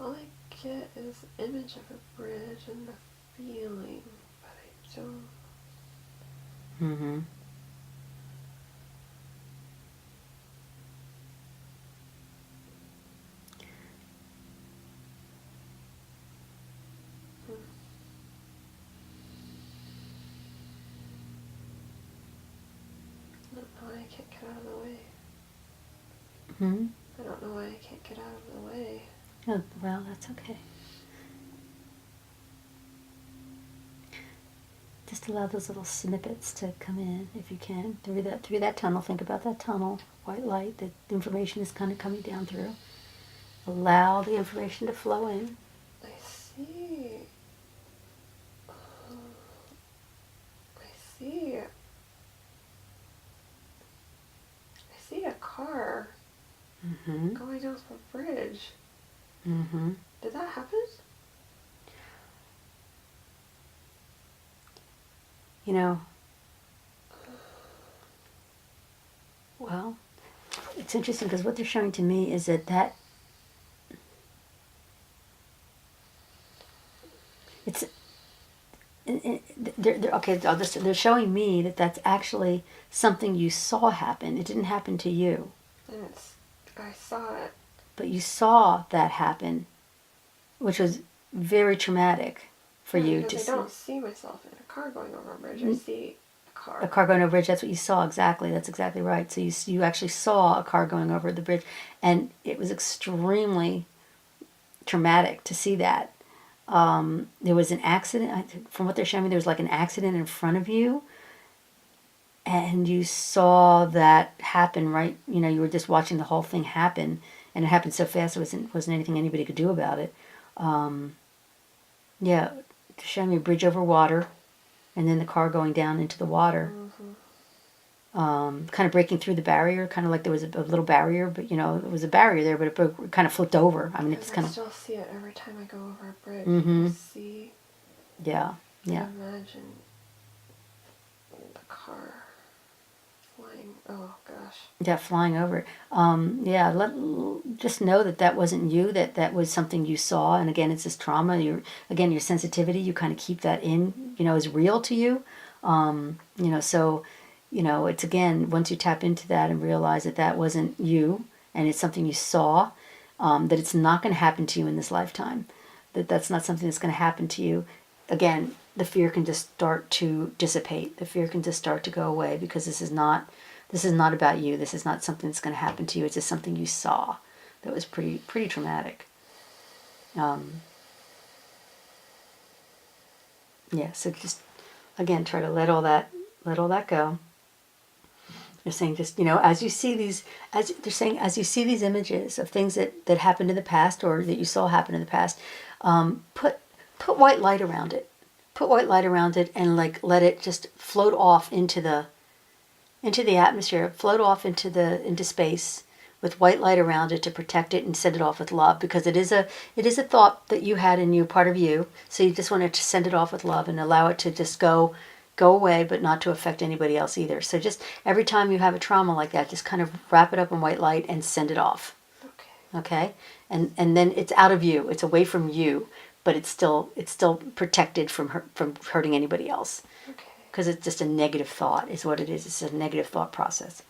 All I get is the image of a bridge and the feeling, but I don't... Mm-hmm. I don't know why I can't get out of the way. Hmm? I don't know why I can't get out of the way. Oh, well, that's okay. Just allow those little snippets to come in, if you can, through that tunnel. Think about that tunnel, white light that the information is kind of coming down through. Allow the information to flow in. I see. I see a car Mm-hmm. going off a bridge. Mm-hmm. Did that happen? Well, it's interesting because what they're showing to me is that it's okay. They're showing me that that's actually something you saw happen. It didn't happen to you, And I saw it. but you saw that happen, which was very traumatic for you to Because see. I don't see myself in a car going over a bridge. I see a car. A car going over a bridge. That's what you saw. Exactly. That's exactly right. So you actually saw a car going over the bridge, and it was extremely traumatic to see that. There was an accident. From what they're showing me, there was like an accident in front of you, and you saw that happen. Right. You were just watching the whole thing happen, and it happened so fast. It wasn't anything anybody could do about it. Yeah, to show me a bridge over water, and then the car going down into the water. Kind of breaking through the barrier, kind of like there was a little barrier, but there was a barrier there, but it kind of flipped over. I mean, it's kind I of... still see it every time I go over a bridge. Mm-hmm. I see... Yeah. Imagine the car flying... Oh, gosh. Yeah, flying over it. Just know that wasn't you, that was something you saw, and again, it's this trauma, your sensitivity, you kind of keep that in, is real to you. So... it's again, once you tap into that and realize that wasn't you and it's something you saw, that it's not going to happen to you in this lifetime, that's not something that's going to happen to you. Again, the fear can just start to dissipate. The fear can just start to go away because this is not about you. This is not something that's going to happen to you. It's just something you saw that was pretty traumatic. Yeah, so just, again, try to let all that go. They're saying just, as you see these, as they're saying, as you see these images of things that happened in the past or that you saw happen in the past, put white light around it. Put white light around it and like let it just float off into the atmosphere, float off into space with white light around it to protect it and send it off with love, because it is a thought that you had in you, part of you. So you just want to send it off with love and allow it to just go away, but not to affect anybody else either. So just every time you have a trauma like that, just kind of wrap it up in white light and send it off. Okay? And then it's out of you. It's away from you, but it's still protected from hurting anybody else. Okay. Because it's just a negative thought is what it is. It's a negative thought process.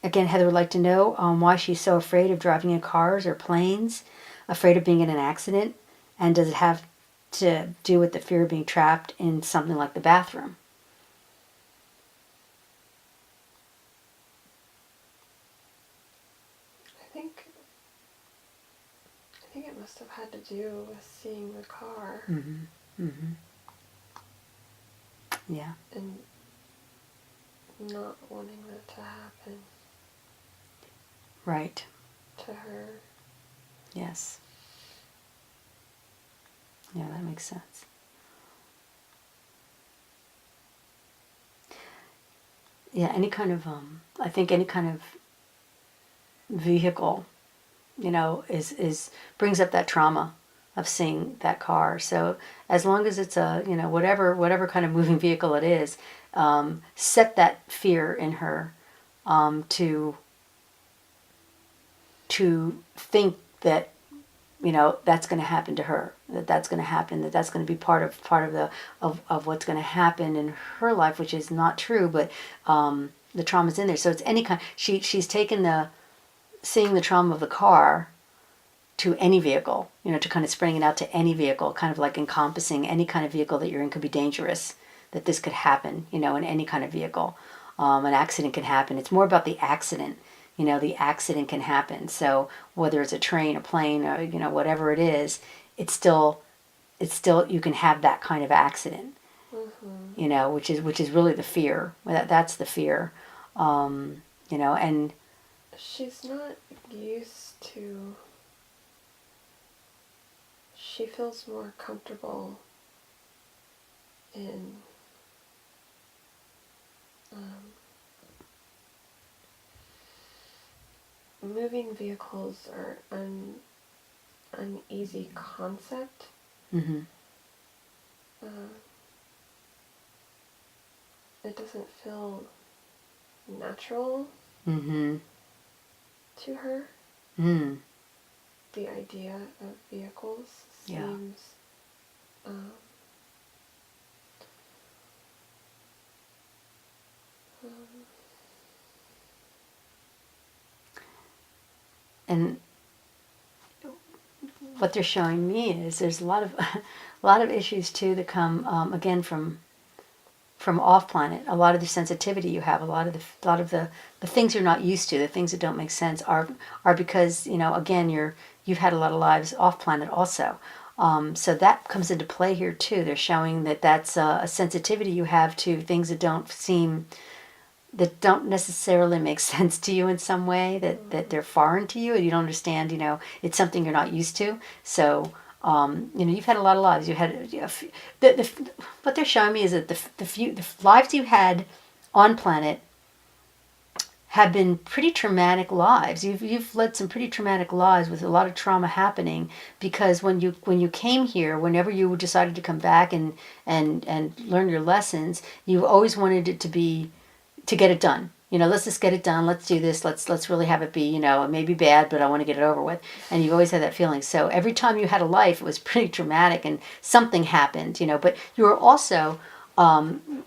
Again, Heather would like to know why she's so afraid of driving in cars or planes, afraid of being in an accident, and does it have to do with the fear of being trapped in something like the bathroom? I think it must have had to do with seeing the car. Mm-hmm. Mm-hmm. Yeah. And not wanting that to happen. Right. To her. Yes. Yeah, that makes sense. Yeah, any kind of, I think any kind of vehicle, is brings up that trauma of seeing that car. So as long as it's a, whatever kind of moving vehicle it is, set that fear in her, to think that, that's going to happen to her, that's going to happen, that's going to be part of what's going to happen in her life, which is not true, but the trauma's in there. So it's any kind. She's taken seeing the trauma of the car to any vehicle, to kind of spreading it out to any vehicle, kind of like encompassing any kind of vehicle that you're in could be dangerous, that this could happen, in any kind of vehicle. An accident can happen. It's more about the accident. The accident can happen. So whether it's a train, a plane, or, whatever it is, it's still, you can have that kind of accident, Mm-hmm. which is really the fear. That's the fear, and she's not used to, she feels more comfortable in moving vehicles are an easy concept. mm-hmm. It doesn't feel natural Mm-hmm. to her. Mm. The idea of vehicles seems And what they're showing me is there's a lot of issues too that come again from off planet. A lot of the sensitivity you have, a lot of the things you're not used to, the things that don't make sense are because again you've had a lot of lives off planet also. So that comes into play here too. They're showing that that's a sensitivity you have to things that that don't necessarily make sense to you in some way, that they're foreign to you and you don't understand, it's something you're not used to. So, you've had a lot of lives. You had, what they're showing me is that the lives you had on planet have been pretty traumatic lives. You've led some pretty traumatic lives with a lot of trauma happening, because when you came here, whenever you decided to come back and learn your lessons, you've always wanted it to get it done. Let's just get it done. Let's do this. Let's really have it be, it may be bad, but I want to get it over with. And you've always had that feeling. So every time you had a life, it was pretty traumatic and something happened, but you were also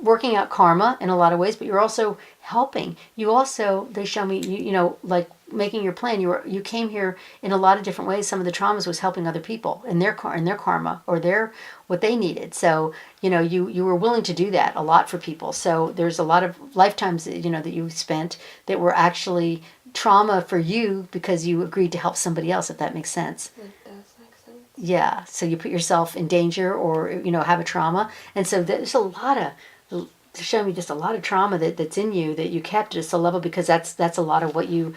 working out karma in a lot of ways, but you're also helping. They show me, like making your plan. You came here in a lot of different ways. Some of the traumas was helping other people in their karma or what they needed. So, you were willing to do that a lot for people. So there's a lot of lifetimes, that you've spent that were actually trauma for you because you agreed to help somebody else, if that makes sense. It does make sense. Yeah, so you put yourself in danger or, have a trauma. And so there's a lot of, to show me just a lot of trauma that's in you that you kept at a soul level because that's a lot of what you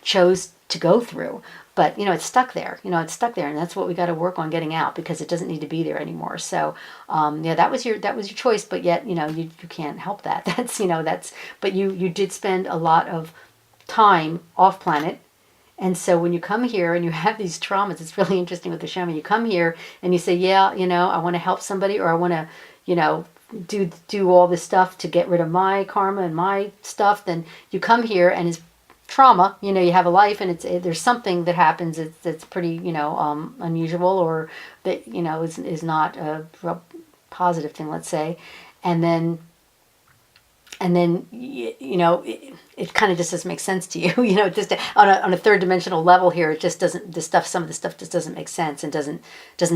chose to go through. But, it's stuck there. It's stuck there, and that's what we got to work on getting out because it doesn't need to be there anymore. So, that was your choice, but yet, you can't help that. But you did spend a lot of time off planet. And so when you come here and you have these traumas, it's really interesting with the shaman. You come here and you say, yeah, I want to help somebody, or I want to, do all this stuff to get rid of my karma and my stuff. Then you come here and it's trauma. You have a life, and there's something that happens that's pretty, unusual, or that is not a real positive thing, let's say, and then it kind of just doesn't make sense to you. Just on a third dimensional level here, it just doesn't. Some of the stuff just doesn't make sense and doesn't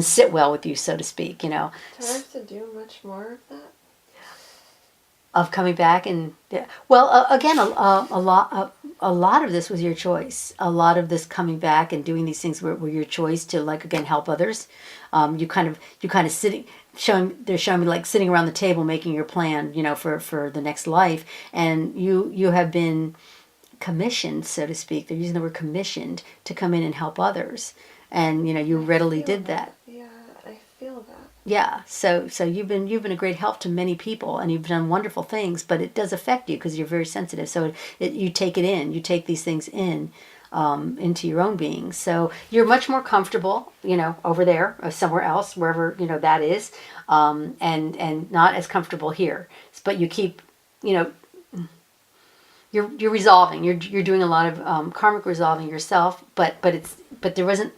sit well with you, so to speak. Do I have to do much more of that? Of coming back and again, a lot of this was your choice. A lot of this coming back and doing these things were your choice to, like, again, help others. You kind of sitting. They're showing me like sitting around the table making your plan, for the next life, and you have been commissioned, so to speak. They're using the word commissioned to come in and help others, and you readily did that. Yeah, I feel that. Yeah, so you've been a great help to many people, and you've done wonderful things, but it does affect you because you're very sensitive. So you take it in, you take these things in. Into your own being. So you're much more comfortable, over there or somewhere else, wherever, that is, and not as comfortable here. But you keep, you're resolving. You're doing a lot of karmic resolving yourself, but there wasn't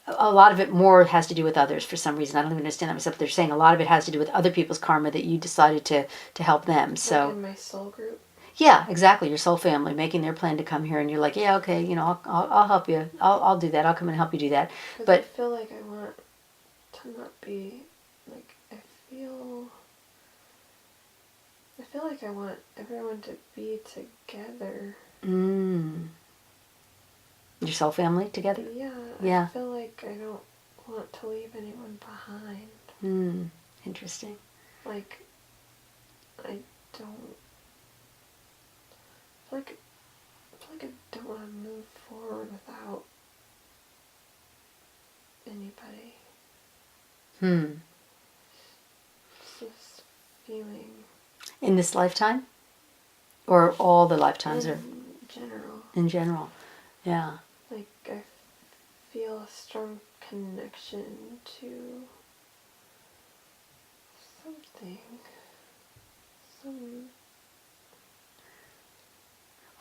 a lot of it. More has to do with others for some reason. I don't even understand that myself. But they're saying a lot of it has to do with other people's karma that you decided to help them. So like in my soul group. Yeah, exactly. Your soul family making their plan to come here, and you're like, yeah, okay, I'll help you. I'll do that. I'll come and help you do that. But I feel like I want to not be like I feel like I want everyone to be together. Your soul family together. Yeah. I feel like I don't want to leave anyone behind. Interesting. Like I don't. I feel like I don't want to move forward without anybody. It's this feeling. In this lifetime? Or all the lifetimes? In general. Yeah. Like I feel a strong connection to something.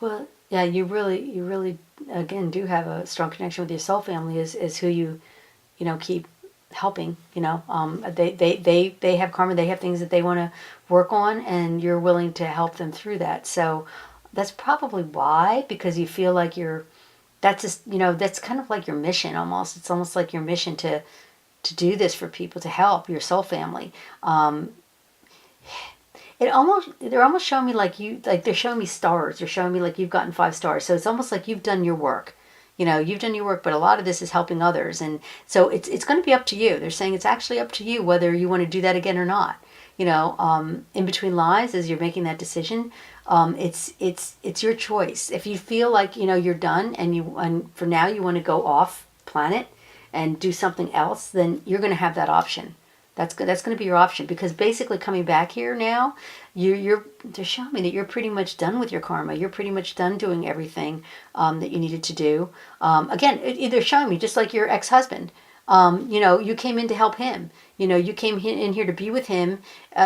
Well, yeah, you really, again, do have a strong connection with your soul family. Is who you keep helping. They have karma. They have things that they want to work on, and you're willing to help them through that. So that's probably why, because you feel like that's just, that's kind of like your mission almost. It's almost like your mission to do this for people, to help your soul family. They're almost showing me like they're showing me stars. They're showing me like you've gotten 5 stars. So it's almost like you've done your work. You've done your work, but a lot of this is helping others. And so it's going to be up to you. They're saying it's actually up to you whether you want to do that again or not. In between lives, as you're making that decision, it's your choice. If you feel like, you're done and for now you want to go off planet and do something else, then you're going to have that option. That's going to be your option, because basically coming back here now, they're showing me that you're pretty much done with your karma. You're pretty much done doing everything that you needed to do. Again, they're showing me just like your ex-husband. You came in to help him. You came in here to be with him,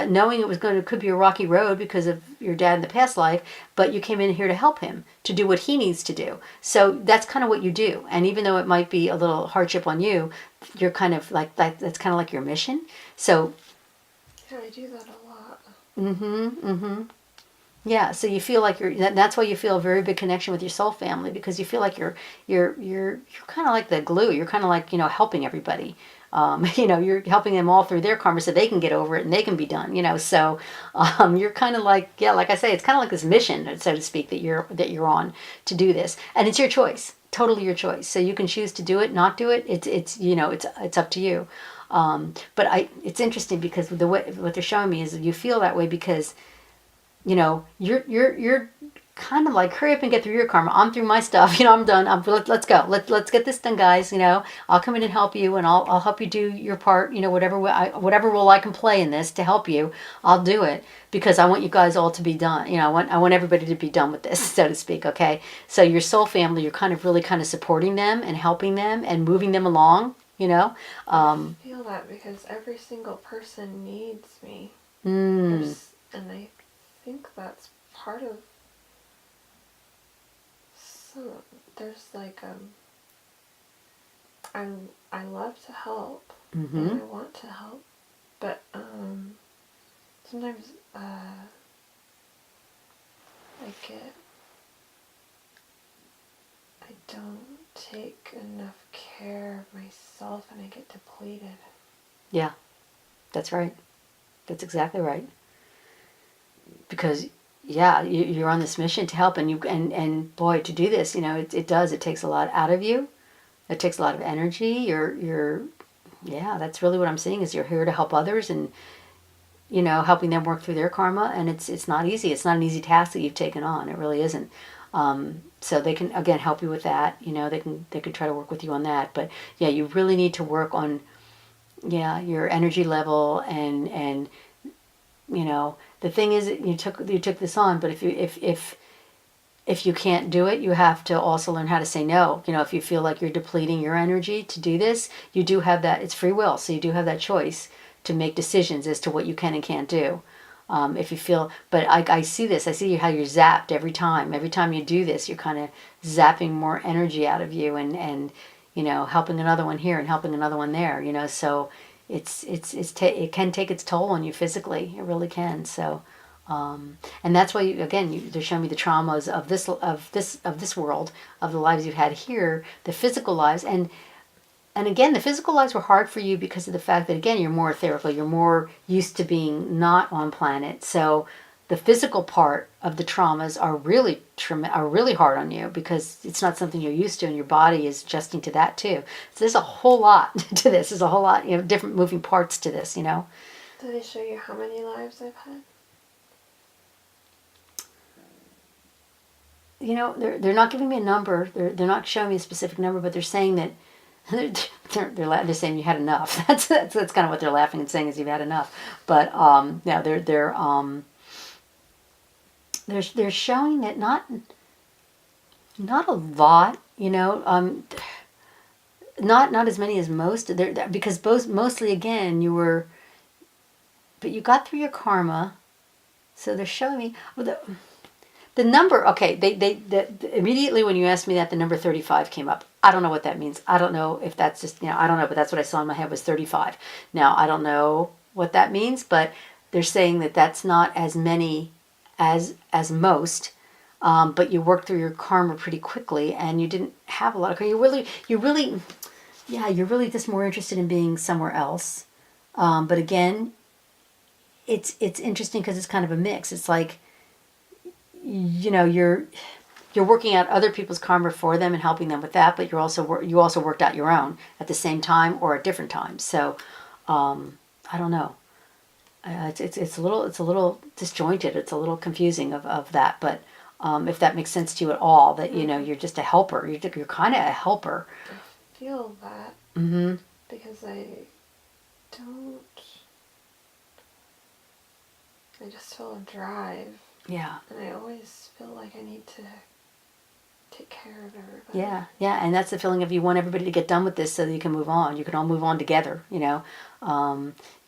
knowing it could be a rocky road because of your dad in the past life, but you came in here to help him, to do what he needs to do. So that's kind of what you do. And even though it might be a little hardship on you, you're kind of like that's kind of like your mission. So yeah, I do that a lot. Yeah, so you feel like that's why you feel a very big connection with your soul family, because you feel like you're kind of like the glue. You're kind of like, helping everybody. You're helping them all through their karma so they can get over it and they can be done. So you're kind of like, yeah, like I say, it's kind of like this mission, so to speak, that you're on to do this, and it's your choice, totally your choice. So you can choose to do it, not do it. It's up to you. It's interesting because the way what they're showing me is that you feel that way because you're kind of like, hurry up and get through your karma. I'm through my stuff. I'm done. Let's go. Let's get this done, guys. I'll come in and help you, and I'll help you do your part. Whatever role I can play in this to help you, I'll do it because I want you guys all to be done. I want everybody to be done with this, so to speak. Okay. So your soul family, you're kind of supporting them and helping them and moving them along. I feel that because every single person needs me. And I think that's part of. So there's like I love to help and I want to help, but sometimes I don't take enough care of myself and I get depleted. Yeah, that's right. That's exactly right. Because yeah, you're on this mission to help, and boy, to do this, it does. It takes a lot out of you. It takes a lot of energy. Yeah, that's really what I'm seeing is you're here to help others and helping them work through their karma, and it's not easy. It's not an easy task that you've taken on. It really isn't. So they can again help you with that. They can try to work with you on that. But yeah, you really need to work on your energy level and the thing is you took this on, but if you can't do it, you have to also learn how to say no. If you feel like you're depleting your energy to do this, you do have that. It's free will, so you do have that choice to make decisions as to what you can and can't do. If you feel, but I see this. I see how you're zapped every time. Every time you do this, you're kind of zapping more energy out of you, and helping another one here and helping another one there. So it can take its toll on you physically. It really can. So, and that's why they're showing me the traumas of this world, of the lives you've had here, the physical lives, and again, the physical lives were hard for you because of the fact that again you're more etherical, you're more used to being not on planet. So the physical part of the traumas are really hard on you because it's not something you're used to, and your body is adjusting to that too. So there's a whole lot to this. There's a whole lot, different moving parts to this. Do they show you how many lives I've had? They're not giving me a number. They're not showing me a specific number, but they're saying that they're saying you had enough. That's kind of what they're laughing and saying is you've had enough. But they're showing that not a lot. Not as many as most. Because mostly again but you got through your karma. So they're showing me the number. Okay, they immediately when you asked me that, the number 35 came up. I don't know what that means. I don't know if that's just I don't know, but that's what I saw in my head was 35. Now I don't know what that means, but they're saying that that's not as many as most. But you worked through your karma pretty quickly, and you didn't have a lot of karma. You're really just more interested in being somewhere else. But again, it's interesting because it's kind of a mix. It's like, you're working out other people's karma for them and helping them with that, but you also worked out your own at the same time or at different times. So I don't know. It's a little disjointed. It's a little confusing of that, but if that makes sense to you at all, that you're just a helper. You're kind of a helper. I feel that because I just feel a drive. Yeah. And I always feel like I need to take care of everybody. Yeah, and that's the feeling of you want everybody to get done with this so that you can move on. You can all move on together, You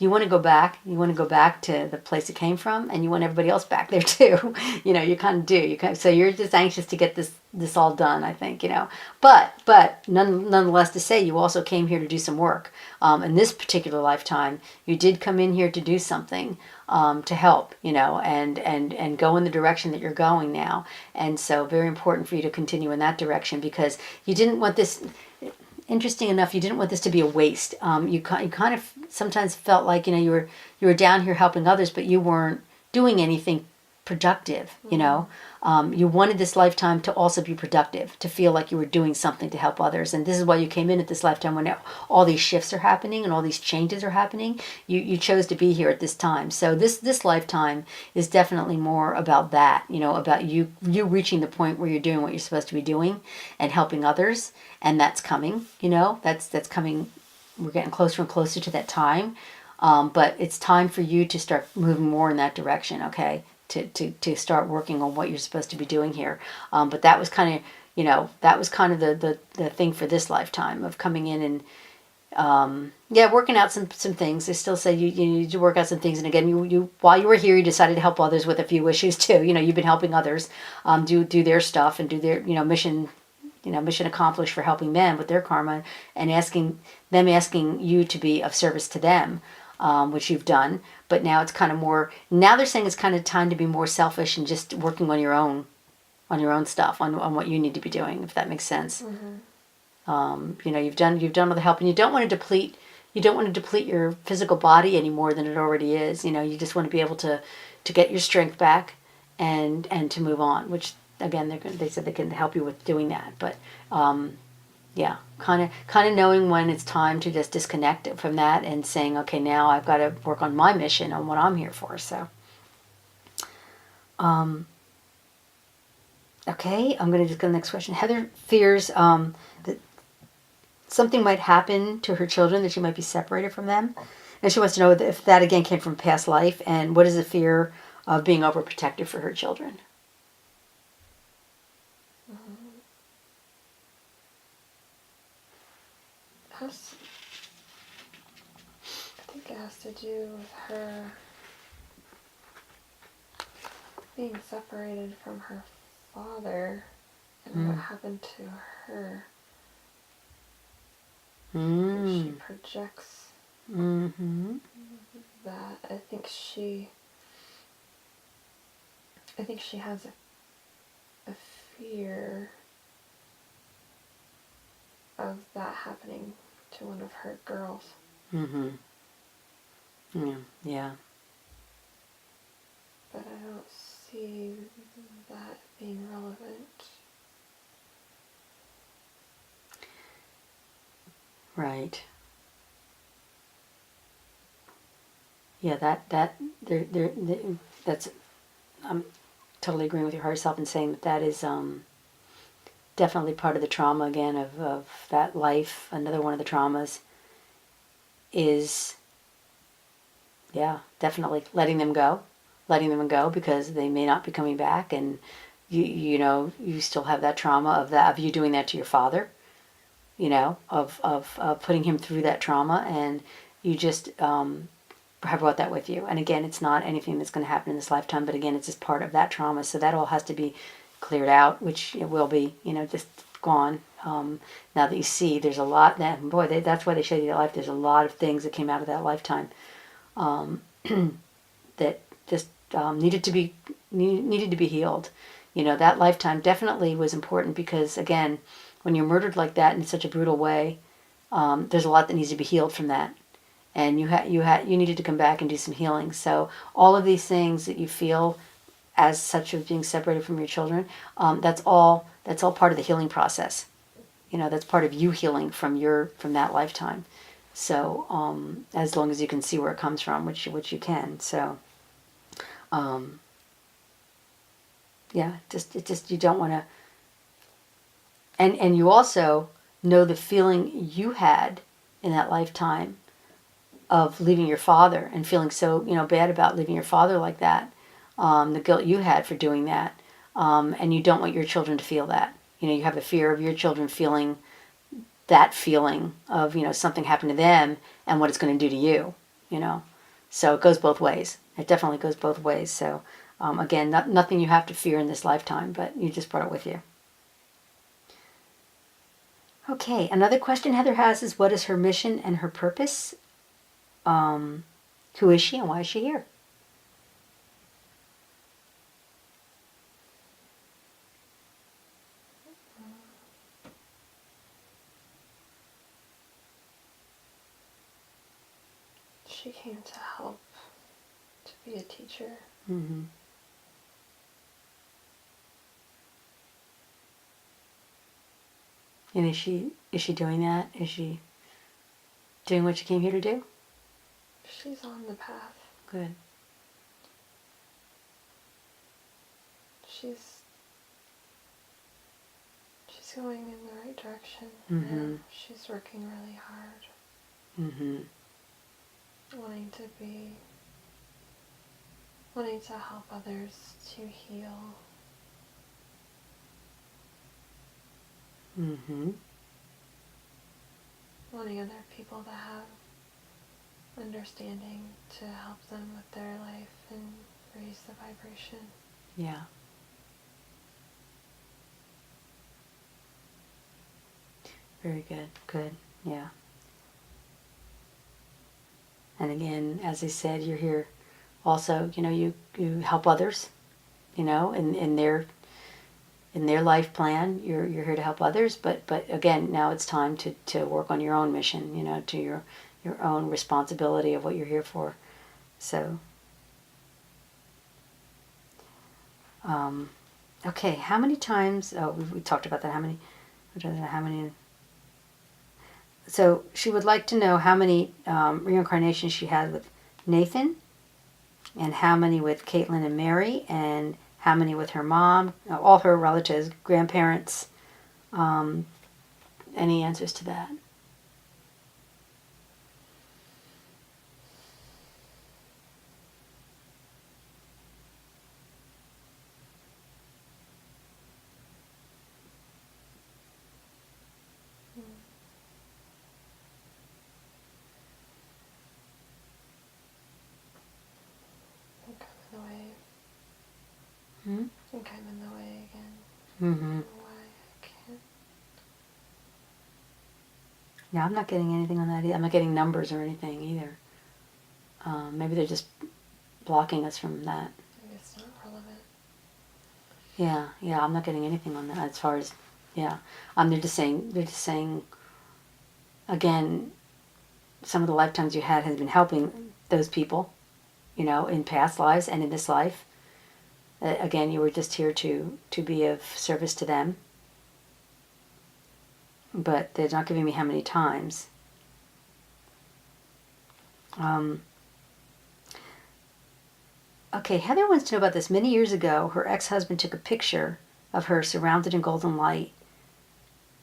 want to go back. You want to go back to the place it came from, and you want everybody else back there too. You kind of do. So you're just anxious to get this all done, I think, But nonetheless, to say you also came here to do some work. In this particular lifetime, you did come in here to do something, to help, and go in the direction that you're going now. And so very important for you to continue in that direction because you didn't want this. interesting enough, you didn't want this to be a waste. You kind of sometimes felt like, you were down here helping others, but you weren't doing anything productive. You wanted this lifetime to also be productive, to feel like you were doing something to help others. And this is why you came in at this lifetime when all these shifts are happening and all these changes are happening. You chose to be here at this time. So this lifetime is definitely more about that, about you reaching the point where you're doing what you're supposed to be doing and helping others. And that's coming, that's coming. We're getting closer and closer to that time. But it's time for you to start moving more in that direction, okay? To start working on what you're supposed to be doing here. But that was kind of, the thing for this lifetime of coming in and, working out some things. They still say you need to work out some things. And again, you while you were here, you decided to help others with a few issues too. You've been helping others do their stuff and do their, mission accomplished for helping them with their karma and asking you to be of service to them. Which you've done, but now it's kind of more. Now they're saying it's kind of time to be more selfish and just working on your own stuff, on what you need to be doing, if that makes sense. Mm-hmm. You've done all the help, and you don't want to deplete. You don't want to deplete your physical body any more than it already is. You just want to be able to get your strength back, and to move on. Which again, they said they can help you with doing that, but. Yeah, kind of knowing when it's time to just disconnect it from that and saying, okay, now I've got to work on my mission, on what I'm here for. So, okay, I'm going to just go to the next question. Heather fears that something might happen to her children, that she might be separated from them. And she wants to know if that again came from past life, and what is the fear of being overprotective for her children. I think it has to do with her being separated from her father and what happened to her. She projects that. I think she has a fear of that happening to one of her girls. Yeah. But I don't see that being relevant. Right. Yeah, that's. I'm totally agreeing with your higher self and saying that is definitely part of the trauma again of that life. Another one of the traumas is, definitely letting them go because they may not be coming back, and you still have that trauma of you doing that to your father, of putting him through that trauma, and you just have brought that with you. And again, it's not anything that's going to happen in this lifetime, but again, it's just part of that trauma. So that all has to be cleared out, which it will be, just gone. Now that you see, there's a lot that, that's why they show you that life. There's a lot of things that came out of that lifetime that just needed to be healed. That lifetime definitely was important because, again, when you're murdered like that in such a brutal way, there's a lot that needs to be healed from that. And you needed to come back and do some healing. So all of these things that you feel as such of being separated from your children, that's all part of the healing process. That's part of you healing from that lifetime. So as long as you can see where it comes from, which you can. So just you don't want to. And you also know the feeling you had in that lifetime of leaving your father and feeling so bad about leaving your father like that, the guilt you had for doing that, and you don't want your children to feel that. You have a fear of your children feeling that feeling of something happened to them and what it's going to do to you. So it goes both ways. It definitely goes both ways. So again, nothing you have to fear in this lifetime, but you just brought it with you. Okay, another question Heather has is, what is her mission and her purpose? Who is she and why is she here? came to help, to be a teacher. Mm-hmm. And is she doing that? Is she doing what she came here to do? She's on the path. Good. She's going in the right direction. Mm-hmm. Yeah, she's working really hard. Mm-hmm. Wanting to help others to heal. Mm-hmm. Wanting other people to have understanding to help them with their life and raise the vibration. Yeah. Very good. Good. Yeah. And again, as I said, you're here also, you help others, in their life plan. You're here to help others, but again, now it's time to work on your own mission, to your own responsibility of what you're here for. So okay, how many times, we talked about that, how many, so she would like to know how many reincarnations she had with Nathan, and how many with Caitlin and Mary, and how many with her mom, all her relatives, grandparents. Any answers to that? I think I'm in the way. Hmm? I think I'm in the way again. Mm-hmm. Why I can't. Yeah, I'm not getting anything on that either. I'm not getting numbers or anything either. Maybe they're just blocking us from that. Maybe it's not relevant. Yeah, I'm not getting anything on that as far as, yeah. They're just saying, again, some of the lifetimes you had has been helping those people, in past lives and in this life. Again, you were just here to be of service to them. But they're not giving me how many times. Okay, Heather wants to know about this. Many years ago, her ex-husband took a picture of her surrounded in golden light.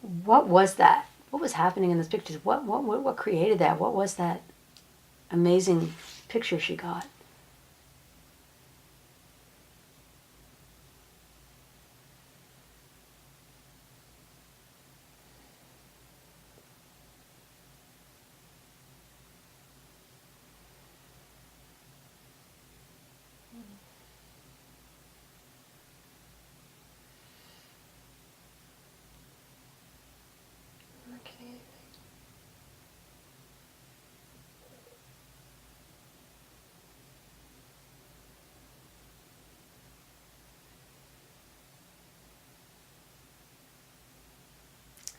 What was that? What was happening in those pictures? What created that? What was that amazing picture she got? I'm not getting anything.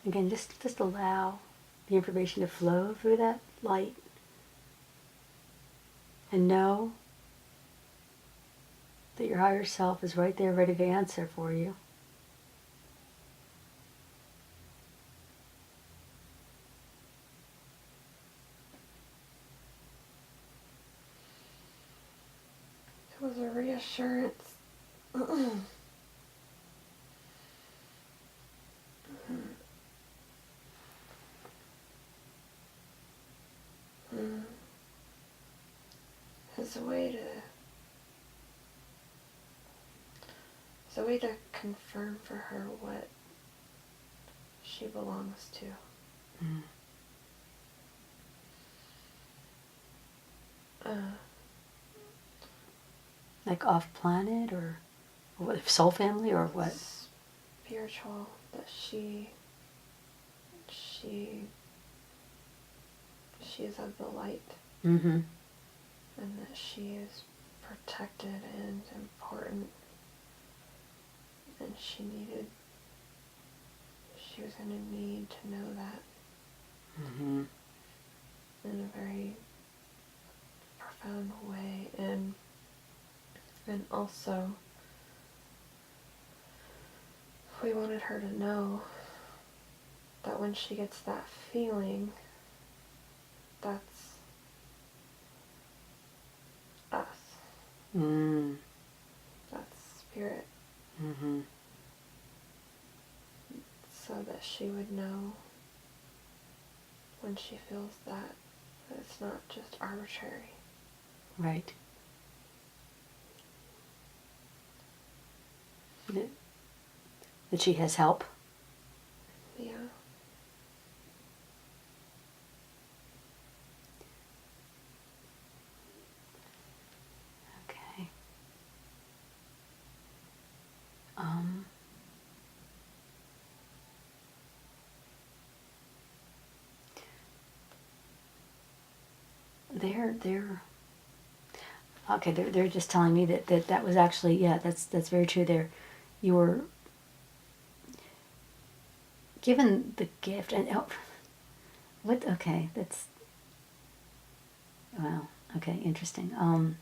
Again, just allow the information to flow through that light. And know that your higher self is right there ready to answer for you. It was a reassurance. It's a way to confirm for her what she belongs to. Mm. Like off planet or what, soul family or what? Spiritual, that she is of the light. Mm-hmm. And that she is protected and important. And she was going to need to know that. Mm-hmm. In a very found a way in. And also, we wanted her to know that when she gets that feeling, that's us. That's spirit. Mm-hmm. So that she would know when she feels that it's not just arbitrary. Right. That she has help. Yeah. Okay. They're okay. They're just telling me that was actually, yeah, that's very true. There, you were given the gift, and what? Okay, that's wow. Okay, interesting.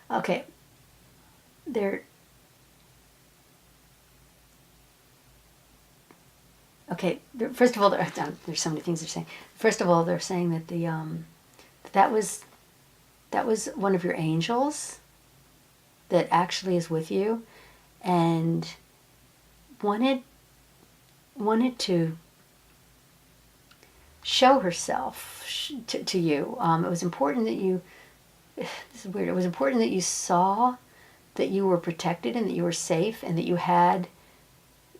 Okay, they're okay. First of all, there's so many things they're saying. First of all, they're saying that that was one of your angels that actually is with you, and wanted to show herself to you. It was important that you. This is weird. It was important that you saw that you were protected and that you were safe and that you had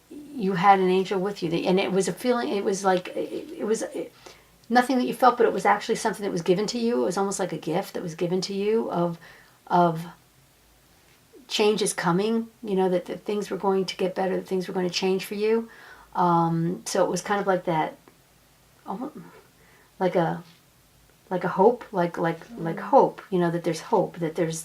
an angel with you. And it was a feeling. It was like it was nothing that you felt, but it was actually something that was given to you. It was almost like a gift that was given to you of change is coming. You know that things were going to get better. That things were going to change for you. So it was kind of like that, almost like a hope, like hope. You know that there's hope. That there's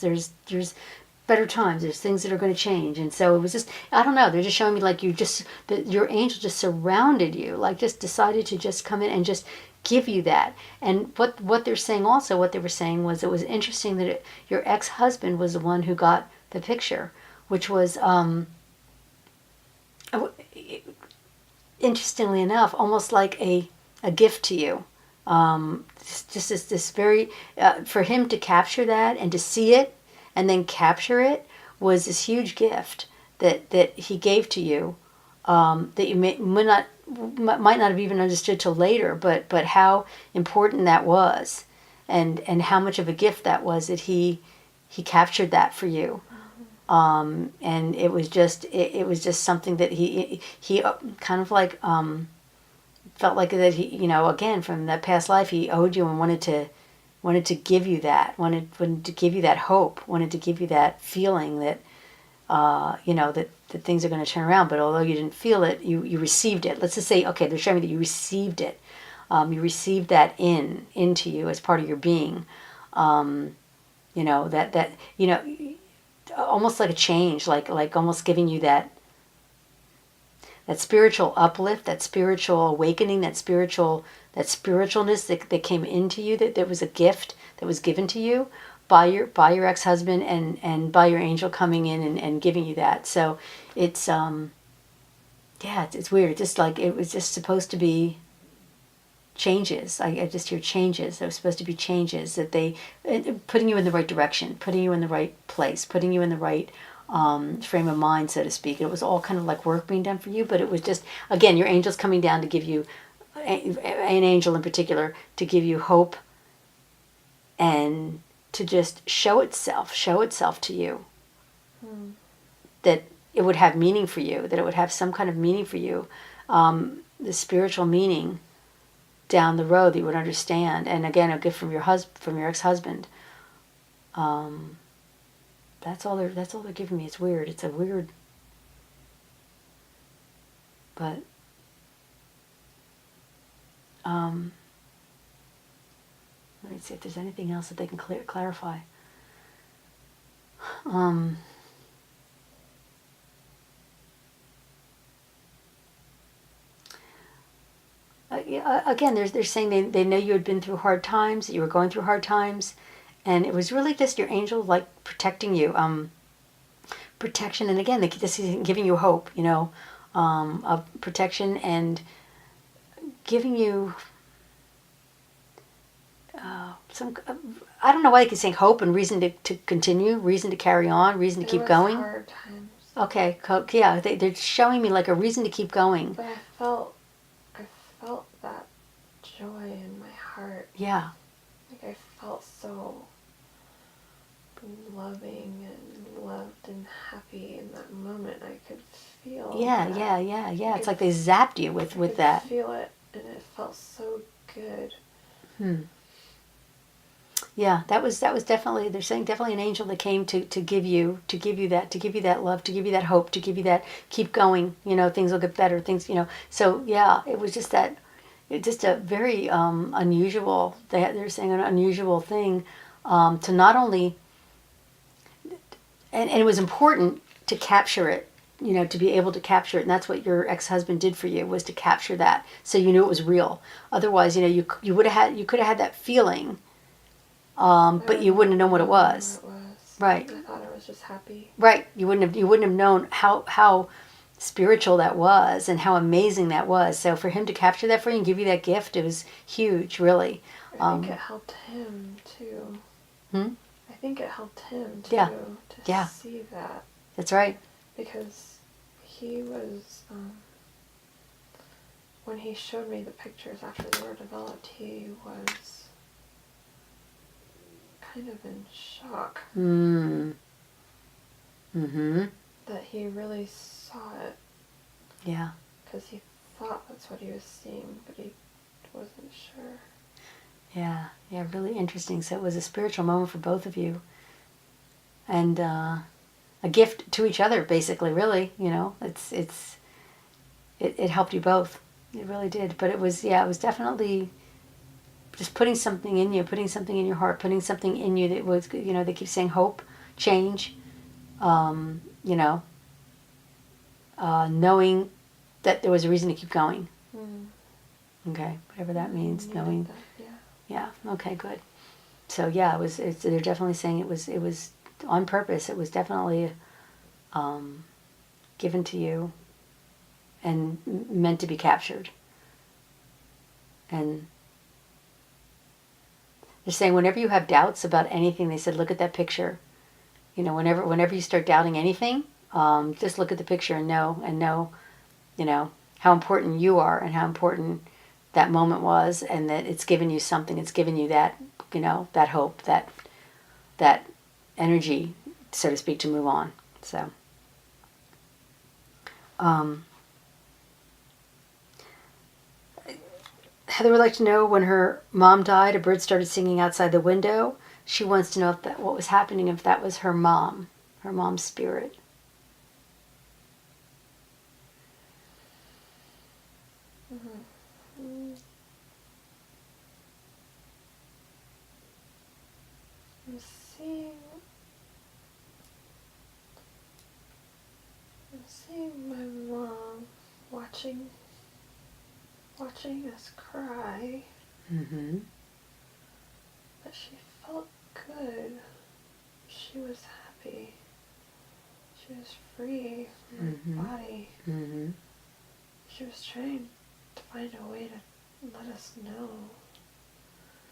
better times. There's things that are going to change. And so it was just, I don't know. They're just showing me like that your angel just surrounded you, like just decided to just come in and just give you that. And what they're saying also, what they were saying was it was interesting that your ex-husband was the one who got the picture, which was interestingly enough, almost like a gift to you. Just this very, for him to capture that and to see it and then capture it was this huge gift that he gave to you, that you might not have even understood till later, but how important that was, and how much of a gift that was that he captured that for you. And it was just something that he kind of like felt like that he, again from that past life, he owed you and wanted to give you that, wanted to give you that hope, wanted to give you that feeling that that things are going to turn around. But although you didn't feel it, you received it. Let's just say, okay, they're showing me that you received it. You received that into you as part of your being. That almost like a change, like almost giving you that spiritual uplift, that spiritual awakening, that spiritualness that came into you, that was a gift that was given to you by your ex-husband and by your angel coming in and giving you that. So it's it's weird. It's just like it was just supposed to be changes. I just hear changes. There was supposed to be changes, that they putting you in the right direction, putting you in the right place, putting you in the right frame of mind, so to speak. It was all kind of like work being done for you, but it was just, again, your angel's coming down to give you, an angel in particular, to give you hope and to just show itself to you. That it would have meaning for you, that it would have some kind of meaning for you, the spiritual meaning down the road that you would understand. And again, a gift from your ex-husband. That's all they're giving me. It's weird. It's a weird, but let me see if there's anything else that they can clarify. Again, they're saying they know you had been through hard times, that you were going through hard times, And it was really just your angel, like, protecting you. Protection, and again, this is giving you hope, of protection and giving you some, I don't know why they keep saying hope and reason to continue, reason to carry on, reason to keep going. Hard times. Okay, yeah, they're showing me like a reason to keep going. But I felt that joy in my heart. Yeah. Like I felt so loving and loved and happy in that moment. I could feel Yeah, that. It's like they zapped you with that. I could feel it, and it felt so good. Yeah, that was definitely, they're saying definitely an angel that came to give you that love, to give you that hope, to give you that keep going, things will get better, so yeah, it was just that, just a very unusual, they're saying an unusual thing, to not only, and it was important to capture it, to be able to capture it, and that's what your ex-husband did for you, was to capture that, so you knew it was real. Otherwise, you could have had that feeling, but you wouldn't have known what it was. Right. I thought I was just happy. Right. You wouldn't have known how spiritual that was and how amazing that was. So for him to capture that for you and give you that gift, it was huge, really. I think it helped him too. I think it helped him too, to see that. That's right. Because he was, when he showed me the pictures after they were developed, he was kind of in shock. That he really saw it. Yeah. Because he thought that's what he was seeing, but he wasn't sure. Yeah, really interesting. So it was a spiritual moment for both of you. And a gift to each other, basically, really, it helped you both. It really did. But it was definitely just putting something in you, putting something in your heart, putting something in you that was, they keep saying hope, change, knowing that there was a reason to keep going. Okay, whatever that means, knowing. That, yeah. Okay, good. So yeah, they're definitely saying it was on purpose. It was definitely given to you and meant to be captured. And they're saying whenever you have doubts about anything, they said, look at that picture. Whenever you start doubting anything, just look at the picture and know, how important you are and how important that moment was, and that it's given you something. It's given you that, that hope, that energy, so to speak, to move on. So, Heather would like to know, when her mom died, a bird started singing outside the window. She wants to know what was happening, if that was her mom's spirit. I'm seeing my mom watching us cry. But she felt good. She was happy. She was free from her body. She was trying to find a way to let us know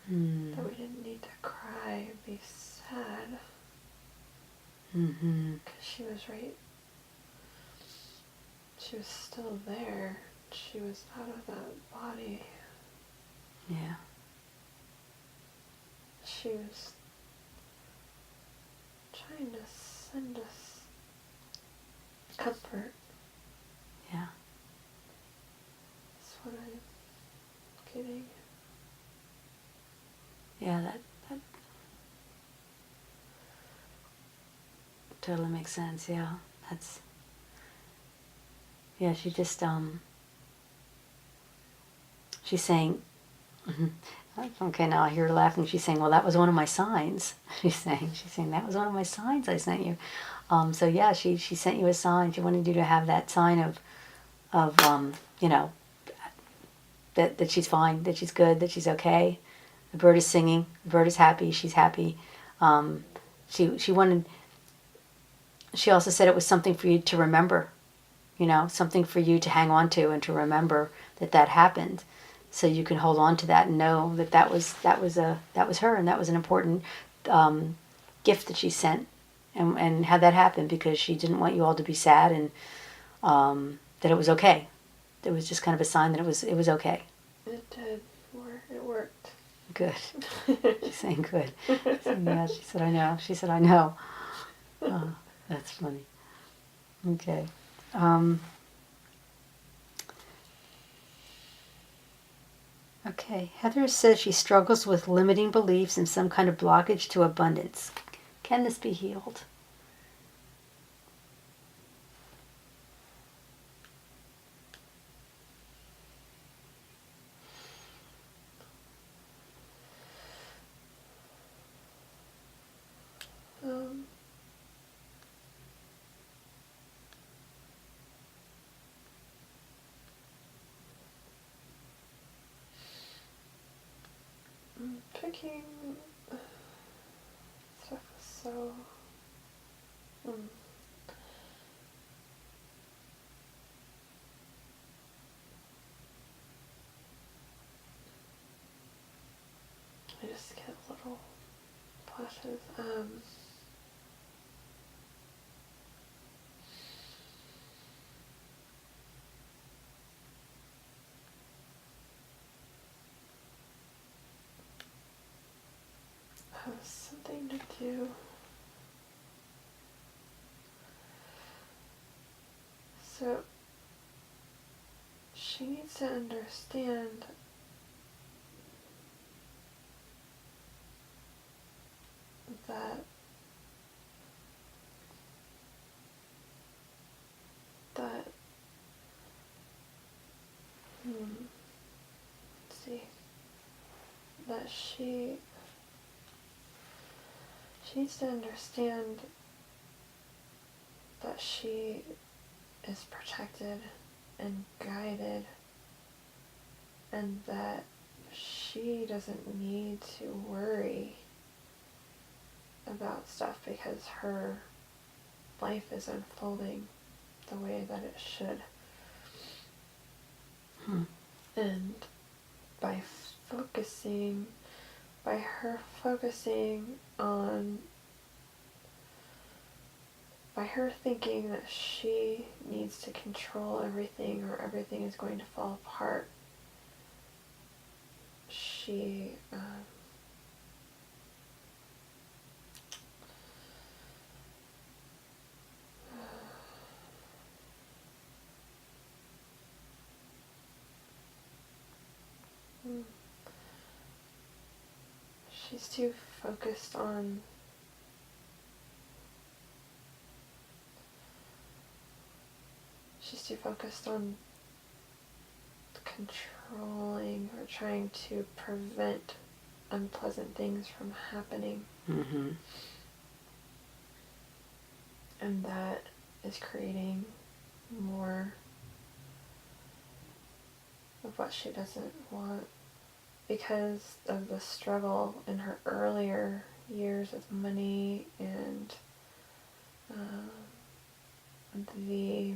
that we didn't need to cry and be sad. Because she was right. She was still there. She was out of that body. Yeah. She was trying to send us comfort. Yeah. That's what I'm getting. Yeah, that totally makes sense. Yeah, she just she's saying, okay, now I hear her laughing. She's saying, well, that was one of my signs. She's saying that was one of my signs I sent you. So yeah, she sent you a sign. She wanted you to have that sign of that she's fine, that she's good, that she's okay. The bird is singing. The bird is happy. She's happy. She wanted. She also said it was something for you to remember, something for you to hang on to and to remember that happened, so you can hold on to that and know that was her, and that was an important gift that she sent, and had that happen because she didn't want you all to be sad, and that it was okay. It was just kind of a sign that it was okay. It did. It worked. Good. She's saying good. Saying, yeah, she said I know. She said I know. Oh, that's funny. Okay. Okay. Heather says she struggles with limiting beliefs and some kind of blockage to abundance. Can this be healed? Picking stuff is so. I just get little flashes. Has something to do. So she needs to understand that let's see, that she needs to understand that she is protected and guided, and that she doesn't need to worry about stuff because her life is unfolding the way that it should. And by her thinking that she needs to control everything or everything is going to fall apart, she's too focused on controlling or trying to prevent unpleasant things from happening. And that is creating more of what she doesn't want because of the struggle in her earlier years with money and the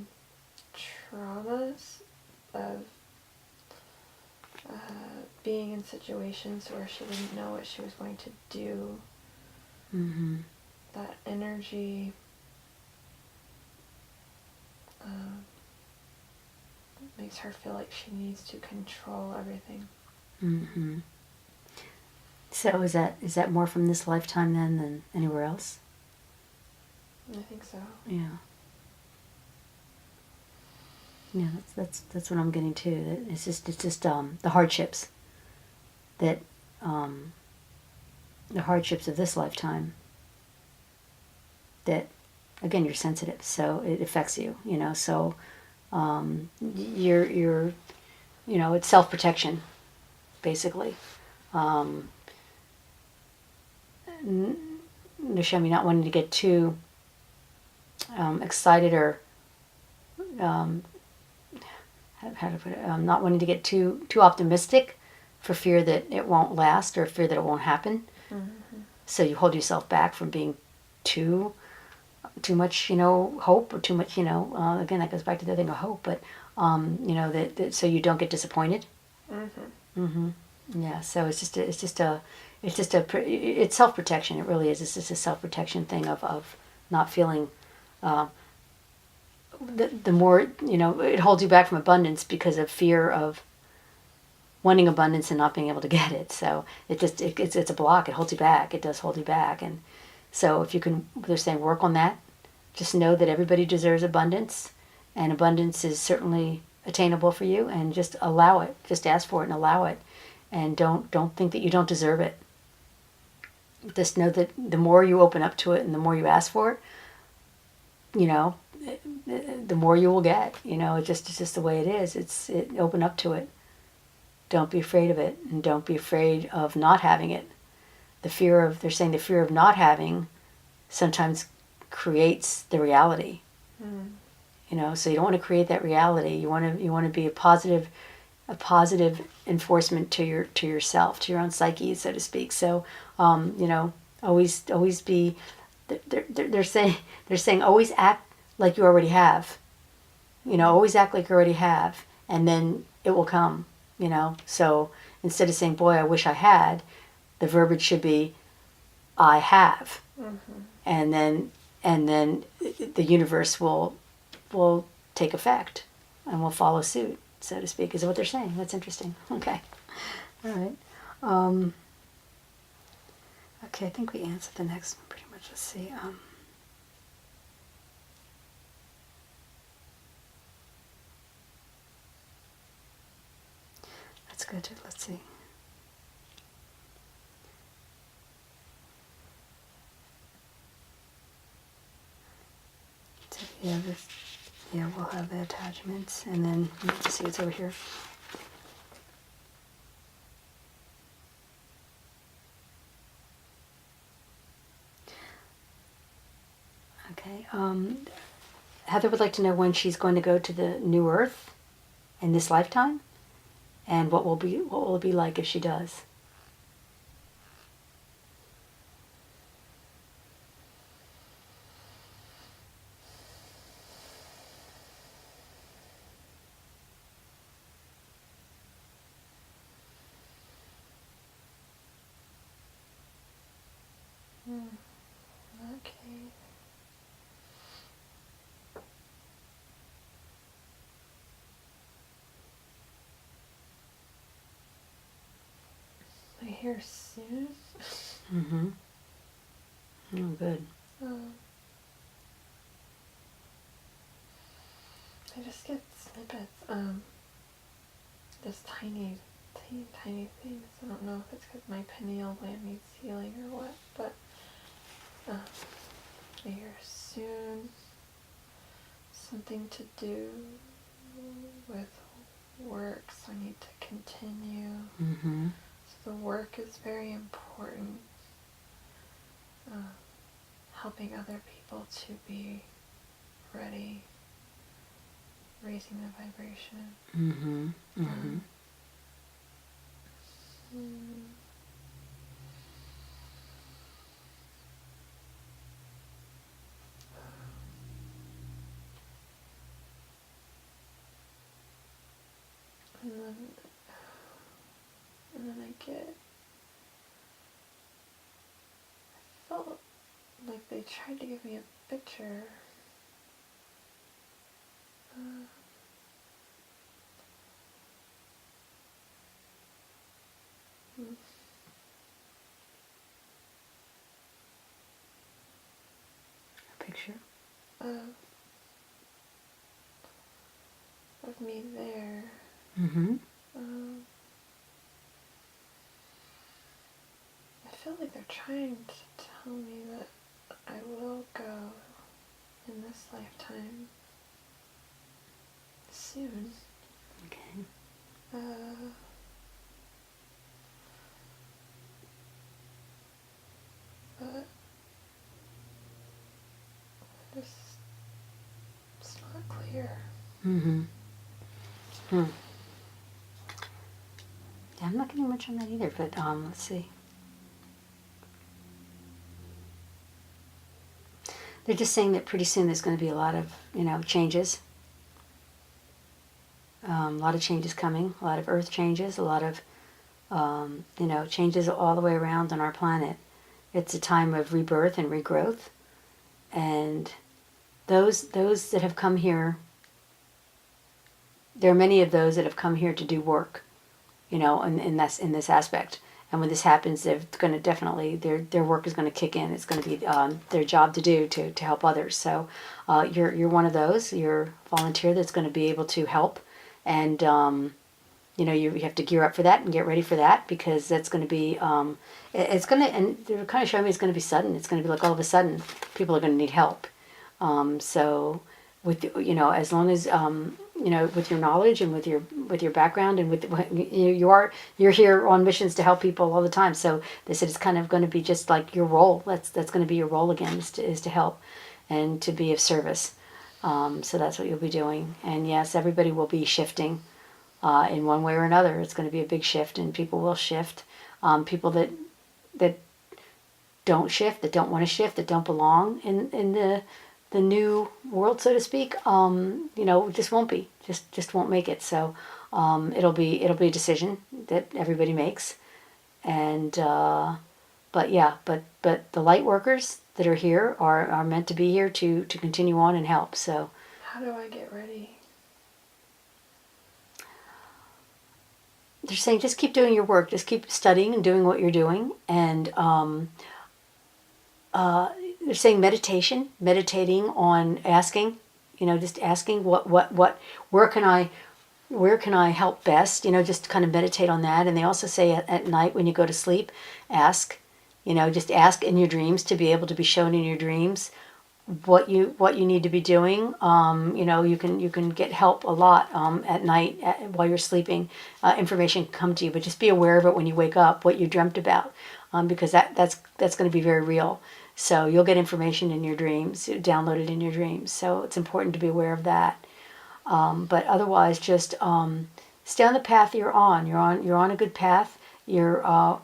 traumas of being in situations where she didn't know what she was going to do. That energy makes her feel like she needs to control everything. So is that more from this lifetime then than anywhere else? I think so. Yeah. Yeah, that's what I'm getting to. That it's just the hardships that the hardships of this lifetime. That again, you're sensitive, so it affects you. So you're it's self-protection, basically. Nishami not wanting to get too excited or how to put it, not wanting to get too optimistic for fear that it won't last or fear that it won't happen. So you hold yourself back from being too much, hope, or too much, again, that goes back to the thing of hope, but, that so you don't get disappointed. Yeah, so it's self-protection. It really is. It's just a self-protection thing of not feeling, the more, it holds you back from abundance because of fear of wanting abundance and not being able to get it. So it's a block. It holds you back. It does hold you back. And so if you can, they're saying, work on that. Just know that everybody deserves abundance, and abundance is certainly attainable for you, and just allow it. Just ask for it and allow it. And don't think that you don't deserve it. Just know that the more you open up to it and the more you ask for it, the more you will get. It's just the way it is. Open up to it. Don't be afraid of it, and don't be afraid of not having it. They're saying the fear of not having sometimes creates the reality. So you don't want to create that reality. You want to be a positive enforcement to yourself, to your own psyche, so to speak. So always be. They're saying always act like you already have. Always act like you already have, and then it will come. So instead of saying, boy, I wish I had, the verbiage should be, I have. And then the universe will take effect and will follow suit, so to speak, is what they're saying. That's interesting. Okay. All right. Okay, I think we answered the next one pretty much. Let's see. That's good. Let's see. So, we'll have the attachments, and then let's see what's over here. Okay. Heather would like to know when she's going to go to the new Earth in this lifetime, and what will it be like if she does. Okay. I hear soon. Mm-hmm. Oh, good. I just get snippets. Just tiny things. I don't know if it's because my pineal gland needs healing or what, but I hear soon. Something to do with work, so I need to continue. Mm-hmm. So the work is very important. Helping other people to be ready, raising the vibration. Mm-hmm. Mm-hmm. And then I felt like they tried to give me a picture. A picture? Of me there. Mm-hmm. I feel like they're trying to tell me that I will go in this lifetime soon. Okay. But it's not clear. Mm-hmm. Yeah, I'm not getting much on that either, but let's see. They're just saying that pretty soon there's going to be a lot of, changes. A lot of changes coming, a lot of earth changes, a lot of, changes all the way around on our planet. It's a time of rebirth and regrowth. And those that have come here, there are many of those that have come here to do work, in this aspect. And when this happens, they're going to definitely, their work is going to kick in. It's going to be their job to do to help others. So you're one of those. You're a volunteer that's going to be able to help. And, you have to gear up for that and get ready for that, because that's going to be, it's going to, and they're kind of showing me it's going to be sudden. It's going to be like all of a sudden people are going to need help. So with, as long as, with your knowledge and with your background and with you're here on missions to help people all the time. So they said it's kind of going to be just like your role. That's going to be your role again, is to help and to be of service. So that's what you'll be doing. And yes, everybody will be shifting in one way or another. It's going to be a big shift, and people will shift. People that don't shift, that don't want to shift, that don't belong in the new world, so to speak, just won't be, just won't make it. So it'll be a decision that everybody makes. And but the light workers that are here are meant to be here to continue on and help. So how do I get ready? They're saying just keep doing your work, just keep studying and doing what you're doing. And they're saying meditating on asking, just asking where can I help best, just kind of meditate on that. And they also say at night when you go to sleep, ask, just ask in your dreams, to be able to be shown in your dreams what you need to be doing. You can get help a lot at night while you're sleeping. Information can come to you, but just be aware of it when you wake up, what you dreamt about, because that's going to be very real. So you'll get information in your dreams, downloaded in your dreams. So it's important to be aware of that. But otherwise, just stay on the path you're on. You're on a good path. You're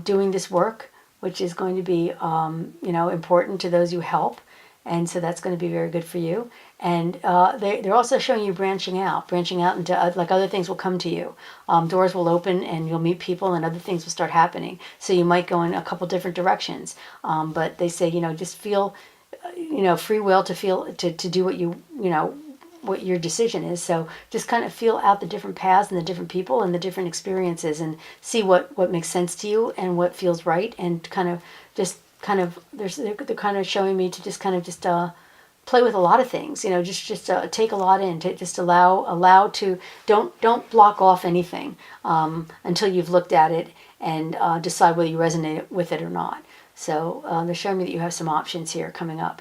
doing this work, which is going to be important to those you help. And so that's going to be very good for you. And they're also showing you branching out into like other things will come to you. Doors will open and you'll meet people and other things will start happening. So you might go in a couple different directions. But they say, just feel, free will to feel, to do what what your decision is. So just kind of feel out the different paths and the different people and the different experiences and see what makes sense to you and what feels right, and they're kind of showing me to just play with a lot of things, just take a lot in, to just allow to, don't block off anything until you've looked at it and decide whether you resonate with it or not. So they're showing me that you have some options here coming up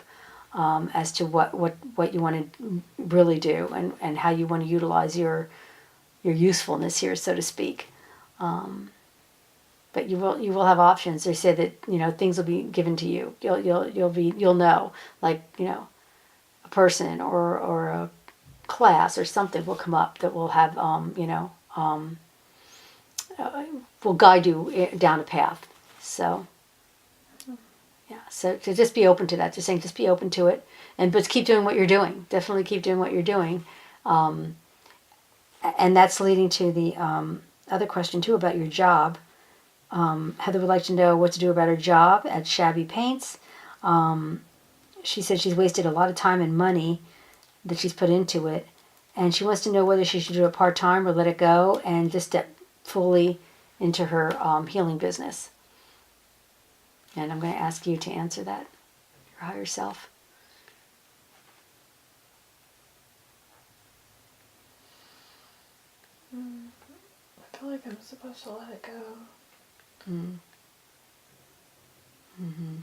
as to what you want to really do and how you want to utilize your usefulness here, so to speak. But you will have options. They say that things will be given to you. You'll know, like a person or a class or something will come up that will have will guide you down a path. So yeah, so to just be open to that. Just saying, just be open to it, but keep doing what you're doing. Definitely keep doing what you're doing, and that's leading to the other question too about your job. Heather would like to know what to do about her job at Shabby Paints. She said she's wasted a lot of time and money that she's put into it, and she wants to know whether she should do it part-time or let it go and just step fully into her healing business. And I'm going to ask you to answer that, your higher self. I feel like I'm supposed to let it go. Mm. Mm-hmm.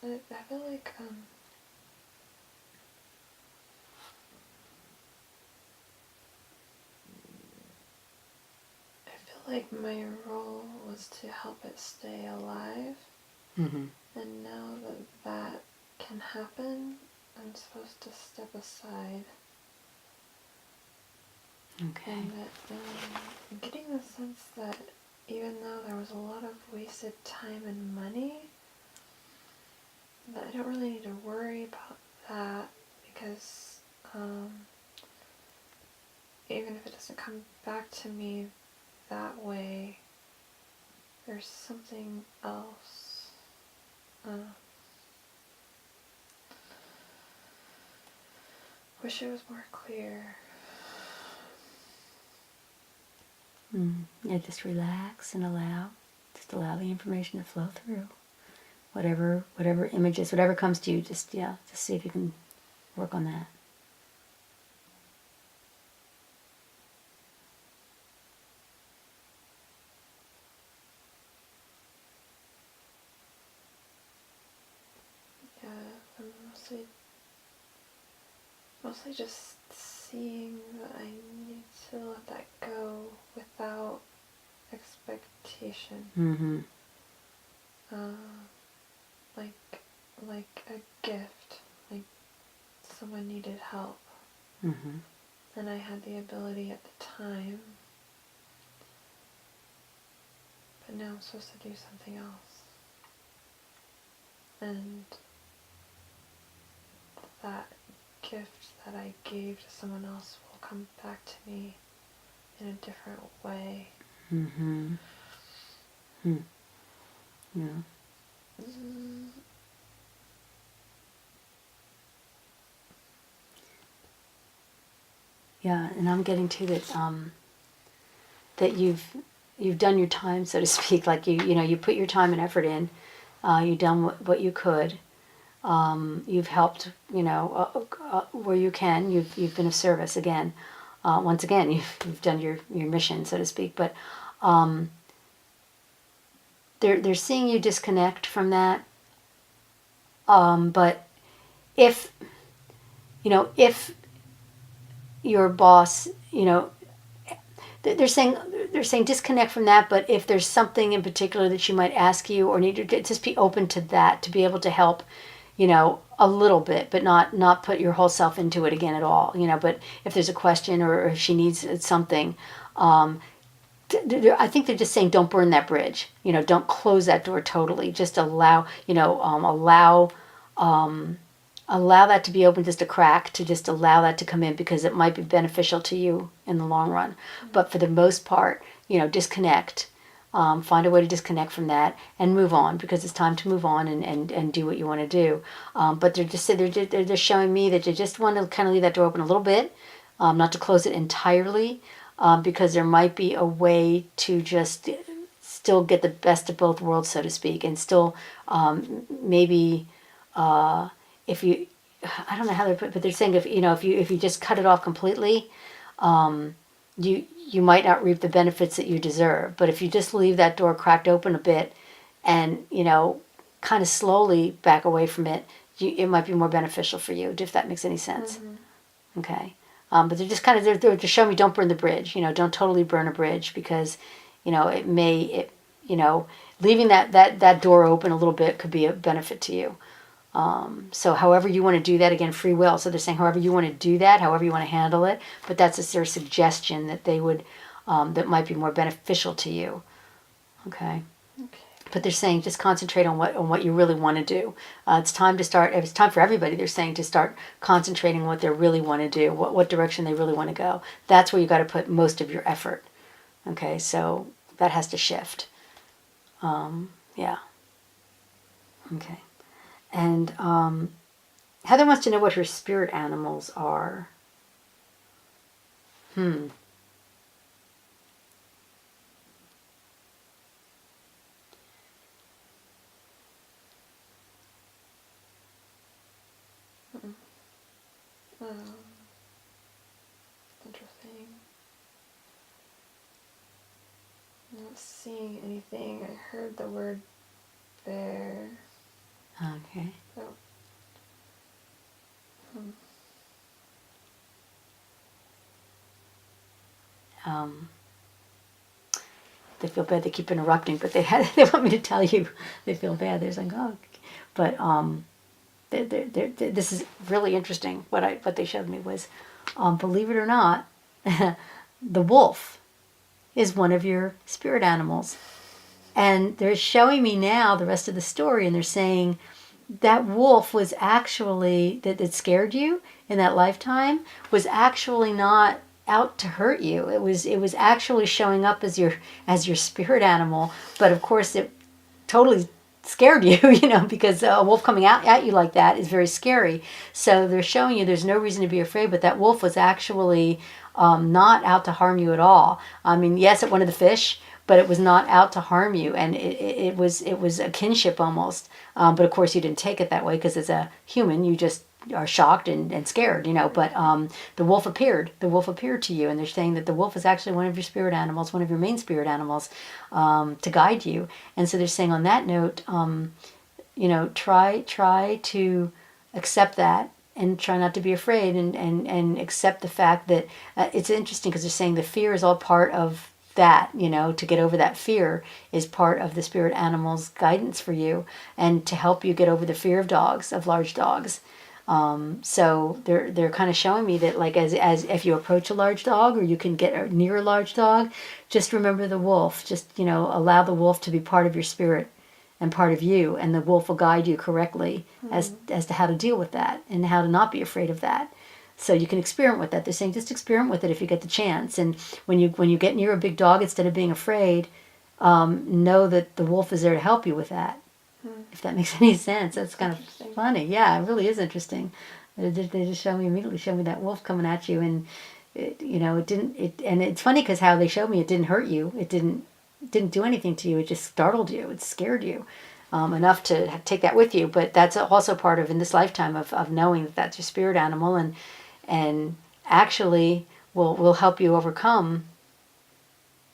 I feel like my role was to help it stay alive. Mm-hmm. And now that can happen, I'm supposed to step aside. Okay. And that I'm getting the sense sense that even though there was a lot of wasted time and money, that I don't really need to worry about that, because even if it doesn't come back to me that way, there's something else. Wish it was more clear. Yeah, just relax and allow the information to flow through. Whatever images, whatever comes to you, just see if you can work on that. Yeah, I'm mostly just seeing that I need to let that go without expectation. Mm-hmm. Like a gift, like someone needed help, Mm-hmm. and I had the ability at the time, but now I'm supposed to do something else, and that gift that I gave to someone else will come back to me in a different way. Mm-hmm. Yeah. Yeah, and I'm getting to that. That you've done your time, so to speak. Like you put your time and effort in. You've done what you could. You've helped. Where you can. You've been of service again. Once again, you've done your mission, so to speak. But they're seeing you disconnect from that. But if your boss, they're saying disconnect from that. But if there's something in particular that she might ask you or need to just be open to that, to be able to help, a little bit, but not put your whole self into it again at all. But if there's a question or if she needs something, I think they're just saying don't burn that bridge. Don't close that door totally. Just allow that to be open just a crack, to just allow that to come in, because it might be beneficial to you in the long run. But for the most part, disconnect. Find a way to disconnect from that and move on, because it's time to move on and do what you want to do. But they're just showing me that you just want to kind of leave that door open a little bit, not to close it entirely, because there might be a way to just still get the best of both worlds, so to speak, and still maybe if you, I don't know how they put it, but they're saying if you just cut it off completely, you might not reap the benefits that you deserve. But if you just leave that door cracked open a bit and kind of slowly back away from it, it might be more beneficial for you, if that makes any sense. Mm-hmm. Okay. But they're just they're just showing me don't burn the bridge. Don't totally burn a bridge, because leaving that door open a little bit could be a benefit to you. So however you want to do that, again, free will. So they're saying however you want to do that, however you want to handle it, but that's their suggestion that they would, that might be more beneficial to you. Okay. But they're saying just concentrate on what you really want to do. It's time to start. It's time for everybody. They're saying to start concentrating on what they really want to do, what direction they really want to go. That's where you got to put most of your effort. Okay, so that has to shift. Yeah. Okay. And Heather wants to know what her spirit animals are. Interesting. I'm not seeing anything. I heard the word bear. Okay. So, They feel bad. They keep interrupting, but they want me to tell you they feel bad. They're like, oh, but this is really interesting. What they showed me was, believe it or not, the wolf is one of your spirit animals. And they're showing me now the rest of the story, and they're saying that wolf was actually, that scared you in that lifetime, was actually not out to hurt you. It was actually showing up as your spirit animal, but of course it totally scared you, because a wolf coming out at you like that is very scary. So they're showing you there's no reason to be afraid, but that wolf was actually not out to harm you at all. I mean, yes, it wanted the fish, but it was not out to harm you, and it was a kinship almost. But of course, you didn't take it that way because as a human, you just are shocked and scared, But the wolf appeared. The wolf appeared to you, and they're saying that the wolf is actually one of your spirit animals, one of your main spirit animals, to guide you. And so they're saying on that note, try to accept that and try not to be afraid and accept the fact that it's interesting because they're saying the fear is all part of that, to get over that fear is part of the spirit animal's guidance for you and to help you get over the fear of dogs, of large dogs. So they're kind of showing me that, like, as if you approach a large dog or you can get near a large dog, just remember the wolf. Just allow the wolf to be part of your spirit and part of you, and the wolf will guide you correctly as to how to deal with that and how to not be afraid of that. So you can experiment with that. They're saying just experiment with it if you get the chance. And when you get near a big dog, instead of being afraid, know that the wolf is there to help you with that. If that makes any sense. That's kind of funny. Yeah, it really is interesting. They just immediately showed me that wolf coming at you, and it didn't. And it's funny because how they showed me it didn't hurt you. It didn't do anything to you. It just startled you. It scared you enough to take that with you. But that's also part of in this lifetime of knowing that that's your spirit animal, and actually will help you overcome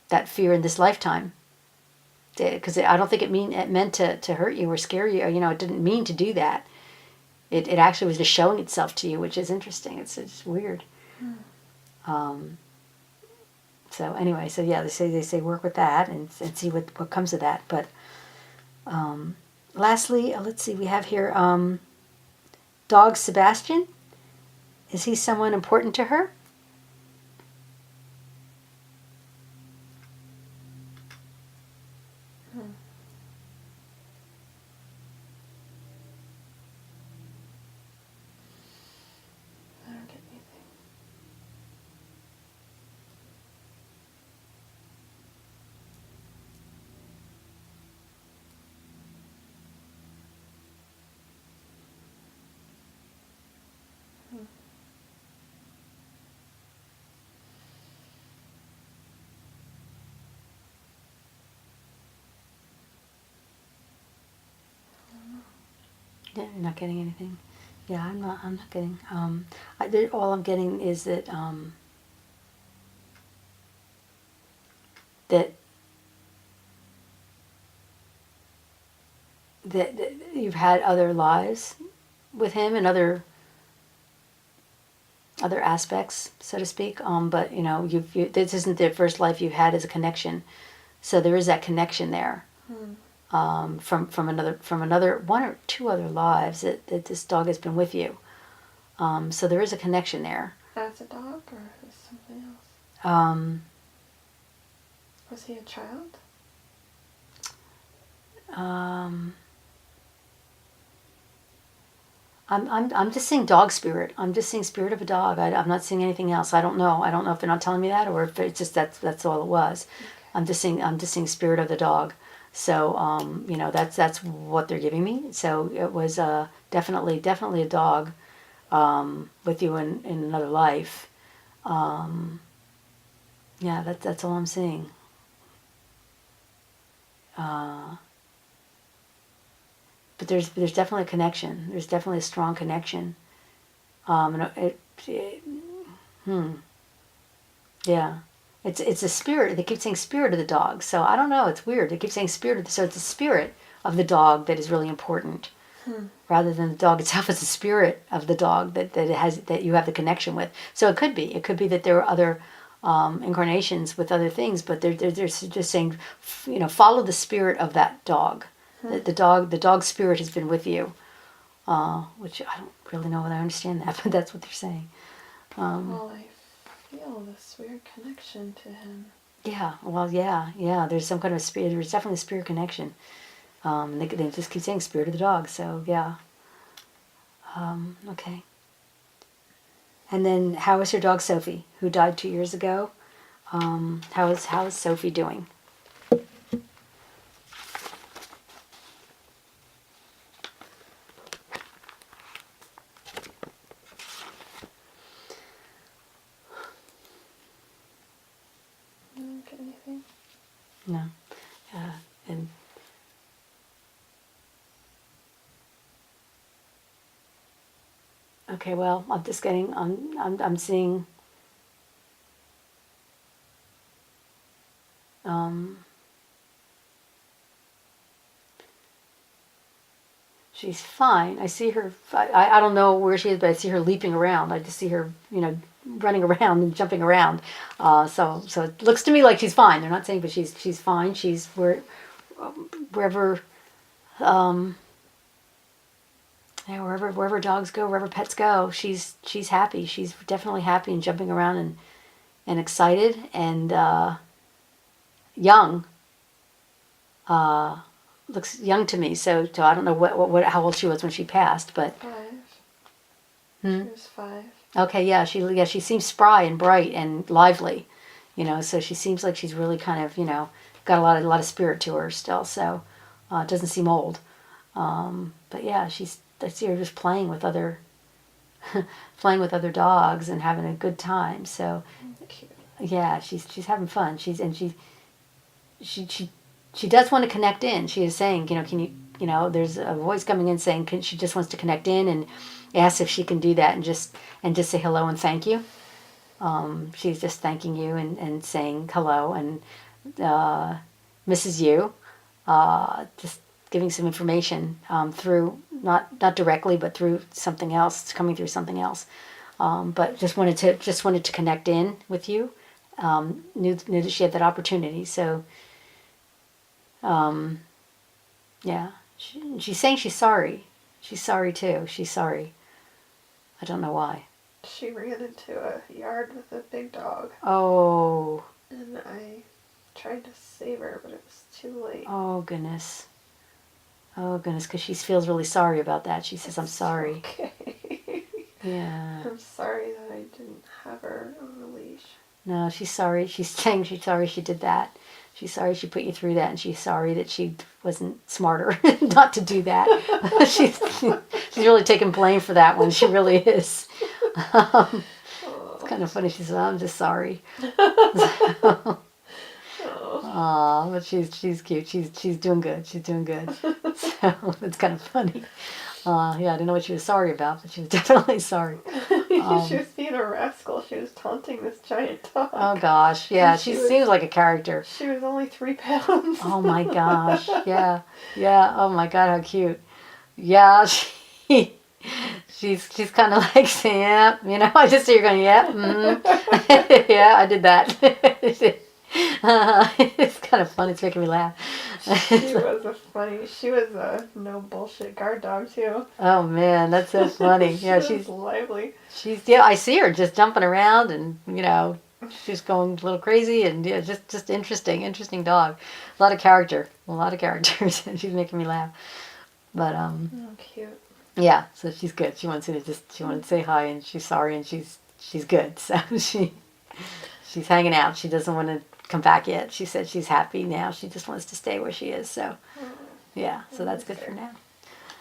that fear in this lifetime. Because I don't think it meant to hurt you or scare you. It didn't mean to do that. It actually was just showing itself to you, which is interesting. It's weird. So anyway, so yeah, they say work with that and see what comes of that. But lastly, let's see, we have here dog Sebastian. Is he someone important to her? I don't get anything. Yeah, you're not getting anything. Yeah, I'm not getting. All I'm getting is that that you've had other lives with him and other aspects, so to speak. But this isn't the first life you've had as a connection, so there is that connection there. From another one or two other lives that this dog has been with you. So there is a connection there. As a dog or as something else? Was he a child? I'm just seeing dog spirit. I'm just seeing spirit of a dog. I'm not seeing anything else. I don't know if they're not telling me that or if it's just that's all it was. Okay. I'm just seeing spirit of the dog. So that's what they're giving me. So it was definitely a dog with you in another life. Yeah, that's all I'm seeing. But there's definitely a connection. There's definitely a strong connection. Yeah. It's a spirit. They keep saying spirit of the dog. So I don't know. It's weird. They keep saying spirit of the. So it's the spirit of the dog that is really important, rather than the dog itself. It's the spirit of the dog that you have the connection with. So it could be that there are other incarnations with other things, but they're just saying, follow the spirit of that dog. The dog spirit has been with you, which I don't really know whether I understand that, but that's what they're saying. Well, I feel this weird connection to him. Yeah, well, yeah. There's some kind of spirit. There's definitely a spirit connection. And they just keep saying spirit of the dog. So yeah. Okay. And then, how is your dog Sophie, who died 2 years ago? How is Sophie doing? I don't get anything. No. And okay, well, I'm just getting. I'm seeing. She's fine. I see her. I don't know where she is, but I see her leaping around. I just see her, running around and jumping around. So it looks to me like she's fine. They're not saying, but she's fine. She's wherever, wherever dogs go, wherever pets go, she's happy. She's definitely happy and jumping around and excited and young. Looks young to me. So I don't know how old she was when she passed, but 5. Hmm? She was 5. Okay, yeah, she seems spry and bright and lively, so she seems like she's really kind of, got a lot of spirit to her still. So it doesn't seem old. But yeah, I see her just playing with other dogs and having a good time. So Cute. yeah, she's having fun. She does want to connect in. She is saying, can you, there's a voice coming in saying she just wants to connect in and asks if she can do that and just say hello and thank you. She's just thanking you and saying hello and misses you. Just giving some information through not directly, but through something else. It's coming through something else. But just wanted to connect in with you. Knew that she had that opportunity. So yeah, she's saying she's sorry. She's sorry too. She's sorry. I don't know why. She ran into a yard with a big dog. Oh. And I tried to save her, but it was too late. Oh, goodness. Oh, goodness, because she feels really sorry about that. She says, I'm sorry. Okay. Yeah. I'm sorry that I didn't have her on a leash. No, she's sorry. She's saying she's sorry she did that. She's sorry she put you through that, and she's sorry that she wasn't smarter not to do that. she's really taking blame for that one. She really is. It's kind of funny. She said, I'm just sorry. Aw, but she's cute. She's doing good. She's doing good. So it's kind of funny. Yeah, I didn't know what she was sorry about, but she was definitely sorry. She was being a rascal. She was taunting this giant dog. Oh gosh, yeah, she seems like a character. She was only 3 pounds. Oh my gosh, yeah. Oh my god, how cute. Yeah, she's kind of like saying, yeah, I just see her going, yeah, yeah, I did that. It's kind of fun. It's making me laugh. She was a no bullshit guard dog too. Oh man, that's so funny. Yeah, she's lively. I see her just jumping around and she's going a little crazy and yeah, just interesting dog. A lot of characters, and she's making me laugh. But Oh, cute. yeah, so she's good. She wanted to say hi and she's sorry and she's good. So she's hanging out. She doesn't want to come back yet. She said she's happy now. She just wants to stay where she is. So yeah, so that's good for now.